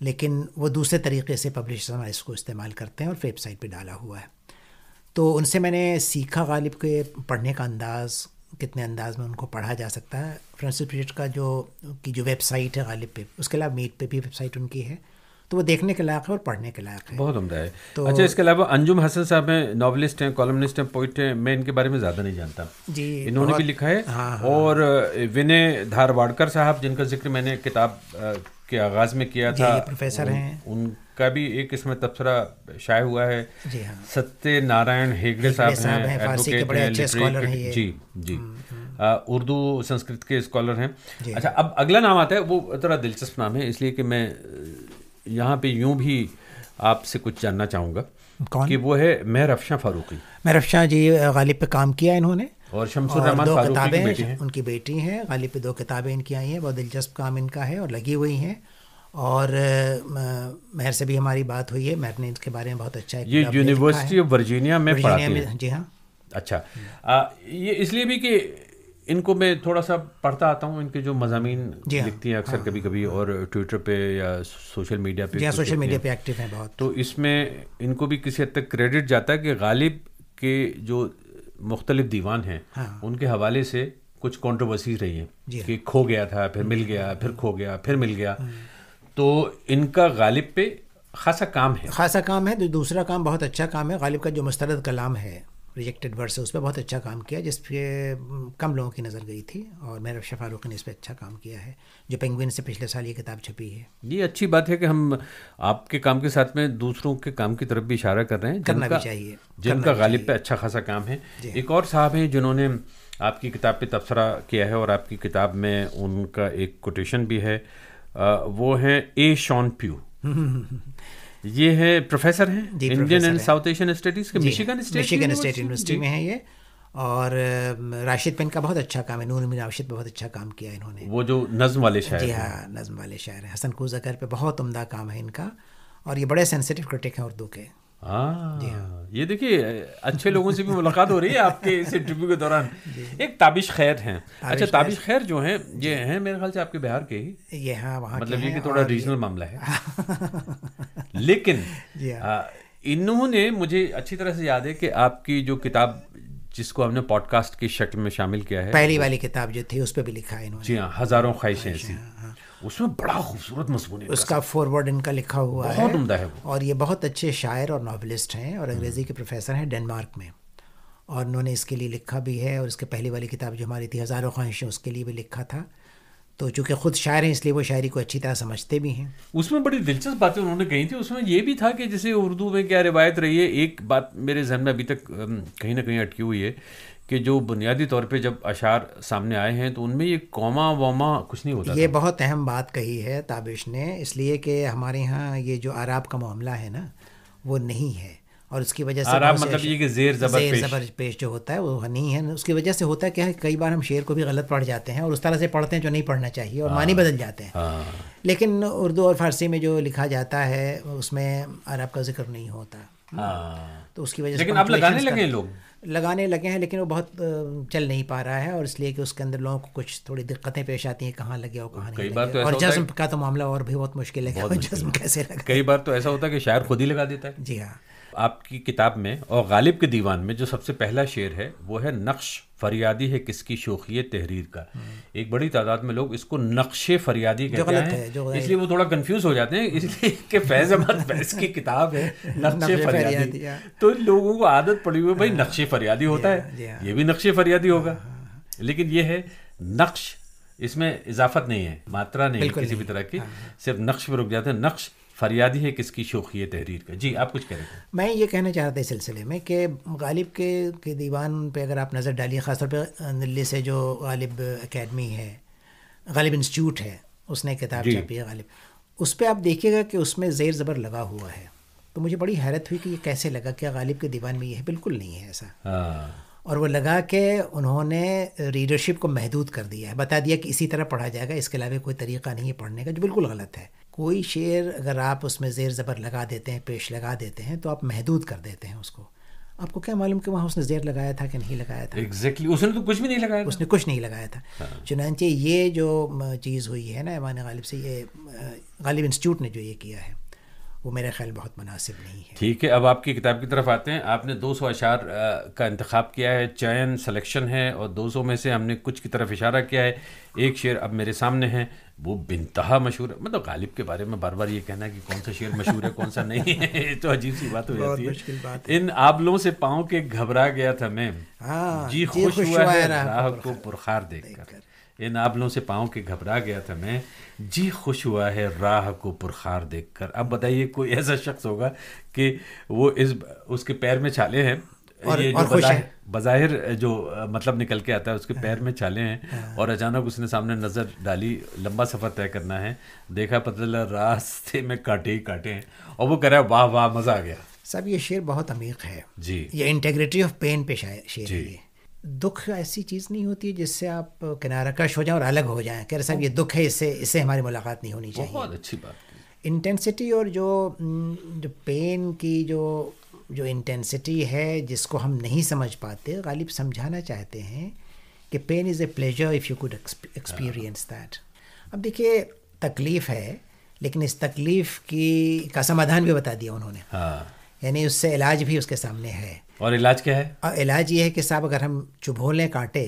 لیکن وہ دوسرے طریقے سے پبلشرز اس کو استعمال کرتے ہیں اور ویب سائٹ پہ ڈالا ہوا ہے۔ تو ان سے میں نے سیکھا غالب کے پڑھنے کا انداز، کتنے انداز میں ان کو پڑھا جا سکتا ہے۔ فرانسس پریشٹ کا جو ویب سائٹ ہے غالب پہ، اس کے علاوہ میٹ پہ بھی ویب سائٹ ان کی ہے، تو وہ دیکھنے کے لائق ہے اور پڑھنے کے لائق ہے، بہت عمدہ ہے۔ اچھا، اس کے علاوہ انجم حسن صاحب ہیں، ناولسٹ ہیں، کالمنسٹ ہیں، پوئٹ ہیں، میں ان کے بارے میں زیادہ نہیں جانتا، جی، انہوں نے بھی لکھا ہے۔ اور ونے دھارواڑکر صاحب جن کا ذکر میں نے کتاب کے آغاز میں کیا تھا، پروفیسر ہیں، ان کا بھی ایک اس میں تبصرہ شائع ہوا ہے۔ ستیہ نارائن ہیگڑے صاحب ہیں، ایڈوکیٹ ہیں، لٹریری، جی جی، اردو سنسکرت کے اسکالر ہیں۔ اچھا، اب اگلا نام آتا ہے، وہ ذرا دلچسپ نام ہے، اس لیے کہ میں یہاں پہ یوں بھی آپ سے کچھ جاننا چاہوں گا کہ وہ ہے مہر افشاں فاروقی۔ مہر افشاں جی غالب پہ کام کیا انہوں نے، اور شمس الرحمان فاروقی کی بیٹی ہیں، ان کی بیٹی ہیں، غالب پہ 2 کتابیں ان کی آئی ہیں، بہت دلچسپ کام ان کا ہے اور لگی ہوئی ہیں، اور مہر سے بھی ہماری بات ہوئی ہے، مہر نے اس کے بارے میں بہت اچھا، یہ یونیورسٹی آف ورجینیا میں پڑھاتی ہیں، جی ہاں۔ اچھا، یہ اس لیے بھی کہ ان کو میں تھوڑا سا پڑھتا آتا ہوں، ان کے جو مضامین لکھتی ہیں اکثر کبھی کبھی، اور ٹویٹر پہ یا سوشل میڈیا پہ، سوشل میڈیا پہ ایکٹیو ہیں بہت، تو اس میں ان کو بھی کسی حد تک کریڈٹ جاتا ہے کہ غالب کے جو مختلف دیوان ہیں ان کے حوالے سے کچھ کنٹروورسیز رہی ہیں کہ کھو گیا تھا، پھر مل گیا، پھر کھو گیا، پھر مل گیا، تو ان کا غالب پہ خاصا کام ہے۔ دوسرا کام بہت اچھا کام ہے، غالب کا جو مسترد کلام ہے، ریجیکٹڈ ورس، اس پہ بہت اچھا کام کیا، جس پہ کم لوگوں کی نظر گئی تھی، اور مہر افشاں فاروقی نے اس پہ اچھا کام کیا ہے، جو پینگوئن سے پچھلے سال یہ کتاب چھپی ہے۔ یہ اچھی بات ہے کہ ہم آپ کے کام کے ساتھ میں دوسروں کے کام کی طرف بھی اشارہ کر رہے ہیں، کرنا بھی چاہیے، جن کا غالب پہ اچھا خاصا کام ہے۔ ایک اور صاحب ہیں جنہوں نے آپ کی کتاب پہ تبصرہ کیا ہے، اور آپ کی کتاب میں ان کا ایک کوٹیشن بھی ہے، وہ ہیں اے شان پیو۔ یہ ہے پروفیسر ہیں Indian and south Asian studies کے، مشیگن اسٹیٹ یونیورسٹی میں ہیں یہ، اور راشد پہ ان کا بہت اچھا کام ہے، نور من راشد پہ بہت اچھا کام کیا انہوں نے، وہ جو نظم والے شاعر، جی ہاں، نظم والے شاعر ہیں، حسن کوزگر پہ بہت عمدہ کام ہے ان کا، اور یہ بڑے سینسیٹیو کرٹک ہیں اردو کے۔ یہ دیکھیے اچھے لوگوں سے بھی ملاقات ہو رہی ہے آپ کے اس انٹرویو کے دوران۔ ایک تابش خیر ہیں، اچھا تابش خیر جو ہیں یہ ہیں میرے خیال سے آپ کے بہار کے ہی، یہ ہاں وہاں، مطلب یہ کہ تھوڑا ریجنل معاملہ ہے، لیکن انہوں نے مجھے اچھی طرح سے یاد ہے کہ آپ کی جو کتاب جس کو ہم نے پوڈ کاسٹ کی شکل میں شامل کیا ہے, پہلی والی کتاب جو تھی اس پہ بھی لکھا ہے انہوں نے. جی ہاں, ہزاروں خواہشیں ایسی, اس میں بڑا خوبصورت مضمون ہے, اس کا فورورڈ ان کا لکھا ہوا ہے, بہت عمدہ ہے وہ. اور یہ بہت اچھے شاعر اور ناولسٹ ہیں اور انگریزی کے پروفیسر ہیں ڈنمارک میں, اور انہوں نے اس کے لیے لکھا بھی ہے. اور اس کے پہلی والی کتاب جو ہماری تھی ہزاروں خواہشیں, اس کے لیے بھی لکھا تھا. تو چونکہ خود شاعر ہیں اس لیے وہ شاعری کو اچھی طرح سمجھتے بھی ہیں. اس میں بڑی دلچسپ باتیں انہوں نے کہی تھی. اس میں یہ بھی تھا کہ جیسے اردو میں کیا روایت رہی ہے, ایک بات میرے ذہن میں ابھی تک کہیں نہ کہیں اٹکی ہوئی ہے کہ جو بنیادی طور پہ جب اشعار سامنے آئے ہیں تو ان میں یہ کوما ووما کچھ نہیں ہوتا. یہ بہت اہم بات کہی ہے تابش نے, اس لیے کہ ہمارے ہاں یہ جو اعراب کا معاملہ ہے نا وہ نہیں ہے, اور اس کی وجہ سے اعراب مطلب یہ کہ زیر زبر پیش جو ہوتا ہے وہ نہیں ہے. اس کی وجہ سے ہوتا ہے کہ کئی بار ہم شعر کو بھی غلط پڑھ جاتے ہیں اور اس طرح سے پڑھتے ہیں جو نہیں پڑھنا چاہیے, اور معنی بدل جاتے ہیں. لیکن اردو اور فارسی میں جو لکھا جاتا ہے اس میں اعراب کا ذکر نہیں ہوتا, تو اس کی وجہ سے لیکن اب لگانے لگے لوگ, لگانے لگے ہیں, لیکن وہ بہت چل نہیں پا رہا ہے, اور اس لیے کہ اس کے اندر لوگوں کو کچھ تھوڑی دقتیں پیش آتی ہیں, کہاں لگے اور کہاں نہیں لگے. اور جزم کا تو معاملہ اور بھی بہت مشکل ہے کہ جزم کیسے لگا. کئی بار تو ایسا ہوتا ہے کہ شاعر خود ہی لگا دیتا ہے. جی ہاں. آپ کی کتاب میں اور غالب کے دیوان میں جو سب سے پہلا شعر ہے وہ ہے نقش فریادی ہے کس کی شوخی تحریر کا. ایک بڑی تعداد میں لوگ اس کو نقش فریادی کہتے ہیں, اس لیے وہ تھوڑا کنفیوز ہو جاتے ہیں, اس لیے کہ فیض احمد فیض کی کتاب ہے نقش فریادی, تو لوگوں کو عادت پڑی ہوئی بھائی نقش فریادی ہوتا ہے, یہ بھی نقش فریادی ہوگا. لیکن یہ ہے نقش, اس میں اضافت نہیں ہے, ماترا نہیں ہے کسی بھی طرح کی, صرف نقش پہ رک جاتے ہیں. نقش فریادی ہے کس کی شوخی تحریر کا. جی آپ کچھ کہہ رہے تھے. میں یہ کہنا چاہ رہا تھا اس سلسلے میں کہ غالب کے دیوان پہ اگر آپ نظر ڈالیے, خاص طور پہ دلی سے جو غالب اکیڈمی ہے, غالب انسٹیٹیوٹ ہے, اس نے کتاب چھاپی ہے غالب, اس پہ آپ دیکھیے گا کہ اس میں زیر زبر لگا ہوا ہے. تو مجھے بڑی حیرت ہوئی کہ یہ کیسے لگا, کیا غالب کے دیوان میں یہ ہے؟ بالکل نہیں ہے ایسا. اور وہ لگا کہ انہوں نے ریڈرشپ کو محدود کر دیا ہے, بتا دیا کہ اسی طرح پڑھا جائے گا, اس کے علاوہ کوئی طریقہ نہیں ہے پڑھنے کا, جو بالکل غلط ہے. کوئی شعر اگر آپ اس میں زیر زبر لگا دیتے ہیں, پیش لگا دیتے ہیں, تو آپ محدود کر دیتے ہیں اس کو. آپ کو کیا معلوم کہ وہاں اس نے زیر لگایا تھا کہ نہیں لگایا تھا؟ ایگزیکٹلی, اس نے تو کچھ بھی نہیں لگایا, اس نے کچھ نہیں لگایا تھا. چنانچہ یہ جو چیز ہوئی ہے نا ایمان غالب سے, یہ غالب انسٹیٹیوٹ نے جو یہ کیا ہے وہ میرا خیال بہت مناسب نہیں ہے. ٹھیک ہے, اب آپ کی کتاب کی طرف آتے ہیں. آپ نے 200 اشعار کا انتخاب کیا ہے, چین سلیکشن ہے, اور 200 میں سے ہم نے کچھ کی طرف اشارہ کیا ہے. ایک شعر اب میرے سامنے ہے, وہ بنتہا مشہور ہے. مطلب غالب کے بارے میں بار بار یہ کہنا کہ کون سا شعر مشہور ہے کون سا نہیں ہے تو عجیب سی بات ہو جاتی ہے. ان آبلوں سے پاؤں کے گھبرا گیا تھا میں, جی خوش ہوا ہے راہ کو پرخار دیکھ کر. ان آبلوں سے پاؤں کے گھبرا گیا تھا میں, جی خوش ہوا ہے راہ کو پرخار دیکھ کر. اب بتائیے کوئی ایسا شخص ہوگا کہ وہ اس کے پیر میں چھالے ہیں, یہ جو بظاہر جو مطلب نکل کے آتا ہے اس کے پیر میں چھالے ہیں, اور اچانک اس نے سامنے نظر ڈالی, لمبا سفر طے کرنا ہے, دیکھا پتہ چلا راستے میں کانٹے ہی کانٹے ہیں, اور وہ کہہ رہا ہے واہ واہ مزہ آ گیا. سب یہ شعر بہت عمیق ہے. جی, یہ انٹیگریٹی آف پین پہ شعر ہے. یہ دکھ ایسی چیز نہیں ہوتی ہے جس سے آپ کنارہ کش ہو جائیں اور الگ ہو جائیں, کہہ رہے صاحب یہ دکھ ہے, اس سے ہماری ملاقات نہیں ہونی چاہیے. بہت اچھی بات. انٹینسٹی اور جو پین کی جو انٹینسٹی ہے جس کو ہم نہیں سمجھ پاتے, غالب سمجھانا چاہتے ہیں کہ pain is a pleasure if you could experience that. اب دیکھیے تکلیف ہے, لیکن اس تکلیف کا سمادھان بھی بتا دیا انہوں نے, یعنی اس سے علاج بھی اس کے سامنے ہے. اور علاج کیا ہے؟ علاج یہ ہے کہ صاحب اگر ہم چبھو لیں کانٹے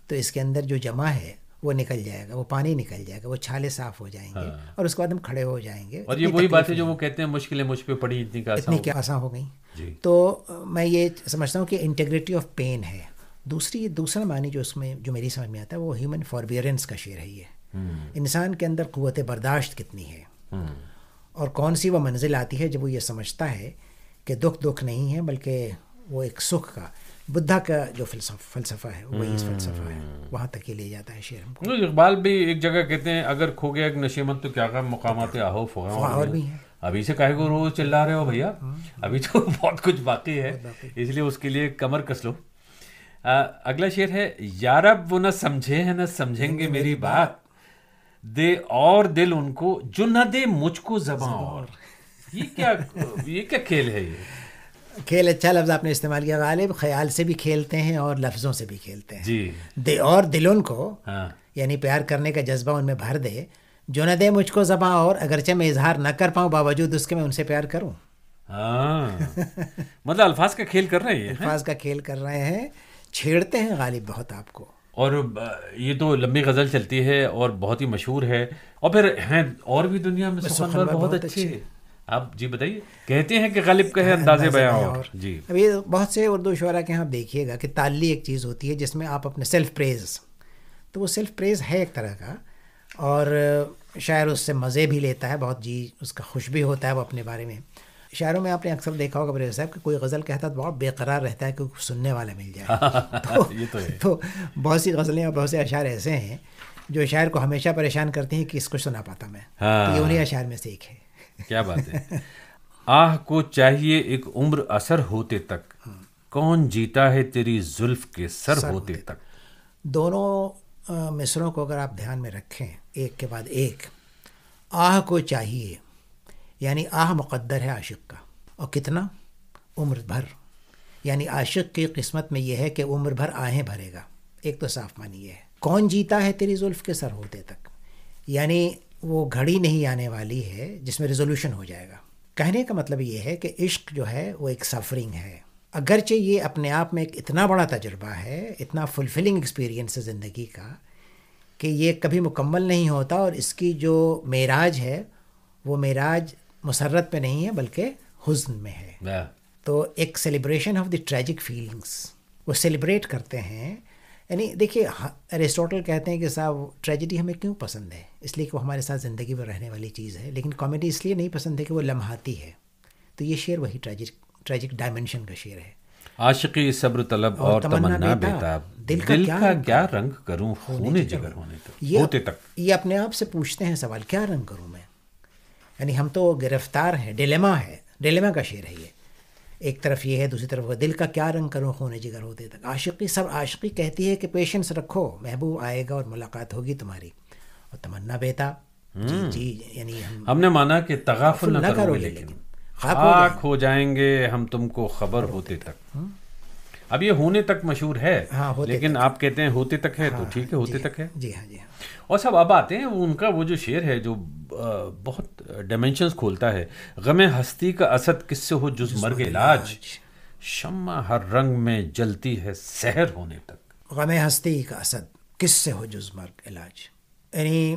تو اس کے اندر جو جمع ہے وہ نکل جائے گا, وہ پانی نکل جائے گا, وہ چھالے صاف ہو جائیں گے, اور اس کے بعد ہم کھڑے ہو جائیں گے. اور یہ وہی بات ہے جو وہ کہتے ہیں مشکلیں مجھ پہ پڑی اتنی کیا آسان ہو گئی. تو میں یہ سمجھتا ہوں کہ انٹیگریٹی آف پین ہے. دوسرا معنی جو اس میں جو میری سمجھ میں آتا ہے وہ ہیومن فاربیئرنس کا شعر ہے. یہ انسان کے اندر قوت برداشت کتنی ہے, اور کون سی وہ منزل آتی ہے جب وہ یہ سمجھتا ہے کہ دکھ نہیں ہے بلکہ وہ ایک سکھ کا, بدھا کا جو فلسفہ ہے وہی اس فلسفہ ہے, وہاں تک ہی لے جاتا ہے شعر ہم کو. اقبال بھی ایک جگہ کہتے ہیں اگر کھو گیا ایک نشیمت تو کیا غم مقامات آہو فغاں اور بھی ہے. ابھی سے کاہے کو روز چلا رہے ہو بھیا, ابھی تو بہت کچھ باقی ہے, اس لیے اس کے لیے کمر کس لو. اگلا شعر ہے, یارب وہ نہ سمجھے ہیں نہ سمجھیں گے میری بات, دے اور دل ان کو جو نہ دے مجھ کو زباں اور. یہ کیا کھیل ہے؟ یہ کھیل اچھا لفظ آپ نے استعمال کیا. غالب خیال سے بھی کھیلتے ہیں اور لفظوں سے بھی کھیلتے ہیں. جی, دے اور دل ان کو, یعنی پیار کرنے کا جذبہ ان میں بھر دے, جو نہ دے مجھ کو زباں اور, اگرچہ میں اظہار نہ کر پاؤں باوجود اس کے میں ان سے پیار کروں. ہاں مطلب الفاظ کا کھیل کر رہے ہیں. الفاظ کا کھیل کر رہے ہیں, چھیڑتے ہیں غالب بہت آپ کو. اور یہ تو لمبی غزل چلتی ہے اور بہت ہی مشہور ہے, اور پھر ہیں اور بھی دنیا میں سخنور بہت اچھے. آپ جی بتائیے. کہتے ہیں کہ غالب کا ہے انداز بیاں اور جی. اب یہ بہت سے اردو شعراء کے یہاں دیکھیے گا کہ تعلی ایک چیز ہوتی ہے جس میں آپ اپنے سیلف پریز, تو وہ سیلف پریز ہے ایک طرح کا, اور شاعر اس سے مزے بھی لیتا ہے بہت, جی اس کا خوش بھی ہوتا ہے وہ اپنے بارے میں. شاعروں میں آپ نے اکثر دیکھا ہوگا بریز صاحب کہ کوئی غزل کہتا ہے تو بہت بے قرار رہتا ہے کہ سننے والا مل جائے. یہ تو ہے. تو بہت سی غزلیں اور بہت سے اشعار ایسے ہیں جو شاعر کو ہمیشہ پریشان کرتے ہیں کہ اس کو سنا پاتا میں. تو یہ انہیں اشعار میں سے ایک ہے. کیا بات ہے. آہ کو چاہیے ایک عمر اثر ہوتے تک, کون جیتا ہے تیری زلف کے سر ہوتے تک. دونوں مصروں کو اگر آپ دھیان میں رکھیں ایک کے بعد ایک, آہ کو چاہیے یعنی آہ مقدر ہے عاشق کا, اور کتنا, عمر بھر. یعنی عاشق کی قسمت میں یہ ہے کہ عمر بھر آہیں بھرے گا. ایک تو صاف معنی یہ ہے. کون جیتا ہے تیری زلف کے سر ہوتے تک, یعنی وہ گھڑی نہیں آنے والی ہے جس میں ریزولوشن ہو جائے گا. کہنے کا مطلب یہ ہے کہ عشق جو ہے وہ ایک سفرنگ ہے, اگرچہ یہ اپنے آپ میں ایک اتنا بڑا تجربہ ہے, اتنا فلفلنگ ایکسپیرینس ہے زندگی کا, کہ یہ کبھی مکمل نہیں ہوتا, اور اس کی جو معراج ہے وہ معراج مسرت پہ نہیں ہے بلکہ حزن میں ہے. تو ایک celebration of the tragic feelings, وہ سیلیبریٹ کرتے ہیں. یعنی دیکھیے ایرسٹوٹل کہتے ہیں کہ صاحب ٹریجڈی ہمیں کیوں پسند ہے, اس لیے کہ وہ ہمارے ساتھ زندگی میں رہنے والی چیز ہے, لیکن کامیڈی اس لیے نہیں پسند ہے کہ وہ لمحاتی ہے. تو یہ شعر وہی ٹریجک ڈائمنشن کا شعر ہے. عاشقی صبر طلب اور تمنا بیتاب, دل کا کیا رنگ کروں خون جگر ہوتے تک. یہ اپنے آپ سے پوچھتے ہیں سوال, کیا رنگ کروں میں. یعنی ہم تو گرفتار ہیں, ڈیلیما ہے, ڈیلیما کا شعر ہے یہ. ایک طرف یہ ہے, دوسری طرف دل کا کیا رنگ کروں خون جگر ہوتے تک. عاشقی کہتی ہے کہ پیشنس رکھو, محبوب آئے گا اور ملاقات ہوگی تمہاری. اور تمنا بیتاب, جی یعنی ہم نے مانا کہ تغافل نہ کرو گے لیکن خاک ہو جائیں گے ہم تم کو خبر ہوتے تک. اب یہ ہونے تک مشہور ہے, لیکن آپ کہتے ہیں ہوتے تک ہے, تو ٹھیک ہے ہوتے تک ہے. جی ہاں جی ہاں. اور سب اب آتے ہیں ان کا وہ جو شعر ہے جو بہت ڈائمینشنز کھولتا ہے. غم ہستی کا اسد کس سے ہو جز مرگ علاج, شمع ہر رنگ میں جلتی ہے سحر ہونے تک. غم ہستی کا اسد کس سے ہو جز مرگ علاج, یعنی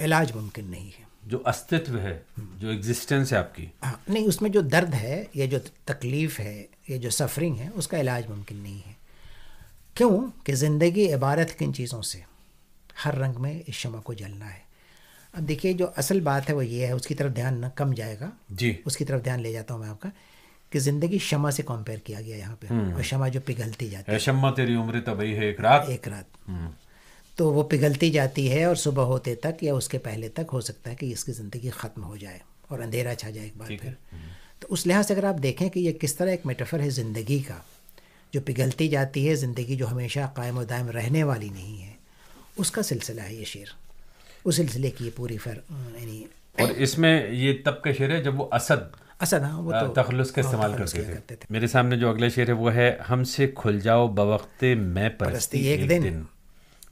علاج ممکن نہیں ہے. جو استتو ہے, جو ایگزسٹنس ہے آپ کی, نہیں, اس میں جو درد ہے, یہ جو تکلیف ہے, یہ جو سفرنگ ہے, اس کا علاج ممکن نہیں ہے. کیوں کہ زندگی عبارت کن چیزوں سے, ہر رنگ میں اس شمع کو جلنا ہے. اب دیکھیے جو اصل بات ہے وہ یہ ہے, اس کی طرف دھیان نہ کم جائے گا جی, اس کی طرف دھیان لے جاتا ہوں میں آپ کا, کہ زندگی شمع سے کمپیئر کیا گیا یہاں پہ, اور شمع جو پگھلتی جاتی ہے. شمع تیری عمر طبعی ہے ایک رات, تو وہ پگھلتی جاتی ہے, اور صبح ہوتے تک یا اس کے پہلے تک ہو سکتا ہے کہ اس کی زندگی ختم ہو جائے اور اندھیرا چھا جائے ایک بار پھر. تو اس لحاظ سے اگر آپ دیکھیں کہ یہ کس طرح ایک میٹافر ہے زندگی کا, جو پگھلتی جاتی ہے, زندگی جو ہمیشہ قائم و دائم رہنے والی نہیں ہے, اس کا سلسلہ ہے یہ شعر. اس سلسلے کی یہ پوری یعنی, اور اس میں یہ تب کا شعر ہے جب وہ اسد ہاں, وہ تو تخلص کا استعمال کرتے تھے. میرے سامنے جو اگلا شعر ہے وہ ہے, ہم سے کھل جاؤ بوقت میں پرستی ایک دن,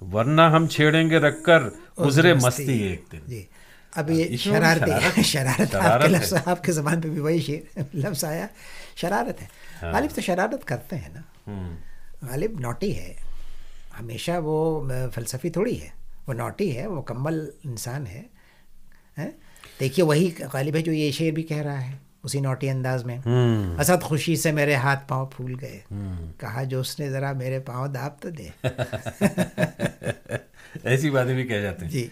ورنہ ہم چھیڑیں گے رکھ کر گزرے مستی ایک دن. جی, اب یہ شرارت آپ کے لفظ, آپ کے زبان پہ بھی وہی لفظ آیا, شرارت ہے. غالب تو شرارت کرتے ہیں نا, غالب نوٹی ہے ہمیشہ, وہ فلسفی تھوڑی ہے, وہ نوٹی ہے, وہ مکمل انسان ہے. دیکھیے وہی غالب ہے جو یہ شعر بھی کہہ رہا ہے اسی نوٹی انداز میں. اسد خوشی سے میرے ہاتھ پاؤں پھول گئے, کہا جو اس نے ذرا میرے پاؤں داب تو دے. ایسی باتیں بھی کہہ جاتے ہیں. جی,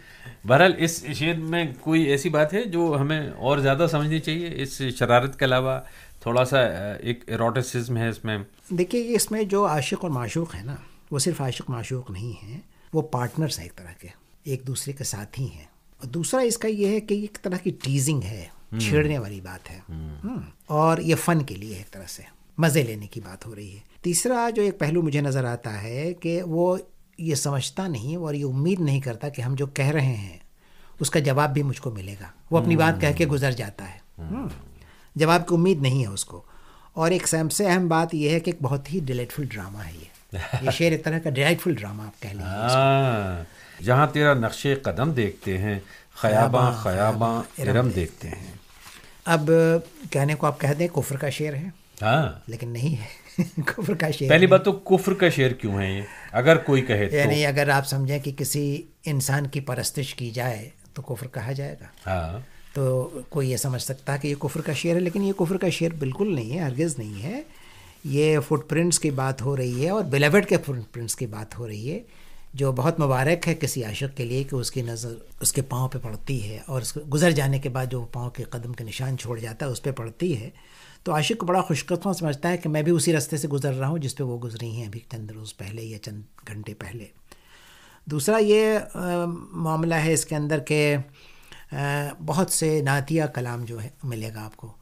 بہرحال اس شعر میں کوئی ایسی بات ہے جو ہمیں اور زیادہ سمجھنی چاہیے اس شرارت کے علاوہ؟ تھوڑا سا ایک ایروٹسزم ہے اس میں. دیکھیے اس میں جو عاشق اور معشوق ہے نا, وہ صرف عاشق معشوق نہیں ہیں, وہ پارٹنرز ہیں ایک طرح کے, ایک دوسرے کے ساتھی ہیں. اور دوسرا اس کا یہ ہے کہ ایک طرح کی ٹیزنگ ہے, چھیڑنے والی بات ہے, اور یہ فن کے لیے ایک طرح سے مزے لینے کی بات ہو رہی ہے. تیسرا جو ایک پہلو مجھے نظر آتا ہے کہ وہ یہ سمجھتا نہیں اور یہ امید نہیں کرتا کہ ہم جو کہہ رہے ہیں اس کا جواب بھی مجھ کو ملے گا. وہ اپنی بات کہہ کے گزر جاتا ہے, جواب کی امید نہیں ہے اس کو. اور ایک سب سے اہم بات یہ ہے کہ ایک بہت ہی ڈیلائٹفل ڈرامہ ہے یہ شعر, ایک طرح کا ڈیلائٹفل ڈرامہ آپ کہہ لیجیے. جہاں تیرا نقش قدم دیکھتے ہیں, خیاباں خیاباں ارم دیکھتے ہیں. اب کہنے کو آپ کہہ دیں کفر کا شعر ہے، ہاں لیکن نہیں ہے کفر کا شعر پہلی بات تو کفر کا شعر کیوں ہے یہ، اگر کوئی کہے تو یعنی اگر آپ سمجھیں کہ کسی انسان کی پرستش کی جائے تو کفر کہا جائے گا، ہاں تو کوئی یہ سمجھ سکتا ہے کہ یہ کفر کا شعر ہے، لیکن یہ کفر کا شعر بالکل نہیں ہے، ہرگز نہیں ہے. یہ فٹ پرنٹس کی بات ہو رہی ہے، اور بیلیوڈ کے فٹ پرنٹس کی بات ہو رہی ہے، جو بہت مبارک ہے کسی عاشق کے لیے کہ اس کی نظر اس کے پاؤں پہ پڑتی ہے، اور اس گزر جانے کے بعد جو پاؤں کے قدم کے نشان چھوڑ جاتا ہے اس پہ پڑتی ہے، تو عاشق کو بڑا خوش قسمت سمجھتا ہے کہ میں بھی اسی راستے سے گزر رہا ہوں جس پہ وہ گزری ہیں ابھی چند روز پہلے یا چند گھنٹے پہلے. دوسرا یہ معاملہ ہے اس کے اندر کہ بہت سے نعتیہ کلام جو ہے ملے گا آپ کو،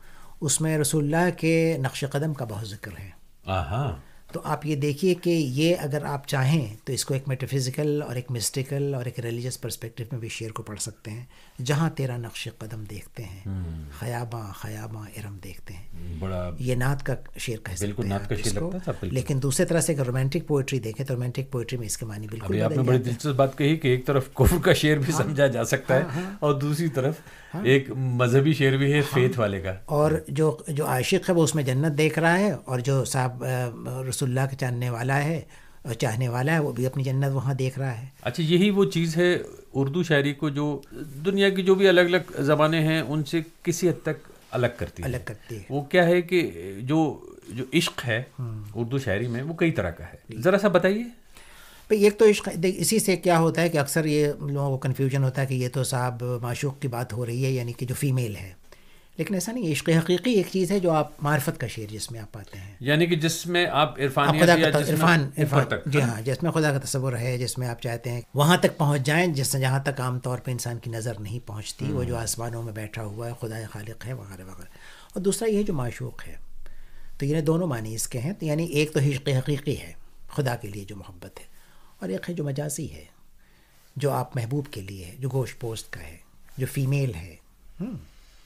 اس میں رسول اللہ کے نقش قدم کا بہت ذکر ہے. ہاں تو آپ یہ دیکھیے کہ یہ اگر آپ چاہیں تو اس کو ایک میٹافزیکل اور ایک مسٹیکل اور ایک ریلیجس پرسپیکٹو میں بھی شعر کو پڑھ سکتے ہیں. جہاں تیرا نقش قدم دیکھتے ہیں خیاباں خیاباں ارم دیکھتے ہیں، بڑا یہ نعت کا شعر کہہ سکتے بالکل ہیں نعت کا آپ شعر اس کو. لگتا تھا. لیکن دوسری طرح سے اگر رومانٹک پوئٹری دیکھیں تو رومانٹک پوئٹری میں اس کے معنی بالکل ابھی آپ نے بڑی دلچسپ بات کہی کہ ایک طرف کفر کا شعر بھی سمجھا جا سکتا ہے اور دوسری طرف ایک مذہبی شعر بھی ہے فیتھ والے کا. اور جو عاشق ہے وہ اس میں جنت دیکھ رہا ہے، اور جو صاحب رسول اللہ کے جاننے والا ہے اور چاہنے والا ہے وہ بھی اپنی جنت وہاں دیکھ رہا ہے. اچھا یہی وہ چیز ہے اردو شاعری کو جو دنیا کی جو بھی الگ الگ زبانیں ہیں ان سے کسی حد تک الگ کرتی ہے. وہ کیا ہے کہ جو عشق ہے اردو شاعری میں وہ کئی طرح کا ہے، ذرا سا بتائیے. بھئی ایک تو عشق، اسی سے کیا ہوتا ہے کہ اکثر یہ لوگوں کو کنفیوژن ہوتا ہے کہ یہ تو صاحب معشوق کی بات ہو رہی ہے، یعنی کہ جو فیمیل ہے، لیکن ایسا نہیں ہے. عشق حقیقی ایک چیز ہے جو آپ معرفت کا شعر جس میں آپ پاتے ہیں، یعنی کہ جس میں آپ عرفانیت خدا یا کا جس میں عرفان اوپر تک، جی ہاں، جس میں خدا کا تصور ہے، جس میں آپ چاہتے ہیں وہاں تک پہنچ جائیں جہاں تک عام طور پہ انسان کی نظر نہیں پہنچتی، وہ جو آسمانوں میں بیٹھا ہوا ہے خدا خالق ہے وغیرہ وغیرہ. اور دوسرا یہ جو معشوق ہے، تو یہ دونوں معنی اس کے ہیں. تو یعنی ایک تو عشق حقیقی ہے خدا کے لیے جو محبت ہے، اور ایک ہے جو مجازی ہے جو آپ محبوب کے لیے ہے، جو گوشت پوست کا ہے، جو فیمیل ہے،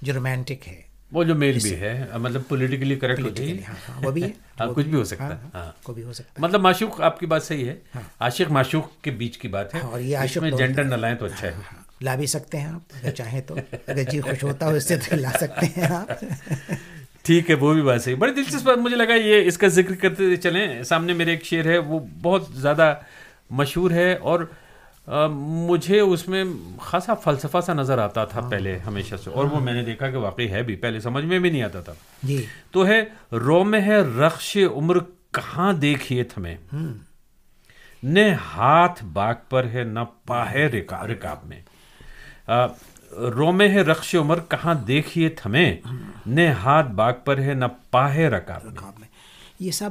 جو رومانٹک ہے، وہ جو میل بھی ہے، مطلب پولیٹیکلی کریکٹ ہوتی ہے، وہ بھی ہے، کچھ بھی ہو سکتا ہے. کو بھی ہو سکتا ہے. مطلب معشوق آپ کی بات صحیح ہے، عاشق معشوق کے بیچ کی بات ہے، اور یہ اس عاشق میں جینڈر نہ لائیں تو اچھا ہے. لا بھی سکتے ہیں آپ اگر چاہیں تو، اگر جی خوش ہوتا ہو اس سے تو لا سکتے ہیں آپ. ٹھیک ہے، وہ بھی بات صحیح. بڑی دلچسپ بات مجھے لگا یہ، اس کا ذکر کرتے چلیں. سامنے میرے ایک شعر ہے وہ بہت زیادہ مشہور ہے اور مجھے اس میں خاصا فلسفہ سا نظر آتا تھا پہلے ہمیشہ سے، اور وہ میں نے دیکھا کہ واقعی ہے بھی، پہلے سمجھ میں بھی نہیں آتا تھا. جی تو ہے رو میں ہے رخش عمر کہاں دیکھیے تھمیں، نہ ہاتھ باغ پر ہے نہ پاہے رکاب میں. رو میں ہے رخش عمر کہاں دیکھیے تھمیں، نہ ہاتھ باغ پر ہے نہ پاہے رکاب میں. یہ سب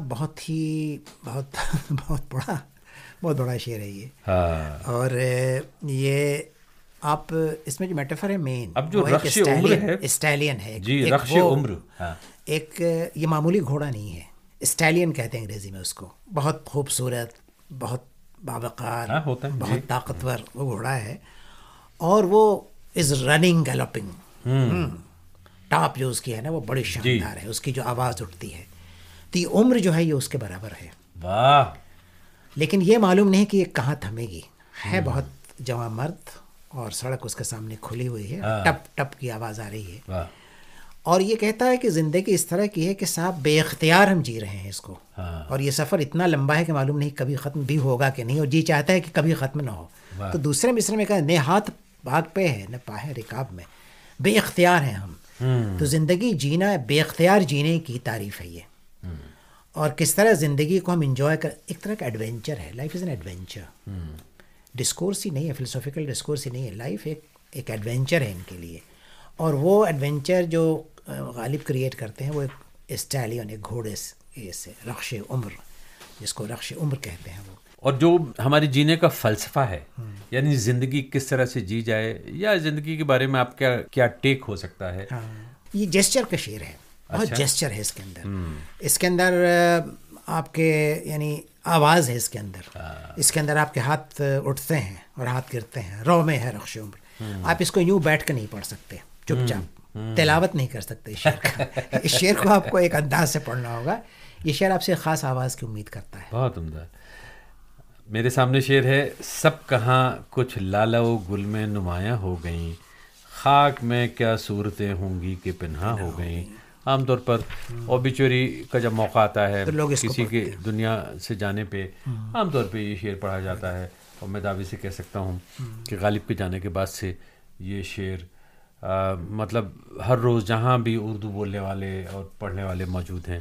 بہت بڑا شعر ہے یہ. اور یہ آپ اس میں جو میٹافر ہے مین، اب جو رخش عمر ہے، اسٹیلین ہے جی، رخش عمر ایک، یہ معمولی گھوڑا نہیں ہے، اسٹیلین کہتے ہیں انگریزی میں اس کو. بہت خوبصورت، بہت باوقار، بہت طاقتور وہ گھوڑا ہے، اور وہ از رننگ گیلوپنگ. ٹاپ جو اس کی ہے نا وہ بڑی شاندار ہے، اس کی جو آواز اٹھتی ہے. تو یہ عمر جو ہے یہ اس کے برابر ہے. واہ. لیکن یہ معلوم نہیں کہ یہ کہاں تھمے گی. ہے بہت جوان مرد اور سڑک اس کے سامنے کھلی ہوئی ہے، ٹپ ٹپ کی آواز آ رہی ہے، اور یہ کہتا ہے کہ زندگی اس طرح کی ہے کہ صاحب بے اختیار ہم جی رہے ہیں اس کو، اور یہ سفر اتنا لمبا ہے کہ معلوم نہیں کبھی ختم بھی ہوگا کہ نہیں، اور جی چاہتا ہے کہ کبھی ختم نہ ہو. تو دوسرے مصرے میں کہا نہ ہاتھ باغ پہ ہے نہ پاہے رکاب میں، بے اختیار ہیں ہم. تو زندگی جینا، بے اختیار جینے کی تعریف ہے یہ. اور کس طرح زندگی کو ہم انجوائے کر، ایک طرح کا ایڈونچر ہے. Life is an adventure. Discourse ہی نہیں ہے، فلسافیکل ڈسکورس ہی نہیں ہے. لائف ایک ایڈونچر ہے ان کے لیے. اور وہ ایڈونچر جو غالب کریٹ کرتے ہیں وہ ایک اسٹیلین، ایک گھوڑے سے، رخش عمر، جس کو رخش عمر کہتے ہیں وہ. اور جو ہمارے جینے کا فلسفہ ہے، یعنی زندگی کس طرح سے جی جائے، یا زندگی کے بارے میں آپ کیا ٹیک ہو سکتا ہے. یہ جیسچر کا شعر ہے، بہت جیسچر ہے اس کے اندر. اس کے اندر آپ کے یعنی آواز ہے اس کے اندر. اس کے اندر آپ کے ہاتھ اٹھتے ہیں اور ہاتھ گرتے ہیں. رو میں ہے رخش عمر. آپ اس کو یوں بیٹھ کے نہیں پڑھ سکتے، چپ چاپ تلاوت نہیں کر سکتے اس شعر کا. اس شعر کو آپ کو ایک انداز سے پڑھنا ہوگا. یہ شعر آپ سے خاص آواز کی امید کرتا ہے. بہت عمدہ. میرے سامنے شعر ہے، سب کہاں کچھ لالا و گل میں نمایاں ہو گئیں، خاک میں کیا صورتیں ہوں گی کہ پنہا ہو گئیں. عام طور پر اوبیچوری کا جب موقع آتا ہے کسی کے دنیا سے جانے پہ عام طور پہ یہ شعر پڑھا جاتا ہے, اور میں دعوی سے کہہ سکتا ہوں کہ غالب کے جانے کے بعد سے یہ شعر مطلب ہر روز جہاں بھی اردو بولنے والے اور پڑھنے والے موجود ہیں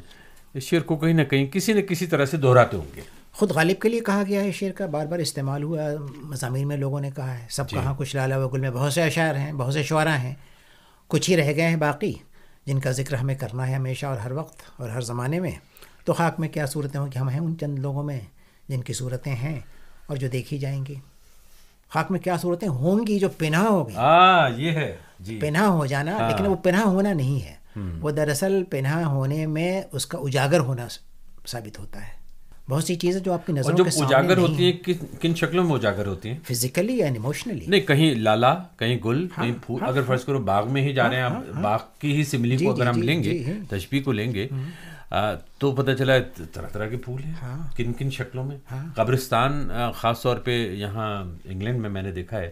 اس شعر کو کہیں نہ کہیں کسی نہ کسی طرح سے دہراتے ہوں گے. خود غالب کے لیے کہا گیا ہے, شعر کا بار بار استعمال ہوا مضامین میں, لوگوں نے کہا ہے سب کہاں کچھ لالا و گل میں بہت سے اشعار ہیں, بہت سے شعراء ہیں, کچھ ہی رہ گئے ہیں باقی جن کا ذکر ہمیں کرنا ہے ہمیشہ اور ہر وقت اور ہر زمانے میں. تو خاک میں کیا صورتیں ہوں کہ ہم ہیں ان چند لوگوں میں جن کی صورتیں ہیں اور جو دیکھی جائیں گی. خاک میں کیا صورتیں ہوں گی جو پنہا ہو گئی. یہ ہے جی پنہا ہو جانا, لیکن وہ پنہا ہونا نہیں ہے, وہ دراصل پنہا ہونے میں اس کا اجاگر ہونا ثابت ہوتا ہے. بہت سی چیزیں جو آپ کی نظروں کے سامنے اجاگر ہوتی ہیں کن شکلوں میں اجاگر ہوتی ہیں؟ Physically and emotionally. نہیں, کہیں لالا, کہیں گل, کہیں پھول. اگر فرض کرو باغ میں ہی جا رہے ہیں آپ, باغ کی ہی سملی کو اگر ہم لیں گے, تشبیہ کو لیں گے, تو پتہ چلا طرح طرح کے پھول ہیں کن کن شکلوں میں. قبرستان خاص طور پہ یہاں انگلینڈ میں نے دیکھا ہے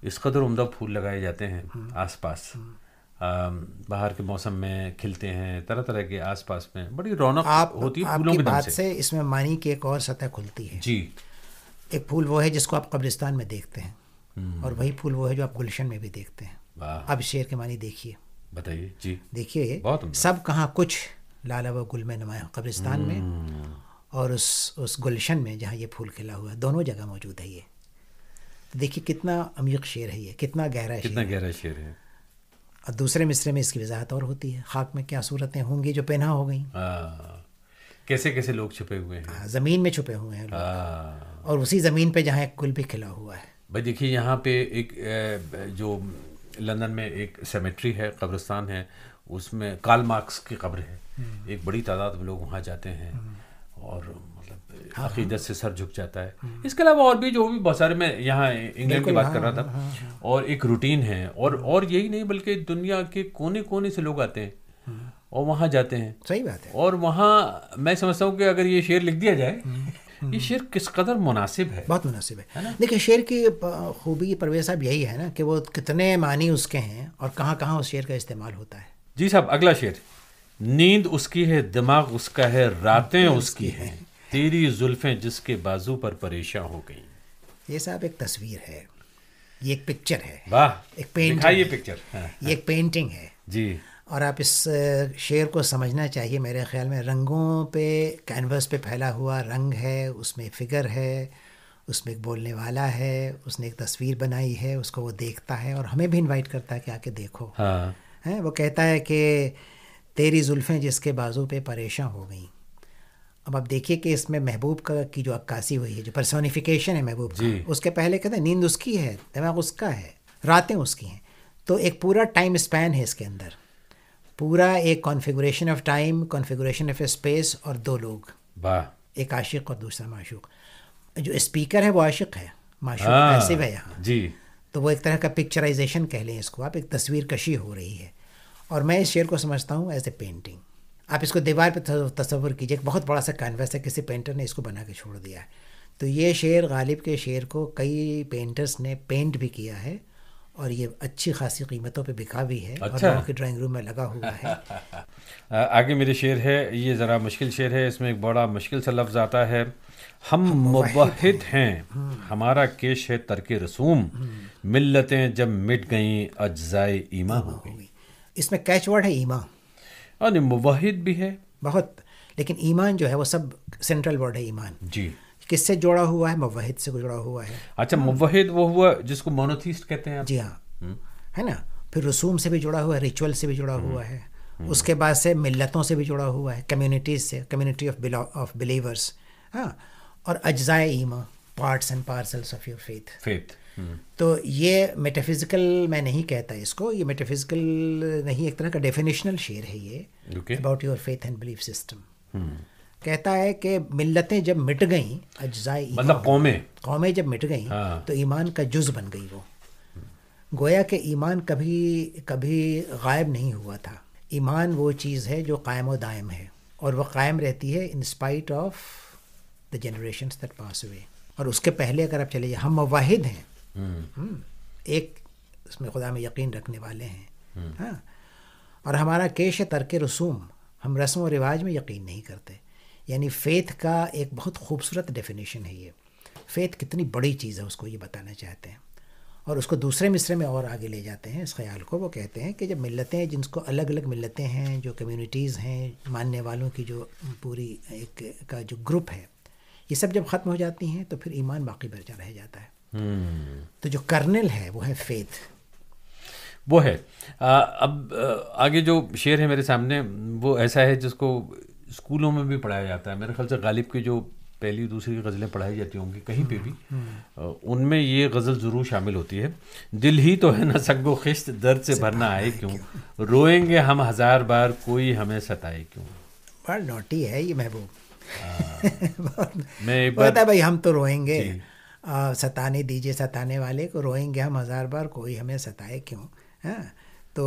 اس قدر عمدہ پھول لگائے جاتے ہیں آس پاس, باہر کے موسم میں کھلتے ہیں طرح طرح کے, آس پاس میں بڑی رونق ہوتی ہے پھولوں کے دم سے. اس میں معنی کی ایک اور سطح کھلتی ہے. جی, ایک پھول وہ ہے جس کو آپ قبرستان میں دیکھتے ہیں, اور وہی پھول وہ ہے جو آپ گلشن میں بھی دیکھتے ہیں. اب شعر کے معنی دیکھیے, بتائیے. جی دیکھیے, سب کہاں کچھ لالا و گل میں نمایاں, قبرستان میں اور اس گلشن میں جہاں یہ پھول کھلا ہوا ہے, دونوں جگہ موجود ہے. یہ دیکھیے کتنا عمیق شعر ہے, یہ کتنا گہرا شعر ہے. اور دوسرے مصرے میں اس کی وضاحت اور ہوتی ہے, خاک میں کیا صورتیں ہوں گی جو پنہا ہو گئیں. کیسے کیسے لوگ چھپے ہوئے ہیں, زمین میں چھپے ہوئے ہیں لوگ, اور اسی زمین پہ جہاں ایک گل بھی کھلا ہوا ہے. بھائی دیکھیے یہاں پہ ایک جو لندن میں ایک سیمیٹری ہے, قبرستان ہے, اس میں کارل مارکس کی قبر ہے. ایک بڑی تعداد میں لوگ وہاں جاتے ہیں اور مطلب عقیدت سے سر جھک جاتا ہے. اس کے علاوہ اور بھی جو بھی بہت سارے, میں یہاں انگلینڈ کی بات کر رہا تھا, اور ایک روٹین ہے, اور یہی نہیں بلکہ دنیا کے کونے کونے سے لوگ آتے ہیں اور وہاں جاتے ہیں. صحیح بات ہے. اور وہاں میں سمجھتا ہوں کہ اگر یہ شعر لکھ دیا جائے, یہ شعر کس قدر مناسب ہے. بہت مناسب ہے. دیکھیں شعر کی خوبی پرویز صاحب یہی ہے نا کہ وہ کتنے معنی اس کے ہیں اور کہاں کہاں اس شعر کا استعمال ہوتا ہے. جی صاحب, اگلا شعر. نیند اس کی ہے, دماغ اس کا ہے, راتیں اس کی ہیں, تیری زلفیں جس کے بازو پر پریشاں ہو گئیں. یہ صاحب ایک تصویر ہے, یہ ایک پکچر ہے. واہ, ایک پینٹ, یہ پکچر, یہ ایک پینٹنگ ہے جی. اور آپ اس شعر کو سمجھنا چاہیے میرے خیال میں. رنگوں پہ, کینوس پہ پھیلا ہوا رنگ ہے, اس میں فگر ہے, اس میں ایک بولنے والا ہے, اس نے ایک تصویر بنائی ہے, اس کو وہ دیکھتا ہے اور ہمیں بھی انوائٹ کرتا ہے کہ آ کے دیکھو. وہ کہتا ہے کہ تیری زلفیں جس کے بازو پہ پریشاں ہو گئیں. اب آپ دیکھیے کہ اس میں محبوب کی جو عکاسی ہوئی ہے, جو پرسونیفیکیشن ہے محبوب کا, اس کے پہلے کہتے ہیں نیند اس کی ہے, دماغ اس کا ہے, راتیں اس کی ہیں. تو ایک پورا ٹائم اسپین ہے اس کے اندر, پورا ایک کانفیگوریشن آف ٹائم, کانفیگوریشن آف اسپیس, اور دو لوگ, ایک عاشق اور دوسرا معشوق. جو اسپیکر ہے وہ عاشق ہے, معشوق پیسو ہے یہاں. جی. تو وہ ایک طرح کا پکچرائزیشن کہہ لیں اس کو آپ, ایک تصویر کشی ہو رہی ہے. اور میں اس شعر کو سمجھتا ہوں ایز اے پینٹنگ. آپ اس کو دیوار پہ تصور کیجئے, ایک بہت بڑا سا کینوس ہے, کسی پینٹر نے اس کو بنا کے چھوڑ دیا ہے. تو یہ شعر, غالب کے شعر کو کئی پینٹرز نے پینٹ بھی کیا ہے, اور یہ اچھی خاصی قیمتوں پہ بکا بھی ہے, اور لوگوں کے ڈرائنگ روم میں لگا ہوا ہے. آگے میرے شعر ہے, یہ ذرا مشکل شعر ہے, اس میں ایک بڑا مشکل سا لفظ آتا ہے. ہم موحد ہیں, ہمارا کیش ہے ترک رسوم, ملتیں جب مٹ گئیں اجزائے ایمان ہو گئی. اس میں کیچ ورڈ ہے ایمان, اور موحد بھی ہے بہت, لیکن ایمان جو ہے وہ سب سینٹرل ورڈ ہے. ایمان جی کس سے جوڑا ہوا ہے؟ موحد سے جوڑا ہوا ہے. اچھا, موحد وہ ہوا جس کو مونوتھیسٹ کہتے ہیں. جی ہاں, ہے نا. پھر رسوم سے بھی جڑا ہوا ہے, ریچول سے بھی جڑا ہوا ہے, اس کے بعد سے ملتوں سے بھی جڑا ہوا ہے, کمیونٹیز سے, کمیونٹی آف بلیورس. ہاں, اور اجزائے ایمان, parts and parcels of your faith. تو یہ میٹافزیکل میں نہیں کہتا اس کو, یہ میٹافزیکل نہیں, ایک طرح کا ڈیفینیشنل شعر ہے یہ, about your faith and belief system. کہتا ہے کہ ملتیں جب مٹ گئیں, اجزائے مطلب قومیں جب مٹ گئیں تو ایمان کا جز بن گئی وہ. گویا کہ ایمان کبھی غائب نہیں ہوا تھا. ایمان وہ چیز ہے جو قائم و دائم ہے, اور وہ قائم رہتی ہے in spite of the generations that pass away. اور اس کے پہلے اگر آپ چلے جائیں, ہم موحد ہیں, ایک اس میں خدا میں یقین رکھنے والے ہیں. ہاں. اور ہمارا کیش ہے ترک رسوم، ہم رسم و رواج میں یقین نہیں کرتے. یعنی فیتھ کا ایک بہت خوبصورت ڈیفینیشن ہے یہ. فیتھ کتنی بڑی چیز ہے اس کو یہ بتانا چاہتے ہیں، اور اس کو دوسرے مصرے میں اور آگے لے جاتے ہیں اس خیال کو. وہ کہتے ہیں کہ جب ملتیں، جن کو الگ الگ ملتیں ہیں، جو کمیونٹیز ہیں ماننے والوں کی، جو پوری ایک کا جو گروپ ہے، یہ سب جب ختم ہو جاتی ہیں تو پھر ایمان باقی برجا رہ جاتا ہے. تو جو کرنل ہے وہ ہے فیتھ. وہ ہے. اب آگے جو شعر ہے میرے سامنے وہ ایسا ہے جس کو اسکولوں میں بھی پڑھایا جاتا ہے. میرے خیال سے غالب کی جو پہلی دوسری غزلیں پڑھائی جاتی ہوں گی کہیں پہ بھی، ان میں یہ غزل ضرور شامل ہوتی ہے. دل ہی تو ہے نا سنگ و خشت، درد سے بھرنا آئے کیوں، روئیں گے ہم ہزار بار، کوئی ہمیں ستائے کیوں. بڑا نوٹی ہے یہ محبوب. میں ایک بار بتا بھائی ہم تو روئیں گے، ستانے دیجیے ستانے والے کو، روئیں گے ہم ہزار بار، کوئی ہمیں ستائے کیوں. ہاں. تو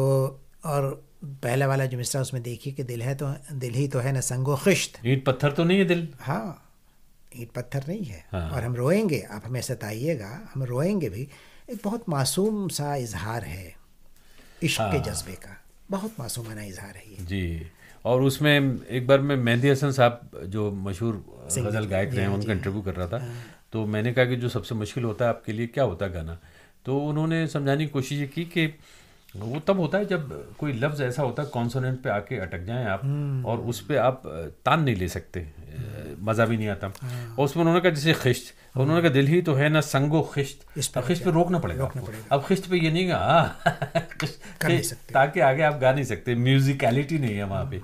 اور پہلا والا جو مصرع اس میں دیکھیے کہ دل ہی تو ہے نا سنگ و خشت، اینٹ پتھر تو نہیں ہے دل. ہاں اینٹ پتھر نہیں ہے. اور ہم روئیں گے، آپ ہمیں ستائیے گا، ہم روئیں گے بھی. ایک بہت معصوم سا اظہار ہے عشق کے جذبے کا، بہت معصومانہ اظہار ہے یہ. جی. اور اس میں ایک بار میں مہندی حسن صاحب جو مشہور غزل گائک رہے ہیں ان کا انٹرویو کر رہا تھا، تو میں نے کہا کہ جو سب سے مشکل ہوتا ہے آپ کے لیے کیا ہوتا ہے گانا، تو انہوں نے سمجھانے کی کوشش یہ کی کہ وہ تب ہوتا ہے جب کوئی لفظ ایسا ہوتا ہے کانسوننٹ پہ آ کے اٹک جائیں آپ، اور اس پہ آپ تان نہیں لے سکتے، مزہ بھی نہیں آتا. اور اس میں انہوں نے کہا جیسے خشت، انہوں نے کہا دل ہی تو ہے نا سنگ و خشت، خشت پہ روکنا پڑے گا. اب خشت پہ یہ نہیں گا تاکہ آگے آپ گا نہیں سکتے، میوزیکلٹی نہیں ہے وہاں پہ.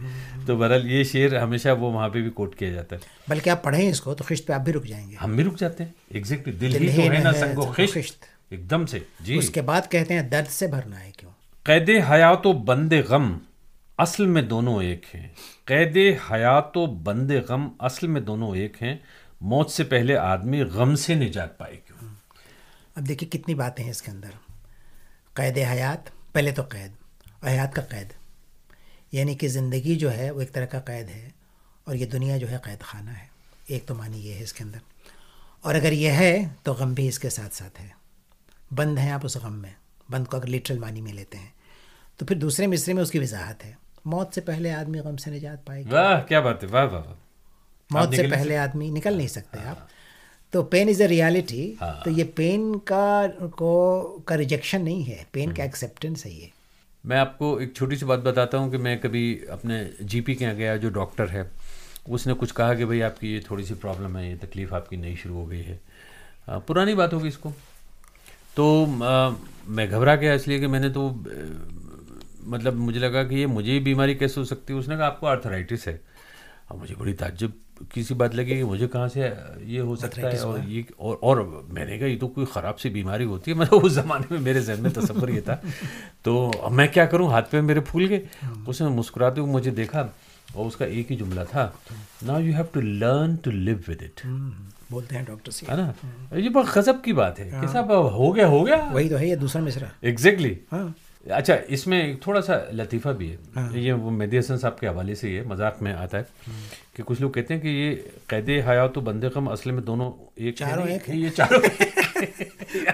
تو بہرحال یہ شعر ہمیشہ وہ وہاں پہ بھی کوٹ کیا جاتا ہے. بلکہ آپ پڑھیں اس کو تو خشت پہ آپ بھی رک جائیں گے. ہم بھی رک جاتے ہیں. ایگزیکٹلی، دل ہی تو ہے نا سنگ و خشت، ایک دم سے. جی. اس کے بعد کہتے ہیں درد سے بھرنا ہے کیوں. قید حیات و بند غم اصل میں دونوں ایک ہیں. قید حیات و بند غم اصل میں دونوں ایک ہیں، موت سے پہلے آدمی غم سے نجات پائے کیوں. اب دیکھیے کتنی باتیں ہیں اس کے اندر. قید حیات، پہلے تو قید، حیات کا قید، یعنی کہ زندگی جو ہے وہ ایک طرح کا قید ہے، اور یہ دنیا جو ہے قید خانہ ہے. ایک تو معنی یہ ہے اس کے اندر. اور اگر یہ ہے تو غم بھی اس کے ساتھ ساتھ ہے. بند ہیں آپ اس غم میں. بند کو اگر لٹرل معنی میں لیتے ہیں تو پھر دوسرے مصرے میں اس کی وضاحت ہے، موت سے پہلے آدمی غم سے نجات پائے گا. واہ کیا بات ہے، واہ واہ. موت سے پہلے آدمی نکل نہیں سکتے آپ. تو پین از اے ریالٹی. تو یہ پین کا ریجیکشن نہیں ہے، پین کا ایکسیپٹنس ہے. یہ میں آپ کو ایک چھوٹی سی بات بتاتا ہوں کہ میں کبھی اپنے جی پی کے یہاں گیا، جو ڈاکٹر ہے اس نے کچھ کہا کہ بھئی آپ کی یہ تھوڑی سی پرابلم ہے، یہ تکلیف آپ کی نئی شروع ہو گئی ہے. پرانی بات ہوگی اس کو. تو میں گھبرا گیا، اس لیے کہ میں نے تو مطلب مجھے لگا کہ یہ مجھے بیماری کیسے ہو سکتی ہے. اس نے کہا آپ کو آرتھرائٹس ہے. اب مجھے بڑی تعجب کی سی بات لگی کہ مجھے کہاں سے یہ ہو سکتا ہے. اور یہ اور میں نے کہا یہ تو کوئی خراب سی بیماری ہوتی ہے. مطلب اس زمانے میں میرے ذہن میں تصور یہ تھا. تو اب میں کیا کروں، ہاتھ پہ میرے پھول گئے. اس نے مسکراتے ہوئے مجھے دیکھا اور اس کا ایک ہی جملہ تھا، now you have to learn to live with it. بولتے ہیں ڈاکٹر سے، ہے نا. یہ بہت غضب کی بات ہے کہ صاحب ہو گیا. وہی تو ہے یہ دوسرا مصرع. ایگزیکٹلی. اچھا اس میں ایک تھوڑا سا لطیفہ بھی ہے. یہ وہ مہدی حسن صاحب کے حوالے سے یہ مذاق میں آتا ہے کہ کچھ لوگ کہتے ہیں کہ یہ قید حیات و بند غم اصل میں دونوں ایک، چاروں ایک ہیں. یہ چاروں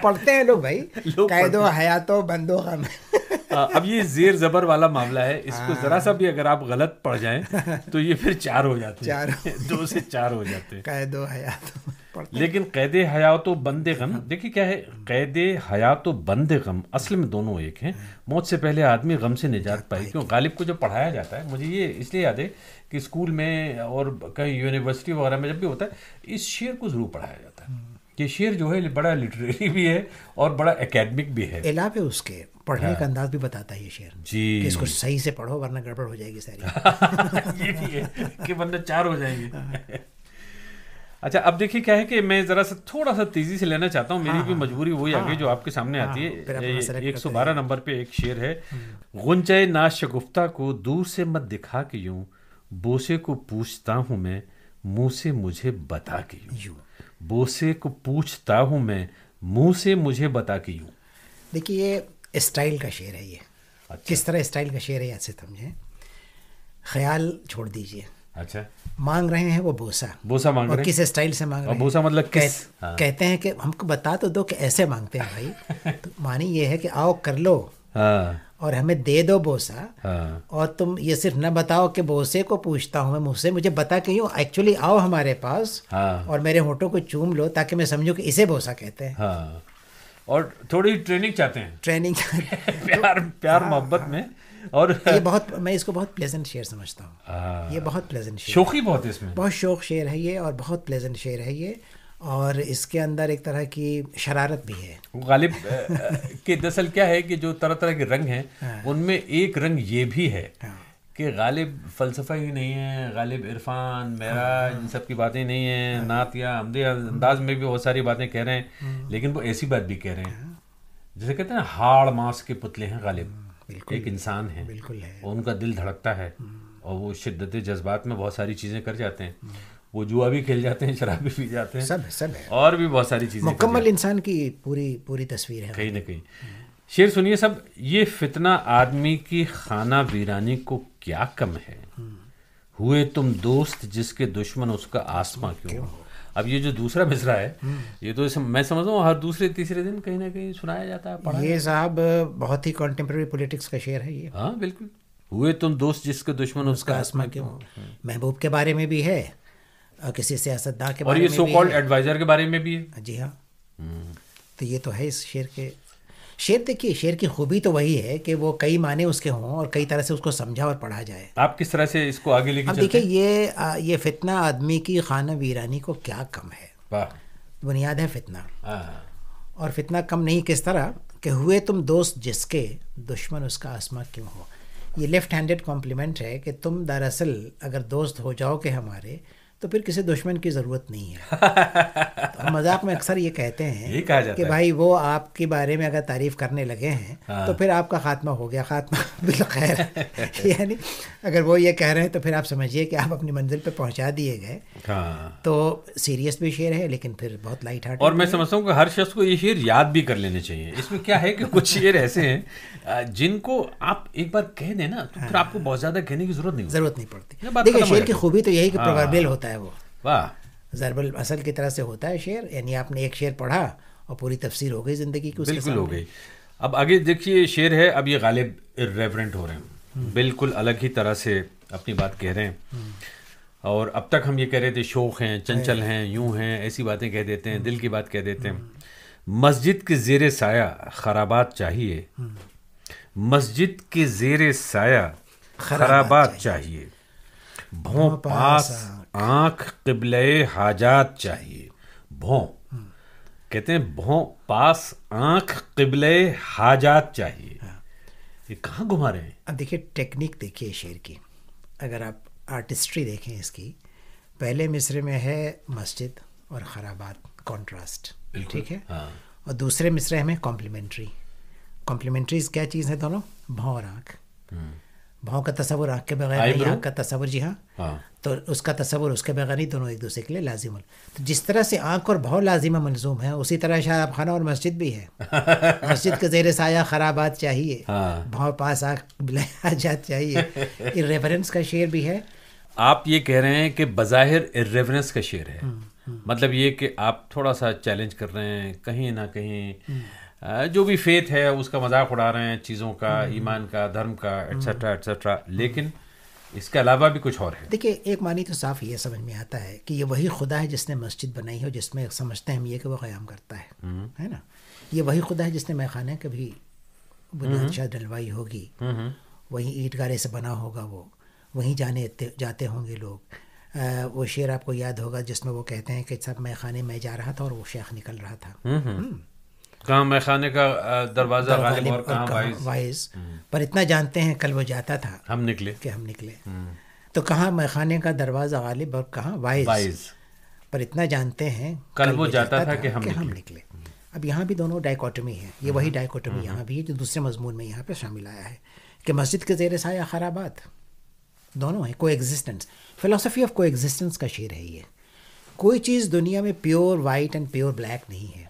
پڑھتے ہیں لوگ بھائی، قید و حیات و بند و غم. اب یہ زیر زبر والا معاملہ ہے، اس کو ذرا سا بھی اگر آپ غلط پڑھ جائیں تو یہ پھر چار ہو جاتے ہیں، 2 سے 4 ہو جاتے ہیں. قید و حیات. لیکن قید حیات و بند غم دیکھیے کیا ہے. قید حیات و بند غم اصل میں دونوں ایک ہیں، موت سے پہلے آدمی غم سے نجات پائے کیوں. غالب کو جب پڑھایا جاتا ہے، مجھے یہ اس لیے یاد ہے کہ اسکول میں اور کہیں یونیورسٹی وغیرہ میں جب بھی ہوتا ہے اس شعر کو ضرور پڑھایا جاتا ہے. یہ شعر جو ہے بڑا لٹریری بھی ہے اور بڑا اکیڈمک بھی ہے. علاوہ اس کے پڑھنے کا انداز بھی بتاتا ہے یہ شعر. جی کہ اس کو صحیح سے پڑھو ورنہ گڑبڑ ہو جائے گی ساری. یہ بھی ہے کہ ورنہ 4 ہو جائیں گے. اچھا اب دیکھیے کیا ہے کہ میں ذرا سا تھوڑا سا تیزی سے لینا چاہتا ہوں. میری بھی مجبوری وہی آگے جو آپ کے سامنے آتی ہے. 112 نمبر پہ ایک شعر ہے، غنچۂ ناز شگفتہ کو دور سے مت دکھا کے یوں، بوسے کو پوچھتا ہوں میں منہ سے مجھے بتا کے یوں. بوسے کو پوچھتا ہوں میں منہ سے مجھے بتا کے یوں. دیکھیے یہ اسٹائل کا شعر ہے. یہ کس طرح اسٹائل کا شعر ہے ایسے سمجھیں. خیال چھوڑ دیجئے. اچھا. مانگ رہے ہیں وہ بوسا مانگ اور رہے ہیں، کس اسٹائل سے مانگ رہے ہیں، بوسا مطلب کس؟ کہتے ہیں کہ ہم کو بتا تو دو کہ ایسے مانگتے ہیں بھائی، تو معنی یہ ہے کہ آؤ کر لو اور ہمیں دے دو بوسا، اور تم یہ صرف نہ بتاؤ کہ بوسے کو پوچھتا ہوں میں مجھ سے، مجھے بتا کہ یوں ایکچولی آؤ ہمارے پاس اور میرے ہونٹوں کو چوم لو تاکہ میں سمجھوں کہ اسے بوسا کہتے ہیں. اور تھوڑی ٹریننگ چاہتے ہیں، ٹریننگ پیار محبت میں. اور یہ بہت، میں اس کو بہت پلیزنٹ شعر سمجھتا ہوں، یہ بہت پلیزنٹ شعر، شوخی بہت ہے اس میں، بہت شوق شعر ہے یہ، اور بہت پلیزنٹ شعر ہے یہ، اور اس کے اندر ایک طرح کی شرارت بھی ہے. غالب کہ دراصل کیا ہے کہ جو طرح طرح کے رنگ ہیں ان میں ایک رنگ یہ بھی ہے کہ غالب فلسفہ ہی نہیں ہے، غالب عرفان معراج ان سب کی باتیں نہیں ہیں، نعت یا حمدی انداز میں بھی بہت ساری باتیں کہہ رہے ہیں، لیکن وہ ایسی بات بھی کہہ رہے ہیں جیسے کہتے ہیں ہاڑ ماس کے پتلے ہیں غالب، ایک انسان ہے اور ان کا دل دھڑکتا ہے اور وہ شدت جذبات میں بہت ساری چیزیں کر جاتے ہیں، وہ جوا بھی کھیل جاتے ہیں، شراب بھی پی جاتے ہیں، سب ہے، اور بھی بہت ساری چیزیں، مکمل انسان کی پوری تصویر ہے کہیں نہ کہیں. شعر سنیے سب، یہ فتنہ آدمی کی خانہ ویرانی کو کیا کم ہے، ہوئے تم دوست جس کے دشمن اس کا آسماں کیوں ہو. اب یہ جو دوسرا مصرع ہے یہ تو میں سمجھتا ہوں ہر دوسرے تیسرے دن کہیں نہ کہیں سنایا جاتا ہے، پڑھا یہ صاحب بہت ہی کنٹمپریری پولیٹکس کا شعر ہے یہ. ہاں بالکل، ہوئے تم دوست جس کے دشمن اس کا آسماں کیوں ہو. محبوب کے بارے میں بھی ہے، کسی سیاستداں کے اور بارے یہ میں سو بھی کالڈ ہے، ایڈوائزر کے بارے میں بھی ہے. جی ہاں. تو یہ تو ہے اس شعر کے. شعر دیکھیے، شعر کی خوبی تو وہی ہے کہ وہ کئی معنی اس کے ہوں اور کئی طرح سے اس کو سمجھا اور پڑھا جائے. آپ کس طرح سے اس کو آگے لے کے اب چلتے دیکھیے یہ فتنہ آدمی کی خانہ ویرانی کو کیا کم ہے، بنیاد ہے فتنہ، اور فتنہ کم نہیں کس طرح کہ ہوئے تم دوست جس کے دشمن اس کا آسماں کیوں ہو. یہ لیفٹ ہینڈڈ کمپلیمنٹ ہے کہ تم دراصل اگر دوست ہو جاؤ کہ ہمارے تو پھر کسی دشمن کی ضرورت نہیں ہے. تو ہم مذاق میں اکثر یہ کہتے ہیں کہ بھائی وہ آپ کے بارے میں اگر تعریف کرنے لگے ہیں تو پھر آپ کا خاتمہ ہو گیا، خاتمہ بالخیر. یعنی اگر وہ یہ کہہ رہے ہیں تو پھر آپ سمجھیے کہ آپ اپنی منزل پہ پہنچا دیے گئے. تو سیریس بھی شعر ہے لیکن پھر بہت لائٹ ہارٹ. اور میں سمجھتا ہوں کہ ہر شخص کو یہ شعر یاد بھی کر لینے چاہیے. اس میں کیا ہے کہ کچھ شعر ایسے ہیں جن کو آپ ایک بار کہہ دیں نا تو پھر آپ کو بہت زیادہ کہنے کی ضرورت نہیں پڑتی. دیکھیے شعر کی خوبی تو یہی کہ پرووربل ہوتا ہے، وہ واہ ضرب الاصل کی طرح سے ہوتا ہے شعر. یعنی آپ نے ایک شعر پڑھا اور پوری تفسیر ہو گئی زندگی کی، بالکل ہو گئی. اب آگے دیکھیے شعر ہے، اب یہ غالب ریورنٹ ہو رہے ہیں، بالکل الگ ہی طرح سے اپنی بات کہہ رہے ہیں. اور اب تک ہم یہ کہہ رہے تھے شوق ہیں، چنچل ہیں، یوں ہیں، ایسی باتیں کہہ دیتے ہیں، دل کی بات کہہ دیتے ہیں. مسجد کے زیر سایہ خرابات چاہیے، مسجد کے زیر سایہ خرابات چاہیے، بھوں پاس آنکھ قبلہ حاجات چاہیے. بھوں کہتے ہیں بھوں پاس آنکھ قبلہ حاجات چاہیے. یہ کہاں گھما رہے ہیں؟ اب دیکھیے ٹیکنیک دیکھیے شعر کی، اگر آپ آرٹسٹری دیکھیں اس کی، پہلے مصرے میں ہے مسجد اور خرابات، کانٹراسٹ، ٹھیک ہے، اور دوسرے مصرے میں کمپلیمنٹریز کیا چیز ہے دونوں؟ بھوں اور آنکھ. بھوں کا تصور آنکھ کے بغیر نہیں، آنکھ کا تصور جی ہاں، تو اس کا تصور اس کے بغیر نہیں، دونوں ایک دوسرے کے لیے لازم. تو جس طرح سے آنکھ اور بھوں لازم ملزوم ہے، اسی طرح شراب خانہ اور مسجد بھی ہے. مسجد کے زیر سایہ خرابات چاہیے، بھوں پاس آنکھ قبلہ حاجات چاہیے. ریفرنس کا شعر بھی ہے. آپ یہ کہہ رہے ہیں کہ بظاہر ریفرنس کا شعر ہے، مطلب یہ کہ آپ تھوڑا سا چیلنج کر رہے ہیں، کہیں نہ کہیں جو بھی فیتھ ہے اس کا مذاق اڑا رہے ہیں، چیزوں کا، ایمان کا، دھرم کا، ایٹسٹرا ایٹسٹرا، لیکن اس کے علاوہ بھی کچھ اور ہے. دیکھیے ایک معنی تو صاف یہ سمجھ میں آتا ہے کہ یہ وہی خدا ہے جس نے مسجد بنائی ہے، جس میں سمجھتے ہیں ہم یہ کہ وہ قیام کرتا ہے نا. یہ وہی خدا ہے جس نے میخانے کبھی بنیاد شاید ڈلوائی ہوگی، وہیں اینٹ گارے سے بنا ہوگا، وہ وہیں جاتے ہوں گے لوگ. وہ شعر آپ کو یاد ہوگا جس میں وہ کہتے ہیں کہ سب میخانے میں جا رہا تھا اور وہ شیخ نکل رہا تھا. کہاں میخانے کا دروازہ غالب اور کہاں وائز، پر اتنا جانتے ہیں کل وہ جاتا تھا ہم نکلے، کہ ہم نکلے. تو کہاں میخانے کا دروازہ غالب اور کہاں وائز، پر اتنا جانتے ہیں کل وہ جاتا تھا کہ ہم نکلے. اب یہاں بھی دونوں ڈائیکوٹمی ہے، یہ وہی ڈائیکوٹمی یہاں بھی ہے جو دوسرے مضمون میں یہاں پہ شامل آیا ہے کہ مسجد کے زیر سایہ خرابات دونوں ہیں. کو ایگزسٹنس، فلسفی آف کو ایگزسٹنس کا شعر ہے یہ. کوئی چیز دنیا میں pure white and pure black نہیں ہے،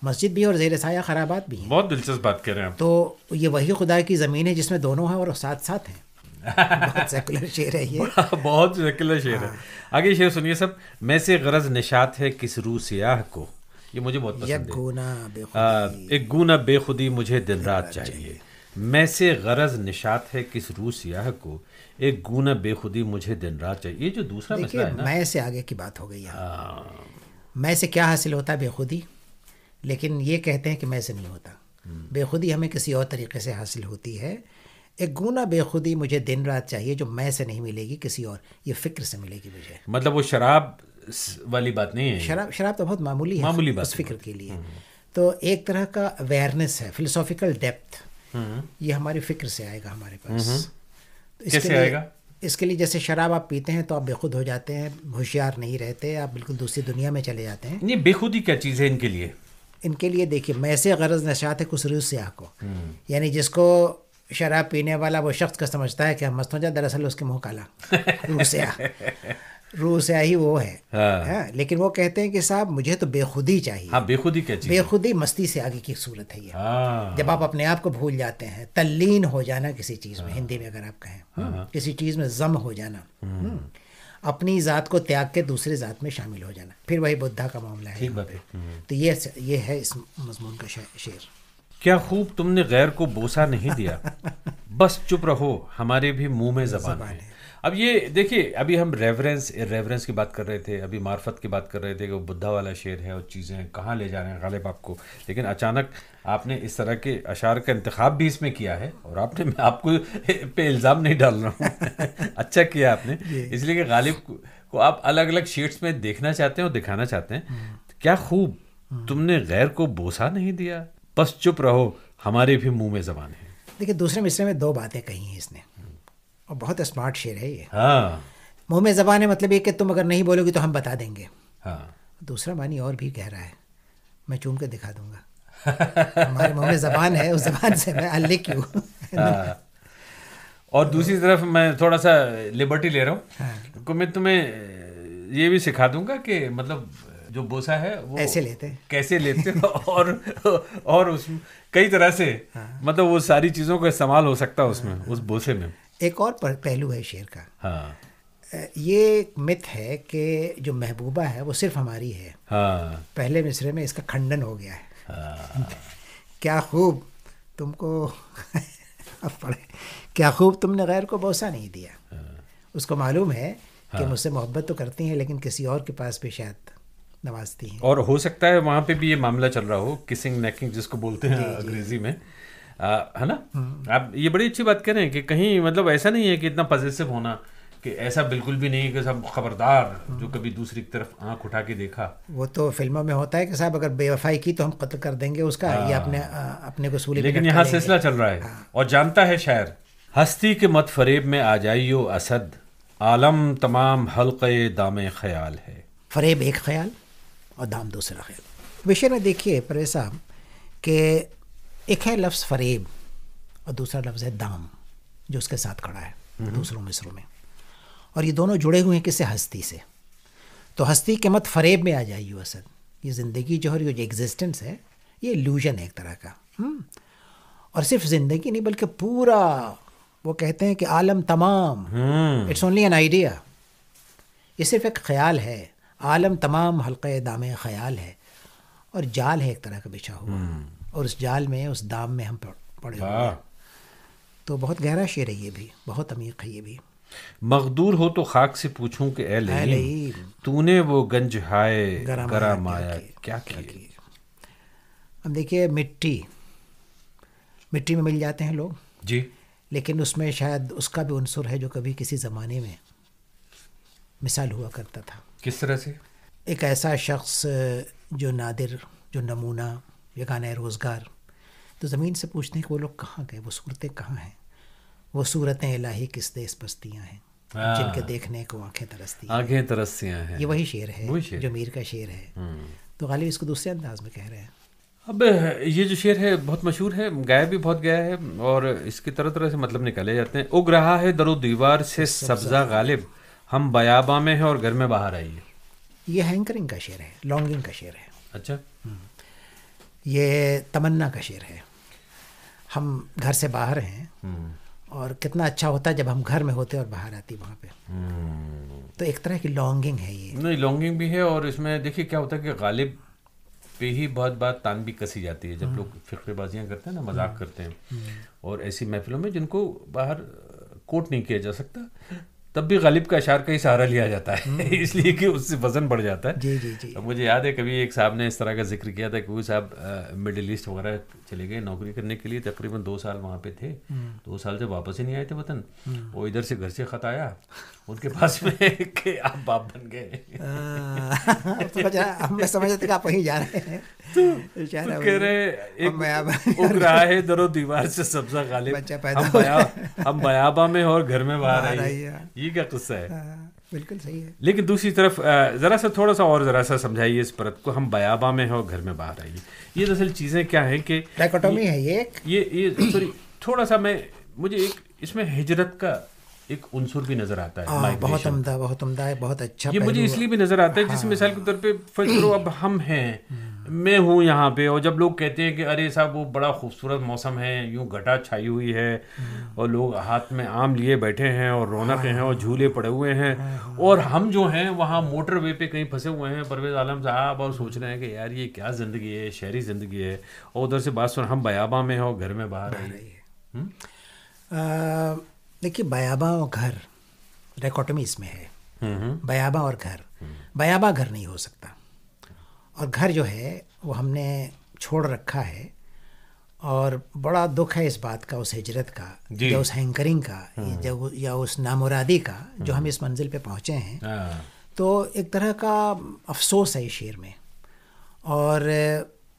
مسجد بھی اور زیر سایہ خرابات بھی ہیں. بہت دلچسپ بات کہہ رہے ہیں آپ. تو یہ وہی خدا کی زمین ہے جس میں دونوں ہیں اور ساتھ ساتھ ہیں. بہت سیکولر شعر ہے یہ، بہت سیکولر شعر ہے. آگے شعر سنیے سب. میں سے غرض نشاط ہے کس روح سیاہ کو، یہ مجھے بہت پسند ہے. ایک گونا بے خودی مجھے دن رات چاہیے. میں سے غرض نشاط ہے کس روح سیاہ کو، ایک گونا بے خودی مجھے دن رات چاہیے. یہ جو دوسرا مسئلہ ہے نا، میں سے آگے کی بات ہو گئی ہے. میں سے کیا حاصل ہوتا ہے؟ بے خودی. لیکن یہ کہتے ہیں کہ میں سے نہیں ہوتا. بے خودی ہمیں کسی اور طریقے سے حاصل ہوتی ہے. ایک گونا بے خودی مجھے دن رات چاہیے، جو میں سے نہیں ملے گی، کسی اور، یہ فکر سے ملے گی مجھے. مطلب وہ شراب والی بات نہیں ہے. شراب تو بہت معمولی ہے اس فکر کے لیے. تو ایک طرح کا اویئرنیس ہے، فلسافیکل ڈیپتھ، یہ ہماری فکر سے آئے گا ہمارے پاس. کیسے آئے گا؟ اس کے لیے جیسے شراب آپ پیتے ہیں تو آپ بے خود ہو جاتے ہیں، ہوشیار نہیں رہتے، آپ بالکل دوسری دنیا میں چلے جاتے ہیں. یہ بے خودی کیا چیز ہے ان کے لیے؟ ان کے لیے دیکھیے، میں سے غرض نشاط ہے کس روح سیاہ کو، یعنی جس کو شراب پینے والا وہ شخص کا سمجھتا ہے کہ ہم مست ہو جائے، دراصل اس کے منہ کالا، روح سیاہ. روح سیاہ ہی وہ ہے. لیکن وہ کہتے ہیں کہ صاحب مجھے تو بے خودی چاہیے. ہاں، بے خودی کیا چیز؟ بے خودی مستی سے آگے کی صورت ہے یہ. جب آپ اپنے آپ کو بھول جاتے ہیں، تلین ہو جانا کسی چیز میں، ہندی میں اگر آپ کہیں، کسی چیز میں ضم ہو جانا، اپنی ذات کو تیاگ کے دوسری ذات میں شامل ہو جانا. پھر وہی بدھا کا معاملہ ہے. تو یہ ہے اس مضمون کا شعر. کیا خوب تم نے غیر کو بوسہ نہیں دیا، بس چپ رہو ہمارے بھی منہ میں زبان ہے. اب یہ دیکھیے، ابھی ہم ریورنس کی بات کر رہے تھے، ابھی معرفت کی بات کر رہے تھے کہ وہ بدھا والا شعر ہے اور چیزیں کہاں لے جا رہے ہیں غالب آپ کو. لیکن اچانک آپ نے اس طرح کے اشعار کا انتخاب بھی اس میں کیا ہے، اور آپ نے، میں آپ کو پہ الزام نہیں ڈال رہا ہوں، اچھا کیا آپ نے، اس لیے کہ غالب کو آپ الگ الگ شیڈس میں دیکھنا چاہتے ہیں اور دکھانا چاہتے ہیں. کیا خوب تم نے غیر کو بوسہ نہیں دیا، بس چپ رہو ہمارے بھی منہ میں زبان ہے. دیکھیے دوسرے مصرے میں دو باتیں کہی ہیں اس نے، اور بہت اسمارٹ شعر ہے یہ. ہاں، منہ میں زبان ہے مطلب یہ کہ تم اگر نہیں بولو گی تو ہم بتا دیں گے. ہاں. دوسرا معنی اور بھی کہہ رہا ہے، میں چوم کے دکھا دوں گا. ہمارے منہ میں زبان ہے، اس زبان سے میں الک یوں. اور دوسری طرف میں تھوڑا سا لبرٹی لے رہا ہوں کہ میں تمہیں یہ بھی سکھا دوں گا کہ مطلب جو بوسہ ہے وہ کیسے لیتے اور اس کئی طرح سے مطلب وہ ساری چیزوں کا استعمال ہو سکتا ہے اس میں، اس بوسے میں. ایک اور پہلو ہے شعر کا. ہاں، یہ مت ہے کہ جو محبوبہ ہے وہ صرف ہماری ہے. ہاں، پہلے مصرے میں اس کا کھنڈن ہو گیا ہے. کیا خوب تم کو کیا خوب تم نے غیر کو بوسہ نہیں دیا. اس کو معلوم ہے کہ مجھ سے محبت تو کرتی ہیں لیکن کسی اور کے پاس بھی شاید نوازتی ہیں. اور ہو سکتا ہے وہاں پہ بھی یہ معاملہ چل رہا ہو، کسنگ نیکنگ جس کو بولتے ہیں انگریزی میں، ہے نا. آپ یہ بڑی اچھی بات کہہ رہے ہیں کہ کہیں مطلب ایسا نہیں ہے کہ اتنا پازیٹو ہونا، کہ ایسا بالکل بھی نہیں کہ سب خبردار جو کبھی دوسری کی طرف آنکھ اٹھا کے دیکھا. وہ تو فلموں میں ہوتا ہے کہ صاحب اگر بے وفائی کی تو ہم قتل کر دیں گے اس کا، یا اپنے کو سولی. لیکن یہاں سلسلہ چل رہا ہے. اور جانتا ہے شاعر، ہستی کے مت فریب میں آ جائیو اسد، عالم تمام حلقے دام خیال ہے. فریب ایک خیال اور دام دوسرا خیال. بشیر میں دیکھیے پرویز صاحب کہ ایک ہے لفظ فریب اور دوسرا لفظ ہے دام جو اس کے ساتھ کھڑا ہے دوسروں مصروں میں، اور یہ دونوں جڑے ہوئے ہیں کس سے؟ ہستی سے. تو ہستی کے مت فریب میں آ جائیو اسد، یہ زندگی جو ہے، یہ جو ایگزسٹنس ہے، یہ ایلوژن ہے ایک طرح کا. اور صرف زندگی نہیں بلکہ پورا، وہ کہتے ہیں کہ عالم تمام، اٹس اونلی این آئیڈیا، یہ صرف ایک خیال ہے. عالم تمام حلقے دام خیال ہے، اور جال ہے ایک طرح کا بچھا ہوا، اور اس جال میں، اس دام میں ہم پڑے ہوئے. تو بہت گہرا شعر ہے یہ بھی، بہت عمیق ہے یہ بھی. مغدور ہو تو خاک سے پوچھوں کہ اے لئیم، تو نے وہ گنج ہائے گرم آیا کیا کیے. اب دیکھیے مٹی میں مل جاتے ہیں لوگ جی، لیکن اس میں شاید اس کا بھی عنصر ہے جو کبھی کسی زمانے میں مثال ہوا کرتا تھا. کس طرح سے؟ ایک ایسا شخص جو نادر، جو نمونہ، یگانہ روزگار، تو زمین سے پوچھتے ہیں کہ وہ لوگ کہاں گئے، وہ صورتیں کہاں ہیں، وہ صورتیں الہی کس دیس بستیاں ہیں جن کے دیکھنے کو آنکھیں ترسیاں ہیں. یہ وہی شعر ہے جو میر کا شعر ہے. تو غالب اس کو دوسرے انداز میں کہہ رہے ہیں. اب یہ جو شعر ہے بہت مشہور ہے، گایا بھی بہت گیا ہے، اور اس کی طرح طرح سے مطلب نکالے جاتے ہیں. اگ رہا ہے در و دیوار سے سبزہ غالب، ہم بیاباں میں ہیں اور گھر میں باہر آئیے. یہ ہینکرنگ کا شعر ہے، لانگنگ کا شعر ہے. اچھا، یہ تمنا کا شعر ہے. ہم گھر سے باہر ہیں اور کتنا اچھا ہوتا جب ہم گھر میں ہوتے اور باہر آتی وہاں پہ. تو ایک طرح کی لانگنگ ہے یہ. نہیں لانگنگ بھی ہے، اور اس میں دیکھیے کیا ہوتا ہے کہ غالب پہ ہی بہت بات تان بھی کسی جاتی ہے جب لوگ فقہ بازیاں کرتے ہیں نا، مذاق کرتے ہیں، اور ایسی محفلوں میں جن کو باہر کوٹ نہیں کیا جا سکتا تب بھی غالب کا اشعار کا ہی سہارا لیا جاتا ہے، اس لیے کہ اس سے وزن بڑھ جاتا ہے. جی جی جی. اب مجھے یاد ہے کبھی ایک صاحب نے اس طرح کا ذکر کیا تھا کہ وہ صاحب مڈل ایسٹ وغیرہ چلے گئے نوکری کرنے کے لیے، تقریباً 2 سال وہاں پہ تھے، 2 سال سے واپس ہی نہیں آئے تھے وطن. وہ ادھر سے گھر سے خط آیا ان کے پاس میں کہ آپ باپ بن گئے. میں سمجھا تھا کہ آپ وہیں جا رہے ہیں. تو کہہ رہے اگ رہا ہے در و دیوار سے سبزہ غالب، ہم بیاباں میں اور گھر میں باہر آئیے. یہ کیا قصہ ہے؟ بالکل صحیح ہے. لیکن دوسری طرف ذرا سا تھوڑا سا اور ذرا سا سمجھائیے اس پرت کو، ہم بیاباں میں ہیں اور گھر میں باہر آئیے. یہ دراصل چیزیں کیا ہیں کہ ڈائکوٹومی ہے یہ سوری تھوڑا سا مجھے ایک اس میں ہجرت کا ایک عنصر بھی نظر آتا ہے. بہت عمدہ، بہت عمدہ ہے، بہت اچھا. یہ مجھے اس لیے بھی نظر آتا ہے جس مثال کے طور پہ فرض کرو اب ہم ہیں، میں ہوں یہاں پہ، اور جب لوگ کہتے ہیں کہ ارے صاحب وہ بڑا خوبصورت موسم ہے، یوں گھٹا چھائی ہوئی ہے اور لوگ ہاتھ میں آم لیے بیٹھے ہیں اور رونقیں ہیں اور جھولے پڑے ہوئے ہیں، اور ہم جو ہیں وہاں موٹر وے پہ کہیں پھنسے ہوئے ہیں پرویز عالم صاحب، اور سوچ رہے ہیں کہ یار یہ کیا زندگی ہے، شہری زندگی ہے، اور ادھر سے بات سن ہم بیاباں میں ہیں اور گھر میں باہر آئیے. دیکھیے بیاباں اور گھر ڈائکوٹومی اس میں ہے. بیاباں اور گھر، بیاباں گھر نہیں ہو سکتا، اور گھر جو ہے وہ ہم نے چھوڑ رکھا ہے، اور بڑا دکھ ہے اس بات کا، اس ہجرت کا یا اس ہینکرنگ کا یا اس نامرادی کا جو ہم اس منزل پہ پہنچے ہیں. تو ایک طرح کا افسوس ہے اس شعر میں، اور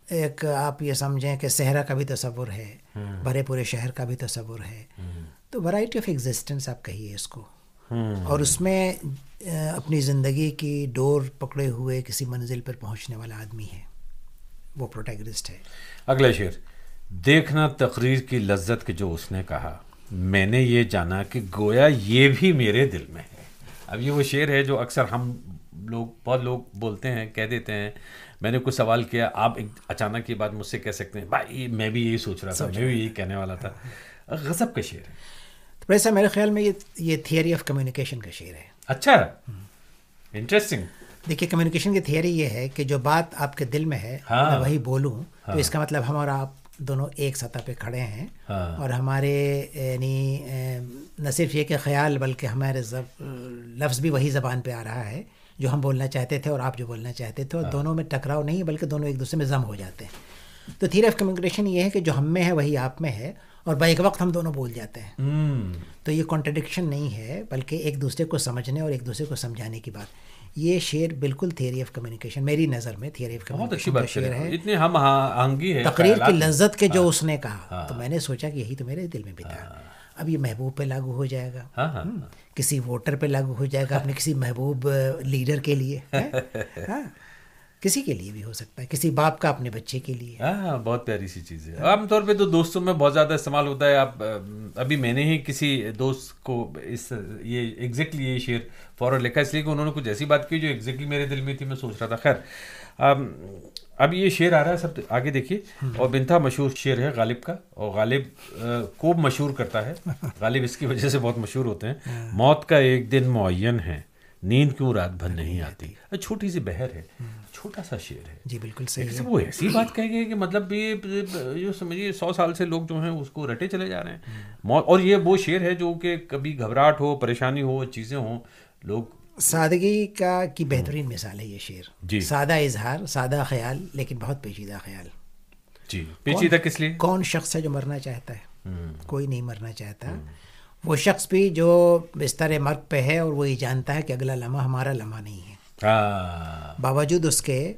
ایک آپ یہ سمجھیں کہ صحرا کا بھی تصور ہے، بھرے پورے شہر کا بھی تصور ہے. تو ورائٹی آف ایگزسٹنس آپ کہیے اس کو، اور اس میں اپنی زندگی کی ڈور پکڑے ہوئے کسی منزل پر پہنچنے والا آدمی ہے، وہ پروٹیگنسٹ ہے. اگلا شعر، دیکھنا تقریر کی لذت کے جو اس نے کہا، میں نے یہ جانا کہ گویا یہ بھی میرے دل میں ہے. اب یہ وہ شعر ہے جو اکثر ہم لوگ بہت لوگ بولتے ہیں، کہہ دیتے ہیں. میں نے کچھ سوال کیا، آپ اچانک یہ بات مجھ سے کہہ سکتے ہیں بھائی میں بھی یہی سوچ رہا تھا، میں بھی یہی کہنے والا تھا. غضب کا شعر ہے. ویسا میرے خیال میں یہ تھیوری آف کمیونیکیشن کا شعر ہے. اچھا، انٹرسٹنگ. دیکھیے کمیونیکیشن کی تھیوری یہ ہے کہ جو بات آپ کے دل میں ہے میں وہی بولوں، تو اس کا مطلب ہم اور آپ دونوں ایک سطح پہ کھڑے ہیں، اور ہمارے یعنی نہ صرف یہ کہ خیال بلکہ ہمارے لفظ بھی وہی زبان پہ آ رہا ہے جو ہم بولنا چاہتے تھے اور آپ جو بولنا چاہتے تھے، اور دونوں میں ٹکراؤ نہیں بلکہ دونوں ایک دوسرے میں ضم ہو جاتے ہیں. تو تھیوری آف کمیونیکیشن یہ ہے کہ جو ہم میں ہے وہی آپ میں ہے، اور بیک وقت ہم دونوں بول جاتے ہیں. تو یہ کانٹرڈکشن نہیں ہے بلکہ ایک دوسرے کو سمجھنے اور ایک دوسرے کو سمجھانے کی بات. یہ شعر بالکل تھیوری آف کمیونیکیشن میری نظر میں تھیوری آف کمیونیکیشن کا شعر ہے. اتنی ہم آہنگی ہے تقریر کی لذت کے جو اس نے کہا، تو میں نے سوچا کہ یہی تو میرے دل میں بھی تھا. اب یہ محبوب پہ لاگو ہو جائے گا، کسی ووٹر پہ لاگو ہو جائے گا، اپنے کسی محبوب لیڈر کے لیے، کسی کے لیے بھی ہو سکتا ہے، کسی باپ کا اپنے بچے کے لیے. ہاں، بہت پیاری سی چیز ہے. عام طور پہ تو دوستوں میں بہت زیادہ استعمال ہوتا ہے. آپ ابھی میں نے ہی کسی دوست کو یہ ایگزیکٹلی یہ شعر فوراً لکھا، اس لیے کہ انہوں نے کچھ ایسی بات کی جو ایگزیکٹلی میرے دل میں تھی، میں سوچ رہا تھا. خیر، اب یہ شعر آ رہا ہے سب آگے دیکھیے، اور بنتا مشہور شعر ہے غالب کا، اور غالب کو مشہور کرتا ہے. غالب اس کی وجہ سے بہت مشہور ہوتے ہیں. موت کا ایک دن معین ہے، نیند کیوں رات بھر نہیں آتی. چھوٹی سی بہر ہے، چھوٹا سا شعر ہے. جی بالکل صحیح ہے. وہ ایسی بات کہہ گئے کہ مطلب یہ سمجھیے 100 سال سے لوگ جو ہیں اس کو رٹے چلے جا رہے ہیں. اور یہ وہ شعر ہے جو کہ کبھی گھبراہٹ ہو، پریشانی ہو، چیزیں ہوں، لوگ سادگی کی بہترین مثال ہے یہ شعر. سادہ اظہار، سادہ خیال، لیکن بہت پیچیدہ خیال. جی پیچیدہ کس لیے؟ کون شخص ہے جو مرنا چاہتا ہے؟ کوئی نہیں مرنا چاہتا. وہ شخص بھی جو بستر مرگ پہ ہے اور وہی جانتا ہے کہ اگلا لمحہ ہمارا لمحہ نہیں ہے، باوجود اس کے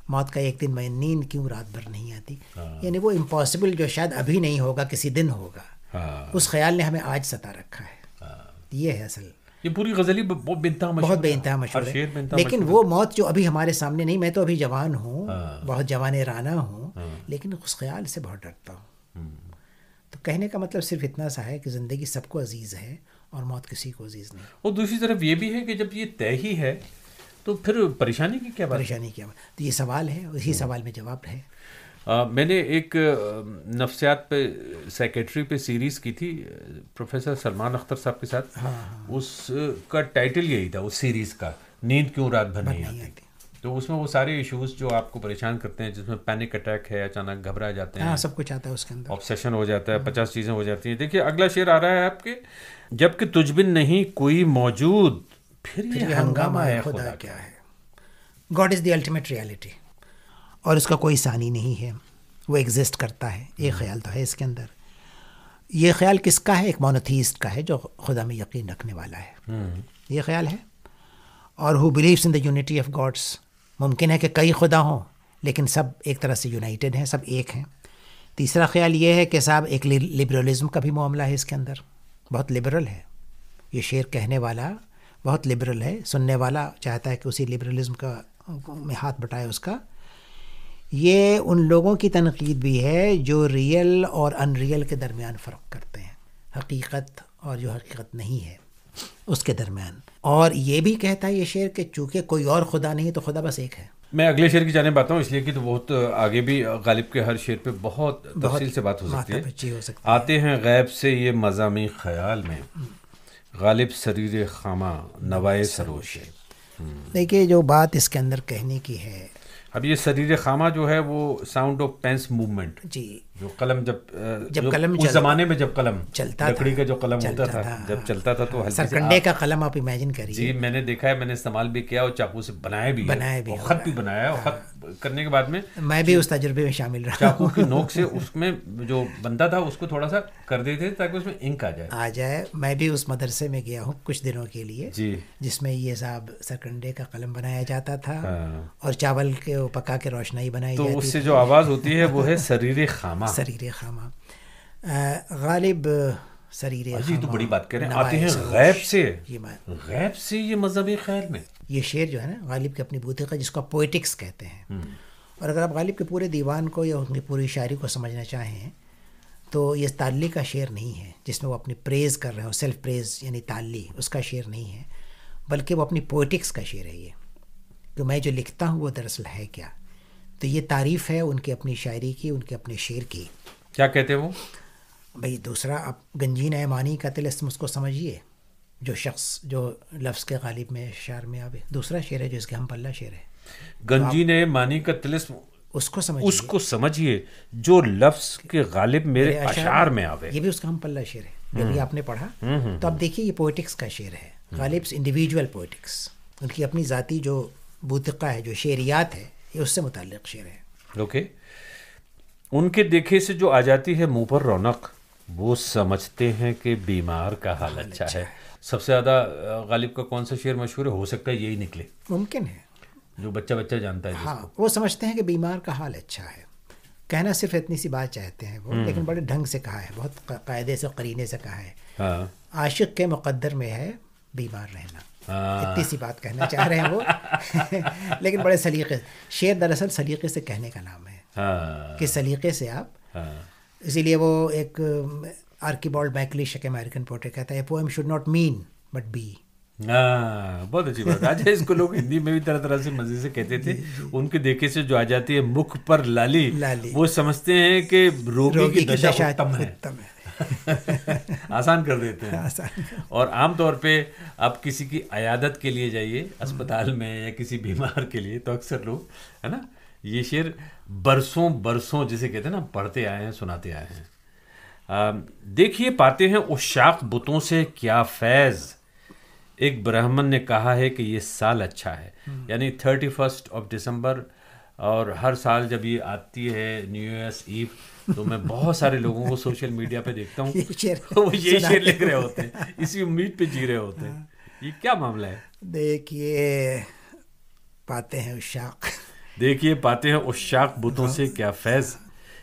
موت کا ایک دن میں نیند کیوں رات بھر نہیں آتی. یعنی وہ امپاسبل جو شاید ابھی نہیں ہوگا کسی دن ہوگا، اس خیال نے ہمیں آج ستا رکھا ہے. یہ ہے اصل. یہ پوری غزلی بہت بے انتہا مشہور ہے، لیکن وہ موت جو ابھی ہمارے سامنے نہیں. میں تو ابھی جوان ہوں، بہت جوان رانہ ہوں، لیکن اس خیال سے بہت ڈرتا ہوں. تو کہنے کا مطلب صرف اتنا سا ہے کہ زندگی سب کو عزیز ہے اور موت کسی کو عزیز نہیں. اور دوسری طرف یہ بھی ہے کہ جب یہ طے ہی ہے تو پھر پریشانی کی کیا بات؟ پریشانی کیا بات؟ تو یہ سوال ہے، اسی سوال میں جواب ہے. میں نے ایک نفسیات پہ سائیکیٹری پہ سیریز کی تھی پروفیسر سلمان اختر صاحب کے ساتھ. اس کا ٹائٹل یہی تھا اس سیریز کا, نیند کیوں رات بھر نہیں آتی. تو اس میں وہ سارے ایشوز جو آپ کو پریشان کرتے ہیں, جس میں پینک اٹیک ہے, اچانک گھبرا جاتے ہیں, سب کچھ آتا ہے اس کے اندر, آبسیشن ہو جاتا ہے, 50 چیزیں ہو جاتی ہیں. دیکھیے اگلا شعر آ رہا ہے آپ کے, جب کہ تجھ بن نہیں کوئی موجود پھر یہ ہنگامہ ہے خدا کیا ہے. God is the ultimate reality, اور اس کا کوئی ثانی نہیں ہے, وہ ایگزسٹ کرتا ہے. ایک خیال تو ہے اس کے اندر. یہ خیال کس کا ہے؟ ایک مونوتھیسٹ کا ہے جو خدا میں یقین رکھنے والا ہے. یہ خیال ہے. اور who believes in the unity of gods. ممکن ہے کہ کئی خدا ہوں لیکن سب ایک طرح سے یونائٹڈ ہیں, سب ایک ہیں. تیسرا خیال یہ ہے کہ صاحب ایک لبرلزم کا بھی معاملہ ہے اس کے اندر, بہت لبرل ہے. یہ شعر کہنے والا بہت لبرل ہے, سننے والا چاہتا ہے کہ اسی لبرلزم کا میں ہاتھ بٹائے اس کا. یہ ان لوگوں کی تنقید بھی ہے جو ریئل اور ان ریئل کے درمیان فرق کرتے ہیں, حقیقت اور جو حقیقت نہیں ہے اس کے درمیان. اور یہ بھی کہتا ہے یہ شعر کہ چونکہ کوئی اور خدا نہیں تو خدا بس ایک ہے. میں اگلے شعر کی جانب آتا ہوں, اس لیے کہ تو بہت آگے بھی غالب کے ہر شعر پہ بہت تفصیل سے بات ہو سکتی ہے. آتے ہیں غیب سے یہ مضامیں خیال میں, غالب سریر خامہ نوائے سروش ہے. دیکھیے جو بات اس کے اندر کہنے کی ہے, اب یہ سریر خامہ جو ہے وہ ساؤنڈ آف پینس موومنٹ, جی, جو قلم جب قلم اس زمانے میں جب قلم چلتا لکڑی کا جو قلم ہوتا تھا جب چلتا تھا تو سرکنڈے کا قلم آپ امیجن کریے. جی میں نے دیکھا ہے, میں نے استعمال بھی کیا اور چاقو سے بنایا بھی, خط بھی بنایا, اور خط کرنے کے بعد میں بھی اس تجربے میں شامل رہا. چاقو کی نوک سے اس میں جو بنتا تھا اس کو تھوڑا سا کر دیتے تاکہ اس میں انک آ جائے. میں بھی اس مدرسے میں گیا ہوں کچھ دنوں کے لیے, جی, جس میں یہ صاحب سرکنڈے کا قلم بنایا جاتا تھا اور چاول کے پکا کے روشنائی بنائی جاتی تو اس سے جو آواز ہوتی ہے وہ ہے سریر خامہ. سریر خامہ غالب سریر خامہ. جی تو بڑی بات کریں, آتے ہیں غیب سے, غیب سے یہ مذہبی خیال میں. یہ شعر جو ہے نا غالب کی اپنی بوتھ کا, جس کو پوئٹکس کہتے ہیں. اور اگر آپ غالب کے پورے دیوان کو یا ان کی پوری شاعری کو سمجھنا چاہیں تو یہ تعلی کا شعر نہیں ہے جس میں وہ اپنی پریز کر رہے ہو, سیلف پریز یعنی تعلی, اس کا شعر نہیں ہے, بلکہ وہ اپنی پوئٹکس کا شعر ہے. یہ کہ میں جو لکھتا ہوں وہ دراصل ہے کیا. تو یہ تعریف ہے ان کی اپنی شاعری کی, ان کے اپنے شعر کی. کیا کہتے ہیں وہ بھائی؟ دوسرا آپ گنجین ایمانی کا طلسم اس کو سمجھیے, جو شخص جو لفظ کے غالب میں شعر میں آوے. دوسرا شعر ہے جو اس کے ہم پلہ شعر ہے, گنجین ایمانی کا طلسم اس کو سمجھیے جو لفظ کے غالب میرے اشعار میں آوے. یہ بھی اس کا ہم پلہ شعر ہے جو بھی آپ نے پڑھا. تو اب دیکھیے یہ پوئٹکس کا شعر ہے, غالب انڈیویجول پوئٹکس, ان کی اپنی ذاتی جو بوتقہ ہے, جو شعریات ہے, یہ اس سے متعلق شعر ہے. اوکے. ان کے دیکھے سے جو آ جاتی ہے منہ پر رونق, وہ سمجھتے ہیں کہ بیمار کا حال اچھا ہے. سب سے زیادہ غالب کا کون سا شعر مشہور ہے؟ ہو سکتا ہے یہی نکلے, ممکن ہے, جو بچہ جانتا ہے. ہاں, وہ سمجھتے ہیں کہ بیمار کا حال اچھا ہے. کہنا صرف اتنی سی بات چاہتے ہیں وہ, لیکن بڑے ڈھنگ سے کہا ہے, بہت قاعدے سے قرینے سے کہا ہے. عاشق کے مقدر میں ہے بیمار رہنا, اتنی سی بات کہنا چاہ رہے ہیں وہ. لیکن بڑے سلیقے, شعر دراصل سلیقے سے کہنے کا نام ہے, کہ سلیقے سے آپ, اسی لیے وہ ایک آرکیبالڈ میکلیش ایک امریکن پوئٹ کہتا ہے, poem should not mean but be. بہت اچھی بات. آج اس کو لوگ ہندی میں بھی طرح طرح سے مزے سے کہتے تھے. ان کے دیکھے سے جو آ جاتی ہے مکھ پر لالی, وہ سمجھتے ہیں کہ روگی کی دشا اتم ہے. آسان کر دیتے ہیں. اور عام طور پہ آپ کسی کی عیادت کے لیے جائیے اسپتال میں یا کسی بیمار کے لیے, تو اکثر لوگ ہے نا یہ شعر برسوں جسے کہتے ہیں نا پڑھتے آئے ہیں, سناتے آئے ہیں. دیکھیے پاتے ہیں عشاق بتوں سے کیا فیض, ایک برہمن نے کہا ہے کہ یہ سال اچھا ہے. یعنی 31 دسمبر, اور ہر سال جب یہ آتی ہے نیو ایئرس ایو, تو میں بہت سارے لوگوں کو سوشل میڈیا پہ دیکھتا ہوں وہ یہ شعر لکھ رہے ہوتے ہیں, اسی امید پہ جی رہے ہوتے ہیں. یہ کیا معاملہ ہے؟ دیکھیے پاتے ہیں عشاق, دیکھیے پاتے ہیں عشاق بتوں سے کیا فیض.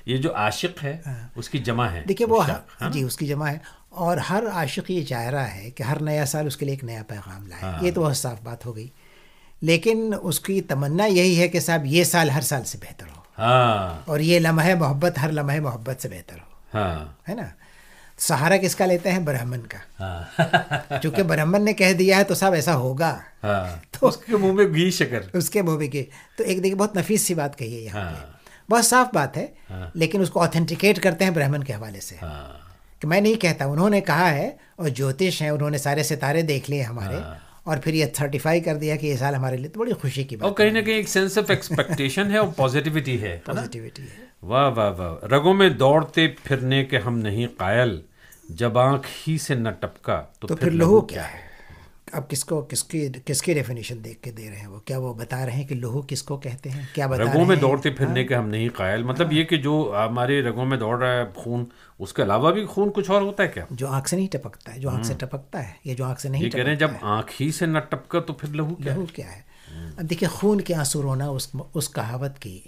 یہ جو عاشق ہے اس کی جمع ہے, دیکھیے وہ جی اس کی جمع ہے. اور ہر عاشق یہ چاہ رہا ہے کہ ہر نیا سال اس کے لیے ایک نیا پیغام لائے. یہ تو بہت صاف بات ہو گئی. لیکن اس کی تمنا یہی ہے کہ صاحب یہ سال ہر سال سے بہتر ہو, اور یہ لمحہ محبت ہر لمحہ محبت سے بہتر ہو, ہے نا. سہارا کس کا لیتے ہیں؟ برہمن کا. چونکہ برہمن نے کہہ دیا ہے تو صاحب ایسا ہوگا, تو اس کے منہ میں گھی شکر, اس کے منہ میں گھی. تو ایک دیکھیے بہت نفیس سی بات کہی ہے یہاں پہ. بہت صاف بات ہے, لیکن اس کو آتھینٹیکیٹ کرتے ہیں برہمن کے حوالے سے کہ میں نہیں کہتا, انہوں نے کہا ہے, اور جوتش ہیں, انہوں نے سارے ستارے دیکھ لیے ہمارے, اور پھر یہ سرٹیفائی کر دیا کہ یہ سال ہمارے لیے تو بڑی خوشی کی بات. اور کہیں نہ کہیں ایک سینس آف ایکسپیکٹیشن ہے اور پازیٹیوٹی ہے. واہ واہ واہ. رگوں میں دوڑتے پھرنے کے ہم نہیں قائل, جب آنکھ ہی سے نہ ٹپکا تو پھر لہو کیا ہے. اب کس کی ڈیفینیشن دیکھ کے دے رہے ہیں وہ, کیا وہ بتا رہے ہیں کہ لہو کس کو کہتے ہیں, کیا بتا رہے ہیں؟ رگوں میں دوڑتے پھرنے کے ہم نہیں قائل, مطلب یہ کہ جو ہمارے رگوں میں دوڑ رہا ہے خون, اس کے علاوہ بھی خون کچھ اور ہوتا ہے کیا, جو آنکھ سے نہیں ٹپکتا ہے, جو آنکھ سے ٹپکتا ہے, یہ جو آنکھ سے نہیں یہ کہہ رہے ہیں جب آنکھ ہی سے نہ ٹپکا تو پھر لہو کیا ہے. اب دیکھیں, خون کے آنسو رونا اس کہاوت کی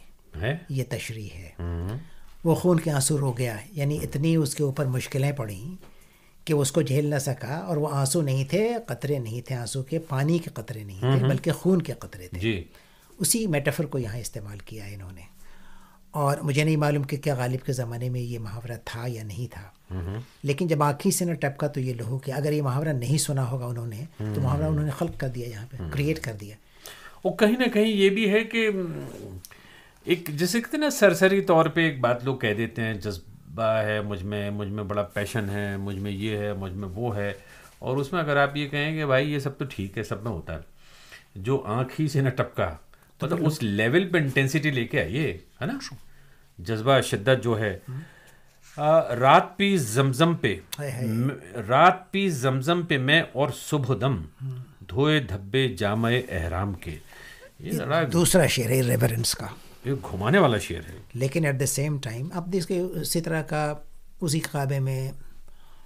ہے, یہ تشریح ہے. وہ خون کے آنسو رو گیا, یعنی اتنی اس کے اوپر مشکلیں پڑیں کہ اس کو جھیل نہ سکا, اور وہ آنسو نہیں تھے, قطرے نہیں تھے آنسو کے, پانی کے قطرے نہیں تھے, بلکہ خون کے قطرے تھے. اسی میٹافر کو یہاں استعمال کیا ہے انہوں نے. اور مجھے نہیں معلوم کہ کیا غالب کے زمانے میں یہ محاورہ تھا یا نہیں تھا, لیکن جب آنکھ ہی سے نہ ٹپکا تو یہ لہو کیا, اگر یہ محاورہ نہیں سنا ہوگا انہوں نے تو محاورہ انہوں نے خلق کر دیا, یہاں پہ کریٹ کر دیا. اور کہیں نہ کہیں یہ بھی ہے کہ ایک جیسے کہتے ہیں نا, سرسری طور پہ ایک بات لوگ کہہ دیتے ہیں, جذبہ ہے مجھ میں بڑا پیشن ہے, مجھ میں یہ ہے, مجھ میں وہ ہے, اور اس میں اگر آپ یہ کہیں کہ بھائی یہ سب تو ٹھیک ہے, سب میں ہوتا ہے, جو آنکھ ہی سے نہ ٹپکا, مطلب اس لیول پہ انٹینسٹی لے کے آئیے, ہے نا, جذبہ شدت جو ہے. رات پی زمزم پہ میں اور صبح دم دھوئے دھبے جامع احرام کے. یہ دوسرا شعر ہے ریورنس کا, یہ گھمانے والا شعر ہے, لیکن ایٹ دا سیم ٹائم اب دیکھیے اسی طرح کا اسی کعبے میں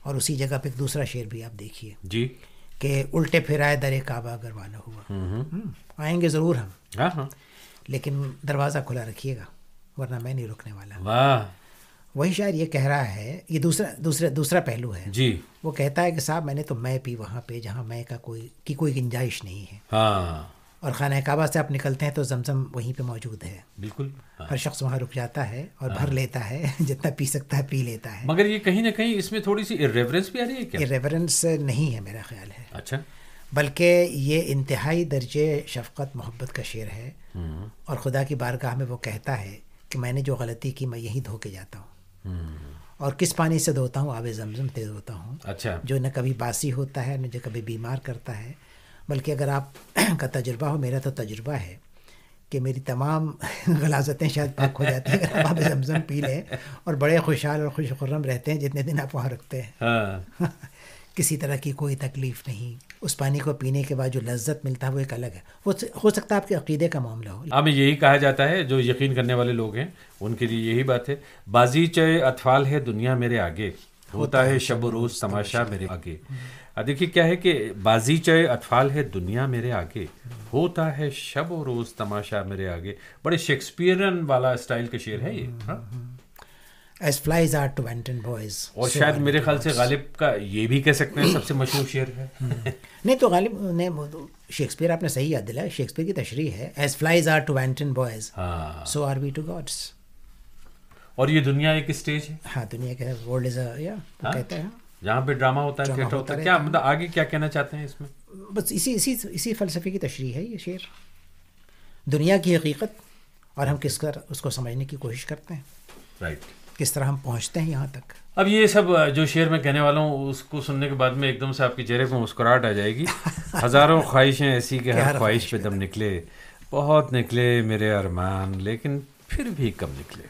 اور اسی جگہ پہ ایک دوسرا شعر بھی آپ دیکھیے جی, کہ الٹے پھرائے در کعبہ اگر وانا ہوا. آئیں گے ضرور ہم, لیکن دروازہ کھلا رکھیے گا ورنہ میں نہیں رکنے والا. واہ, وہی شاعر یہ کہہ رہا ہے, یہ دوسرا پہلو ہے جی. وہ کہتا ہے کہ صاحب میں نے تو میں پی وہاں پہ جہاں میں کا کوئی گنجائش نہیں ہے, اور خانہ کعبہ سے آپ نکلتے ہیں تو زمزم وہیں پہ موجود ہے. بالکل, ہر شخص وہاں رک جاتا ہے اور بھر لیتا ہے, جتنا پی سکتا ہے پی لیتا ہے. مگر یہ کہیں نہ کہیں اس میں تھوڑی سی ریورنس بھی آ رہی ہے کیا؟ ریورنس نہیں ہے میرا خیال ہے. اچھا. بلکہ یہ انتہائی درجے شفقت محبت کا شعر ہے, اور خدا کی بارگاہ میں وہ کہتا ہے کہ میں نے جو غلطی کی میں یہی دھو کے جاتا ہوں, اور کس پانی سے دھوتا ہوں, آب زمزم سے دھوتا ہوں. اچھا. جو نہ کبھی باسی ہوتا ہے, نہ جو کبھی بیمار کرتا ہے, بلکہ اگر آپ کا تجربہ ہو, میرا تو تجربہ ہے کہ میری تمام غلاظتیں شاید پاک ہو جاتی ہیں اگر آپ آب زمزم پی لیں, اور بڑے خوشحال اور خوش خرم رہتے ہیں جتنے دن آپ وہاں رکھتے ہیں. کسی طرح کی کوئی تکلیف نہیں, اس پانی کو پینے کے بعد جو لذت ملتا ہے وہ ایک الگ ہے. ہو سکتا ہے آپ کے عقیدے کا معاملہ ہو. ہمیں یہی کہا جاتا ہے, جو یقین کرنے والے لوگ ہیں ان کے لیے یہی بات ہے, بازیچے اطفال ہے دنیا میرے آگے, ہوتا ہے شب و روز تماشا میرے آگے. دیکھیے کیا ہے کہ بازیچے اطفال ہے دنیا میرے آگے, ہوتا ہے شب و روز تماشا میرے آگے. بڑے شیکسپیئرن والا اسٹائل کا شعر ہے یہ. As flies are to wanton boys. اور شاید میرے خیال سے غالب کا یہ بھی کہہ سکتے ہیں سب سے مشہور شعر ہے. نہیں تو غالب نے شیکسپیئر آپ نے صحیح یاد دلایا, شیکسپیئر کی تشریح ہے as flies are to wanton boys, so are we to gods. اور یہ دنیا ایک اسٹیج ہے. ہاں, دنیا کا world is a کہتے ہیں جہاں پہ ڈرامہ ہوتا ہے, تھیٹر ہوتا ہے. کیا مطلب آگے کیا کہنا چاہتے ہیں اس میں؟ بس اسی فلسفے کی تشریح ہے یہ شعر, دنیا کی حقیقت, اور ہم کس طرح اس کو سمجھنے کی کوشش کرتے ہیں. رائٹ. کس طرح ہم پہنچتے ہیں یہاں تک. اب یہ سب جو شعر میں کہنے والا ہوں اس کو سننے کے بعد میں ایک دم سے آپ کے چہرے پہ مسکراہٹ آ جائے گی. ہزاروں خواہشیں ایسی کہ ہر خواہش پہ دم نکلے, بہت نکلے میرے ارمان لیکن پھر بھی کم نکلے.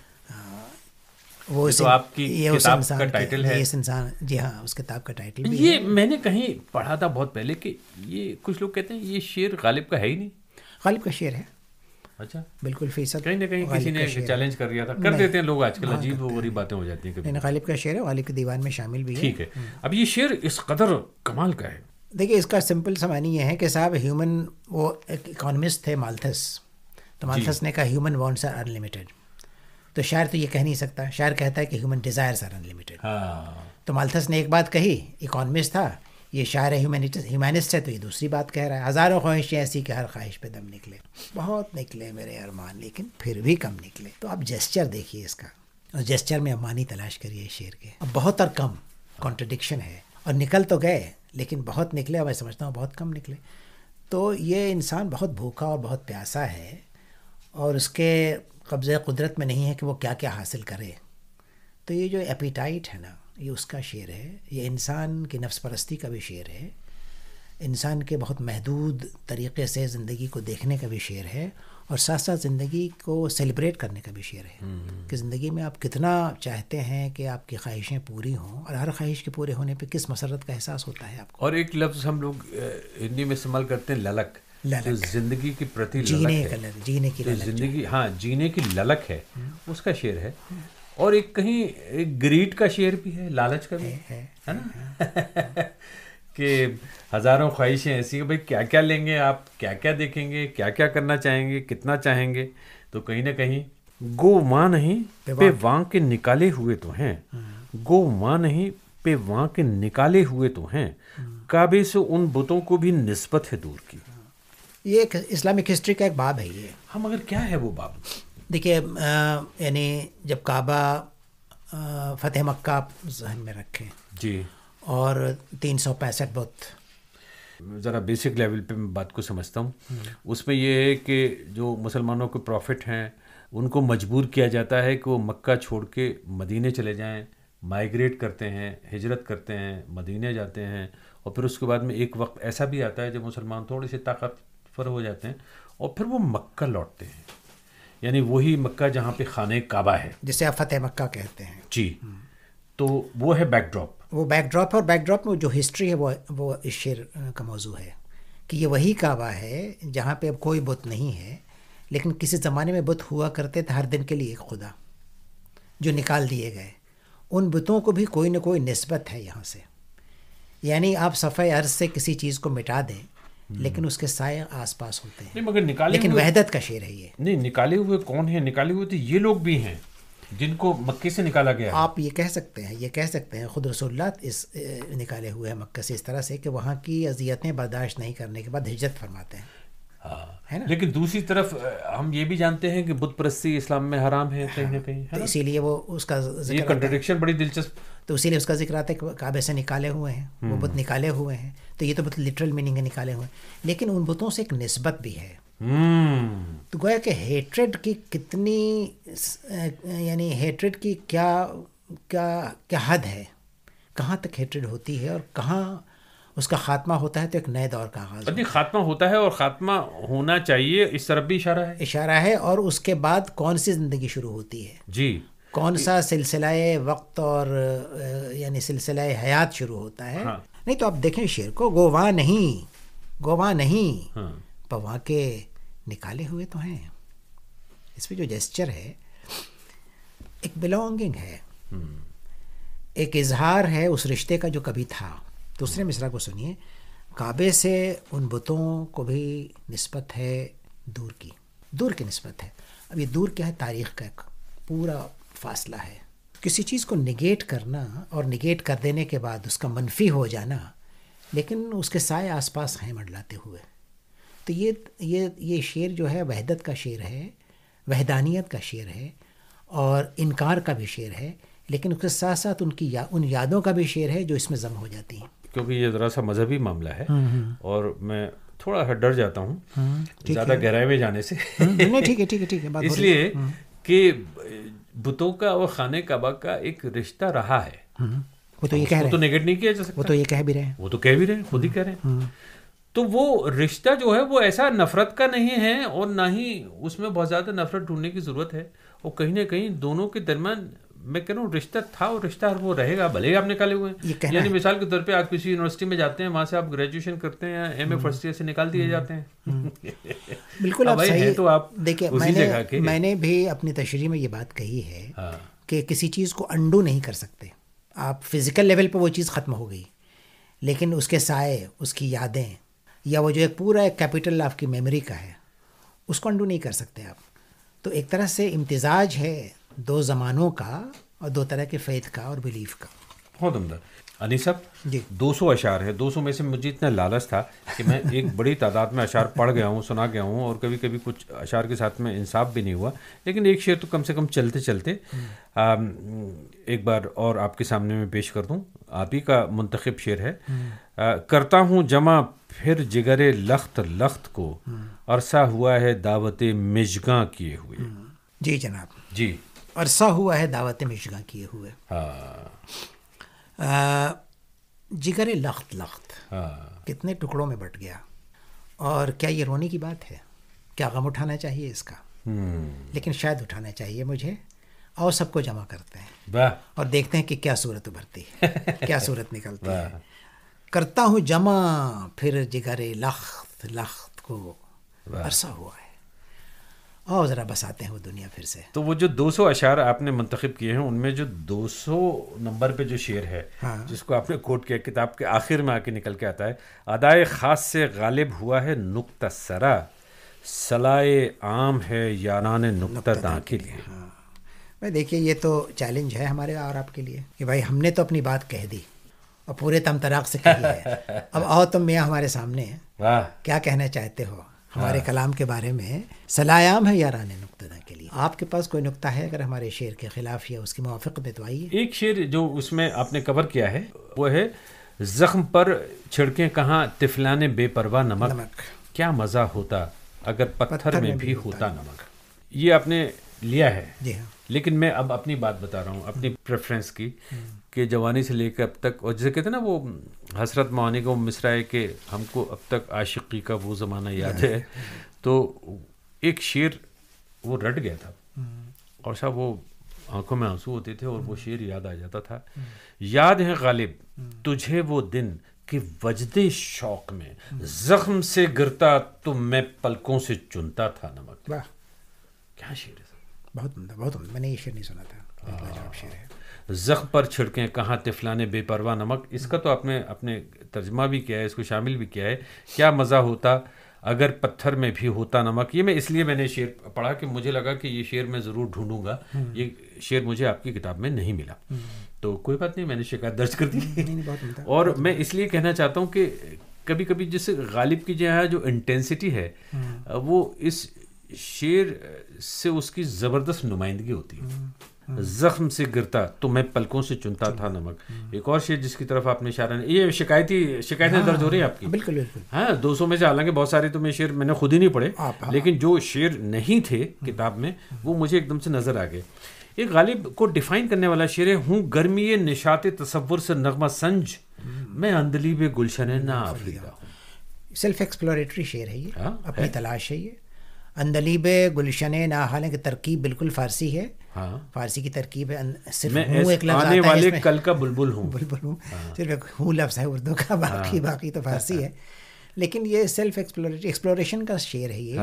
وہ تو آپ کی کتاب کا ٹائٹل ہے. جی ہاں, اس کتاب کا ٹائٹل بھی یہ میں نے کہیں پڑھا تھا بہت پہلے کہ یہ کچھ لوگ کہتے ہیں یہ شعر غالب کا ہے ہی نہیں. غالب کا شعر ہے. اچھا, بالکل فیصد. کہیں نہ کہیں کسی نے چیلنج کر دیا تھا, کر دیتے ہیں لوگ آج کل, عجیب غریب باتیں ہو جاتی ہیں کبھی. غالب کا شعر ہے, غالب کے دیوان میں شامل بھی ہے. ٹھیک ہے. اب یہ شعر اس قدر کمال کا ہے. دیکھیے اس کا سمپل سا معنی یہ ہے کہ صاحب ہیومن, وہ ایک اکانومسٹ تھے مالتھس, تو مالتھس نے کہا ہیومن وانٹس آر انلمیٹڈ. تو شاعر تو یہ کہہ نہیں سکتا, شاعر کہتا ہے کہ ہیومن ڈیزائرز آر انلمیٹڈ. تو مالتھس نے ایک بات کہی, اکانومسٹ تھا, یہ شاعر ہیومینسٹ ہے تو یہ دوسری بات کہہ رہا ہے. ہزاروں خواہشیں ایسی کہ ہر خواہش پہ دم نکلے, بہت نکلے میرے ارمان لیکن پھر بھی کم نکلے. تو اب جیسچر دیکھیے اس کا, اور جیسچر میں اب معنی تلاش کریے شعر کے. اب بہت اور کم کانٹرڈکشن ہے, اور نکل تو گئے لیکن بہت نکلے, اور میں سمجھتا ہوں بہت کم نکلے. تو یہ انسان بہت بھوکا اور بہت پیاسا ہے, اور اس کے قبضہ قدرت میں نہیں ہے کہ وہ کیا کیا حاصل کرے. تو یہ جو ایپیٹائٹ ہے نا، یہ اس کا شعر ہے. یہ انسان کی نفس پرستی کا بھی شعر ہے، انسان کے بہت محدود طریقے سے زندگی کو دیکھنے کا بھی شعر ہے، اور ساتھ ساتھ زندگی کو سیلیبریٹ کرنے کا بھی شعر ہے کہ زندگی میں آپ کتنا چاہتے ہیں کہ آپ کی خواہشیں پوری ہوں، اور ہر خواہش کے پورے ہونے پہ کس مسرت کا احساس ہوتا ہے آپ کو. اور ایک لفظ ہم لوگ ہندی میں استعمال کرتے ہیں للک، جو زندگی کی پرتی جینے للک کا جینے کی للک، زندگی ہاں جینے کی للک ہے، اس کا شعر ہے. اور ایک کہیں ایک گریڈ کا شعر بھی ہے، لالچ کا بھی ہے نا کہ ہزاروں خواہشیں ایسی ہیں بھائی کیا کیا لیں گے آپ، کیا کیا دیکھیں گے، کیا کیا کرنا چاہیں گے، کتنا چاہیں گے. تو کہیں نہ کہیں گو ماں نہیں پہ وہاں کے نکالے ہوئے تو ہیں، گو ماں نہیں پہ وہاں کے نکالے ہوئے تو ہیں، کعبے سے ان بتوں کو بھی نسبت ہے دور کی. یہ ایک اسلامک ہسٹری کا ایک باب ہے. یہ ہم اگر کیا ہے وہ باب دیکھیے، یعنی جب کعبہ فتح مکہ آپ ذہن میں رکھیں جی، اور 365 بت، ذرا بیسک لیول پہ میں بات کو سمجھتا ہوں. اس میں یہ ہے کہ جو مسلمانوں کے پروفٹ ہیں ان کو مجبور کیا جاتا ہے کہ وہ مکہ چھوڑ کے مدینے چلے جائیں، مائیگریٹ کرتے ہیں، ہجرت کرتے ہیں، مدینے جاتے ہیں. اور پھر اس کے بعد میں ایک وقت ایسا بھی آتا ہے جب مسلمان تھوڑے سے طاقتور ہو جاتے ہیں اور پھر وہ مکہ لوٹتے ہیں، یعنی وہی مکہ جہاں پہ خانہ کعبہ ہے جسے آپ فتح مکہ کہتے ہیں. جی. تو وہ ہے بیک ڈراپ. وہ بیک ڈراپ، اور بیک ڈراپ میں جو ہسٹری ہے وہ اس شعر کا موضوع ہے کہ یہ وہی کعبہ ہے جہاں پہ اب کوئی بت نہیں ہے، لیکن کسی زمانے میں بت ہوا کرتے تھے ہر دن کے لیے ایک خدا، جو نکال دیے گئے. ان بتوں کو بھی کوئی نہ کوئی نسبت ہے یہاں سے. یعنی آپ صفحہ عرض سے کسی چیز کو مٹا دیں لیکن اس کے سائے آس پاس ہوتے ہیں. مگر نکالے لیکن وحدت کا شعر ہے یہ. نہیں، نکالے ہوئے کون ہیں؟ نکالے ہوئے تو یہ لوگ بھی ہیں جن کو مکے سے نکالا گیا ہے. آپ یہ کہہ سکتے ہیں خود رسول اللہ اس نکالے ہوئے ہیں مکہ سے اس طرح سے کہ وہاں کی اذیتیں برداشت نہیں کرنے کے بعد ہجرت فرماتے ہیں. لیکن دوسری طرف ہم یہ بھی جانتے ہیں کہ بت پرستی اسلام میں حرام ہے کہیں نہ کہیں. تو اسی لیے وہ اس کا ذکر، یہ کنٹرڈکشن بڑی دلچسپ. تو اسی لیے اس کا ذکر آتا ہے کہ کعبے سے نکالے ہوئے ہیں، وہ بت نکالے ہوئے ہیں. تو یہ تو بت لٹرل میننگ ہے نکالے ہوئے ہیں، لیکن ان بتوں سے ایک نسبت بھی ہے. تو گویا کہ ہیٹریڈ کی کتنی، یعنی ہیٹریڈ کی کیا حد ہے، کہاں تک ہیٹریڈ ہوتی ہے اور کہاں اس کا خاتمہ ہوتا ہے. تو ایک نئے دور کا آغاز ہے. خاتمہ ہوتا ہے اور خاتمہ ہونا چاہیے، اس طرف بھی اشارہ ہے. اور اس کے بعد کون سی زندگی شروع ہوتی ہے جی، کون سا سلسلہ وقت اور یعنی سلسلہ حیات شروع ہوتا ہے. نہیں تو آپ دیکھیں شعر کو، گواہ نہیں پواں کے نکالے ہوئے تو ہیں. اس میں جو جیسچر ہے ایک بلونگنگ ہے، ایک اظہار ہے اس رشتے کا جو کبھی تھا. دوسرے مصرع کو سنیے، کعبے سے ان بتوں کو بھی نسبت ہے دور کی نسبت ہے. اب یہ دور کیا ہے؟ تاریخ کا ایک پورا فاصلہ ہے. کسی چیز کو نگیٹ کرنا اور نگیٹ کر دینے کے بعد اس کا منفی ہو جانا، لیکن اس کے سائے آس پاس ہیں منڈلاتے ہوئے. تو یہ شعر جو ہے وحدت کا شعر ہے، وحدانیت کا شعر ہے، اور انکار کا بھی شعر ہے، لیکن اس کے ساتھ ساتھ ان یادوں کا بھی شعر ہے جو اس میں ضم ہو جاتی ہیں. کیونکہ یہ ذرا سا مذہبی معاملہ ہے اور میں تھوڑا سا ڈر جاتا ہوں زیادہ گہرائی میں جانے سے. ٹھیک ہے، اس لیے کہ بتوں کا اور خانہ کعبہ کا ایک رشتہ رہا ہے. وہ تو یہ کہہ رہے ہیں، تو نیگیٹ نہیں کیا جا سکتا. وہ تو یہ کہہ بھی رہے ہیں، وہ تو کہہ بھی رہے ہیں، خود ہی کہہ رہے ہیں. تو وہ رشتہ جو ہے وہ ایسا نفرت کا نہیں ہے، اور نہ ہی اس میں بہت زیادہ نفرت ڈھونڈنے کی ضرورت ہے. اور کہیں نہ کہیں دونوں کے درمیان میں کہہ رہا ہوں رشتہ تھا اور رشتہ وہ رہے گا، بھلے آپ نکالے ہوئے ہیں. یعنی مثال کے طور پہ آپ کسی یونیورسٹی میں جاتے ہیں، وہاں سے آپ گریجویشن کرتے ہیں، ایم اے فرسٹ ایئر سے نکال دیے جاتے ہیں. بالکل آپ صحیح. تو آپ دیکھیں، میں نے بھی اپنی تشریح میں یہ بات کہی ہے کہ کسی چیز کو انڈو نہیں کر سکتے آپ. فزیکل لیول پہ وہ چیز ختم ہو گئی، لیکن اس کے سائے، اس کی یادیں، یا وہ جو ایک پورا ایک کیپٹل آپ کی میموری کا ہے، اس کو انڈو نہیں کر سکتے آپ. تو ایک طرح سے امتزاج ہے دو زمانوں کا اور دو طرح کے فیتھ کا اور بلیف کا. بہت عمدہ. انیس صاحب، 200 اشعار ہیں. 200 میں سے مجھے اتنا لالچ تھا کہ میں ایک بڑی تعداد میں اشعار پڑھ گیا ہوں، سنا گیا ہوں، اور کبھی کبھی کچھ اشعار کے ساتھ میں انصاف بھی نہیں ہوا، لیکن ایک شعر تو کم سے کم چلتے چلتے ایک بار اور آپ کے سامنے میں پیش کر دوں. آپ ہی کا منتخب شعر ہے. کرتا ہوں جمع پھر جگرے لخت لخت کو، عرصہ ہوا ہے دعوت مژگاں کیے ہوئے. جی جناب، جی عرصہ ہوا ہے دعوت مژگاں کیے ہوئے. جگر لخت لخت کتنے ٹکڑوں میں بٹ گیا. اور کیا یہ رونے کی بات ہے؟ کیا غم اٹھانا چاہیے اس کا؟ لیکن شاید اٹھانا چاہیے مجھے. اور سب کو جمع کرتے ہیں اور دیکھتے ہیں کہ کیا صورت ابھرتی ہے، کیا صورت نکلتی ہے. کرتا ہوں جمع پھر جگر لخت لخت کو، عرصہ ہوا ہے. اور ذرا بساتے ہیں وہ دنیا پھر سے. تو وہ جو 200 اشعار آپ نے منتخب کیے ہیں، ان میں جو 200 نمبر پہ جو شعر ہے جس کو آپ نے کوٹ کیا، کتاب کے آخر میں آ کے نکل کے آتا ہے، ادائے خاص سے غالب ہوا ہے نقطہ سرا، صلائے عام ہے یاران نقطہ داں کے لیے. بھائی دیکھیے، یہ تو چیلنج ہے ہمارے اور آپ کے لیے کہ بھائی ہم نے تو اپنی بات کہہ دی اور پورے تم طراق سے کہی ہے. اب آؤ تم میاں ہمارے سامنے کیا کہنا چاہتے ہو ہمارے کلام کے بارے میں. صلایام ہے یاران نقطہ داں کے لیے. آپ کے پاس کوئی نقطہ ہے اگر ہمارے شعر کے خلاف یا اس کی موافقت میں تو آئیے. ایک شعر جو اس میں آپ نے کور کیا ہے وہ ہے زخم پر چھڑکیں کہاں طفلان بے پرواہ نمک، کیا مزہ ہوتا اگر پتھر میں بھی ہوتا نمک. یہ آپ نے لیا ہے. جی ہاں. لیکن میں اب اپنی بات بتا رہا ہوں، اپنی پریفرنس کی، کہ جوانی سے لے کے اب تک، اور جسے کہتے ہیں نا وہ حسرت معانی کا وہ مصرع ہے کہ ہم کو اب تک عاشقی کا وہ زمانہ یاد ہے. تو ایک شعر وہ رٹ گیا تھا اور صاحب وہ آنکھوں میں آنسو ہوتے تھے اور وہ شعر یاد آ جاتا تھا. یاد ہے غالب تجھے وہ دن کہ وجد شوق میں زخم سے گرتا تو میں پلکوں سے چنتا تھا نمک. واہ، کیا شعر ہے. بہت عمدہ، بہت عمدہ. میں نے یہ شعر نہیں سنا تھا. لاجواب شعر ہے. زخم پر چھڑکیں کہاں طفلان بے پرواہ نمک. اس کا تو آپ نے اپنے ترجمہ بھی کیا ہے، اس کو شامل بھی کیا ہے. کیا مزہ ہوتا اگر پتھر میں بھی ہوتا نمک. یہ میں اس لیے میں نے شعر پڑھا کہ مجھے لگا کہ یہ شعر میں ضرور ڈھونڈوں گا. یہ شعر مجھے آپ کی کتاب میں نہیں ملا. تو کوئی بات نہیں، میں نے شکایت درج کر دی. اور میں اس لیے کہنا چاہتا ہوں کہ کبھی کبھی جیسے غالب کی جو انٹینسٹی ہے وہ اس شعر سے اس کی زبردست نمائندگی ہوتی ہے. زخم سے گرتا تو میں پلکوں سے چنتا تھا نمک. ایک اور شعر جس کی طرف آپ نے اشارہ نہیں، یہ شکایتیں درج ہو رہی ہیں آپ کی. بالکل بالکل. ہاں 200 میں سے حالانکہ بہت سارے تو میں شعر میں نے خود ہی نہیں پڑھے، لیکن جو شعر نہیں تھے کتاب میں وہ مجھے ایک دم سے نظر آ گئے. ایک غالب کو ڈیفائن کرنے والا شعر ہے، ہوں گرمی نشاط تصور سے نغمہ سنج، میں اندلیب گلشن نا آفریدہ ہوں. سیلف ایکسپلوریٹری شعر ہے یہ، اپنی تلاش ہے یہ. اندلیب گلشن نا، حالانکہ ترکیب بالکل فارسی ہے. فارسی کی ترکیب ہے. صرف ہوں ایک لفظ آنے والے کل کا بلبل ہوں. بلبل ہوں صرف ایک ہوں لفظ ہے اردو کا، باقی تو فارسی ہے. لیکن یہ سیلف ایکسپلوریشن کا شعر ہے. یہ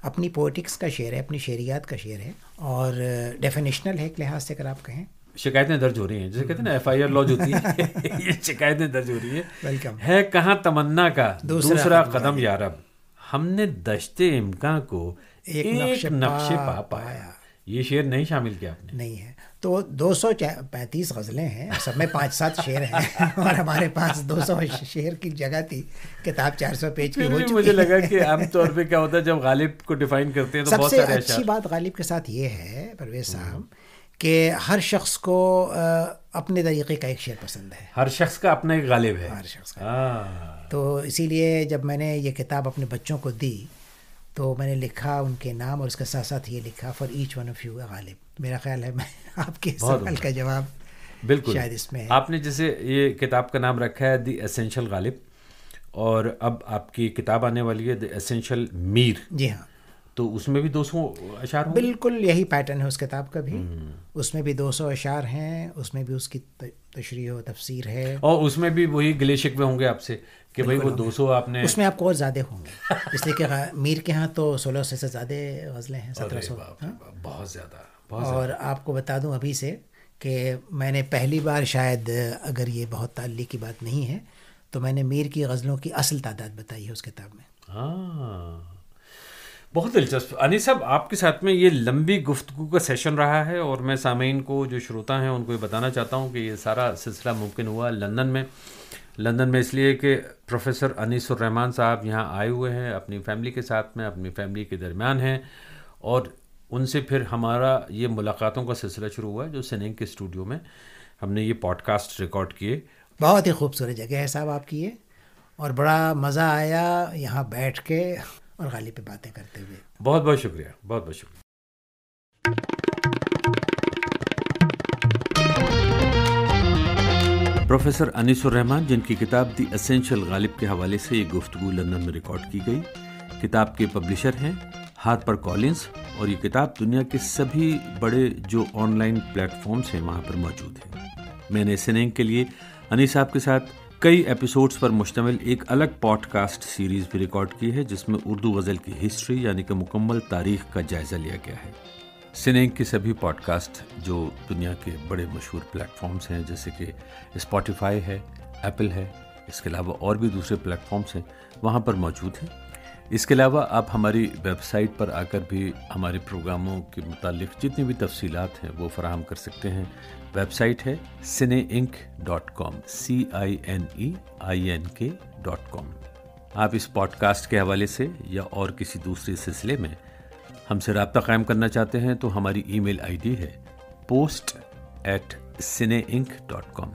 اپنی پوئٹکس کا شعر ہے، اپنی شعریات کا شعر ہے، اور ڈیفینیشنل ہے ایک لحاظ سے اگر آپ کہیں. شکایتیں درج ہو رہی ہیں، جیسے کہتے ہیں نا FIR لانچ ہوتی ہے، یہ شکایتیں درج ہو رہی ہیں. ویلکم. ہے کہاں تمنا کا دوسرا قدم یارب، ہم نے دشت امکان کو ایک نقش پا پایا. یہ شعر نہیں شامل کیا آپ نے؟ نہیں ہے. تو 235 غزلیں ہیں، سب میں 5-7 شعر ہیں، اور ہمارے پاس 200 شعر کی جگہ تھی. کتاب 400 پیج کی ہو چکی ہے. مجھے لگا کہ عام طور پہ کیا ہوتا ہے جب غالب کو ڈیفائن کرتے ہیں تو بہت سارے اشعار. سب سے اچھی بات غالب کے ساتھ یہ ہے پرویز صاحب کہ ہر شخص کو اپنے طریقے کا ایک شعر پسند ہے. ہر شخص کا اپنا ایک غالب ہے. ہر شخص کا. تو اسی لیے جب میں نے یہ کتاب اپنے بچوں کو دی تو میں نے لکھا ان کے نام، اور اس کے ساتھ ساتھ یہ لکھا for each one of you غالب. میرا خیال ہے میں آپ کے سوال کا جواب بالکل شاید اس میں ہے. آپ نے جیسے یہ کتاب کا نام رکھا ہے دی ایسینشل غالب، اور اب آپ کی کتاب آنے والی ہے دی ایسینشل میر. جی ہاں. تو اس میں بھی 200 اشعار ہوں؟ بالکل یہی پیٹرن ہے اس کتاب کا بھی. اس میں بھی 200 اشعار ہیں، اس میں بھی اس کی تشریح و تفسیر ہے، اور اس میں بھی وہی گلے شکوے ہوں گے آپ سے کہ بھائی وہ 200 آپ نے. اس میں آپ کو اور زیادہ ہوں گے اس لیے کہ میر کے ہاں تو 1600 سے زیادہ غزلیں ہیں، 1700. بہت زیادہ. اور آپ کو بتا دوں ابھی سے کہ میں نے پہلی بار، شاید اگر یہ بہت تعلق کی بات نہیں ہے، تو میں نے میر کی غزلوں کی اصل تعداد بتائی ہے اس کتاب میں. ہاں بہت دلچسپ. انیس صاحب آپ کے ساتھ میں یہ لمبی گفتگو کا سیشن رہا ہے، اور میں سامعین کو جو شروتا ہیں ان کو یہ بتانا چاہتا ہوں کہ یہ سارا سلسلہ ممکن ہوا لندن میں اس لیے کہ پروفیسر انیس الرحمان صاحب یہاں آئے ہوئے ہیں اپنی فیملی کے ساتھ میں، اپنی فیملی کے درمیان ہیں، اور ان سے پھر ہمارا یہ ملاقاتوں کا سلسلہ شروع ہوا ہے جو سننگ کے اسٹوڈیو میں ہم نے یہ پوڈ کاسٹ ریکارڈ کیے. بہت ہی خوبصورت جگہ ہے صاحب آپ کی یہ، اور بڑا مزہ آیا یہاں بیٹھ کے اور غالب پہ باتیں کرتے ہوئے. بہت بہت شکریہ، بہت بہت شکریہ. پروفیسر انیس الرحمان، جن کی کتاب دی اسینشل غالب کے حوالے سے یہ گفتگو لندن میں ریکارڈ کی گئی. کتاب کے پبلشر ہیں ہارپر کالنز، اور یہ کتاب دنیا کے سبھی بڑے جو آن لائن پلیٹ فارمز ہیں وہاں پر موجود ہے. میں نے سننگ کے لیے انیس صاحب کے ساتھ کئی ایپیسوڈز پر مشتمل ایک الگ پوڈ کاسٹ سیریز بھی ریکارڈ کی ہے، جس میں اردو غزل کی ہسٹری یعنی کہ مکمل تاریخ کا جائزہ لیا گیا ہے. سننگ کے سبھی پوڈ کاسٹ جو دنیا کے بڑے مشہور پلیٹ فارمز ہیں جیسے کہ اسپاٹیفائی ہے، ایپل ہے، اس کے علاوہ اور بھی دوسرے پلیٹ فارمز ہیں وہاں پر موجود ہیں. اس کے علاوہ آپ ہماری ویب سائٹ پر آ کر بھی ہمارے پروگراموں کے متعلق جتنی بھی تفصیلات ہیں وہ فراہم کر سکتے ہیں. ویب سائٹ ہے cineink.com cineink.com. آپ اس پوڈ کاسٹ کے حوالے سے یا اور کسی دوسرے سلسلے میں ہم سے رابطہ قائم کرنا چاہتے ہیں تو ہماری ای میل آئی ڈی ہے post@cineink.com.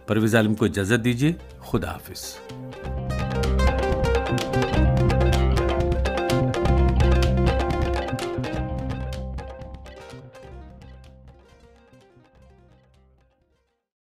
پرویز عالم کو اجازت دیجیے. خدا حافظ.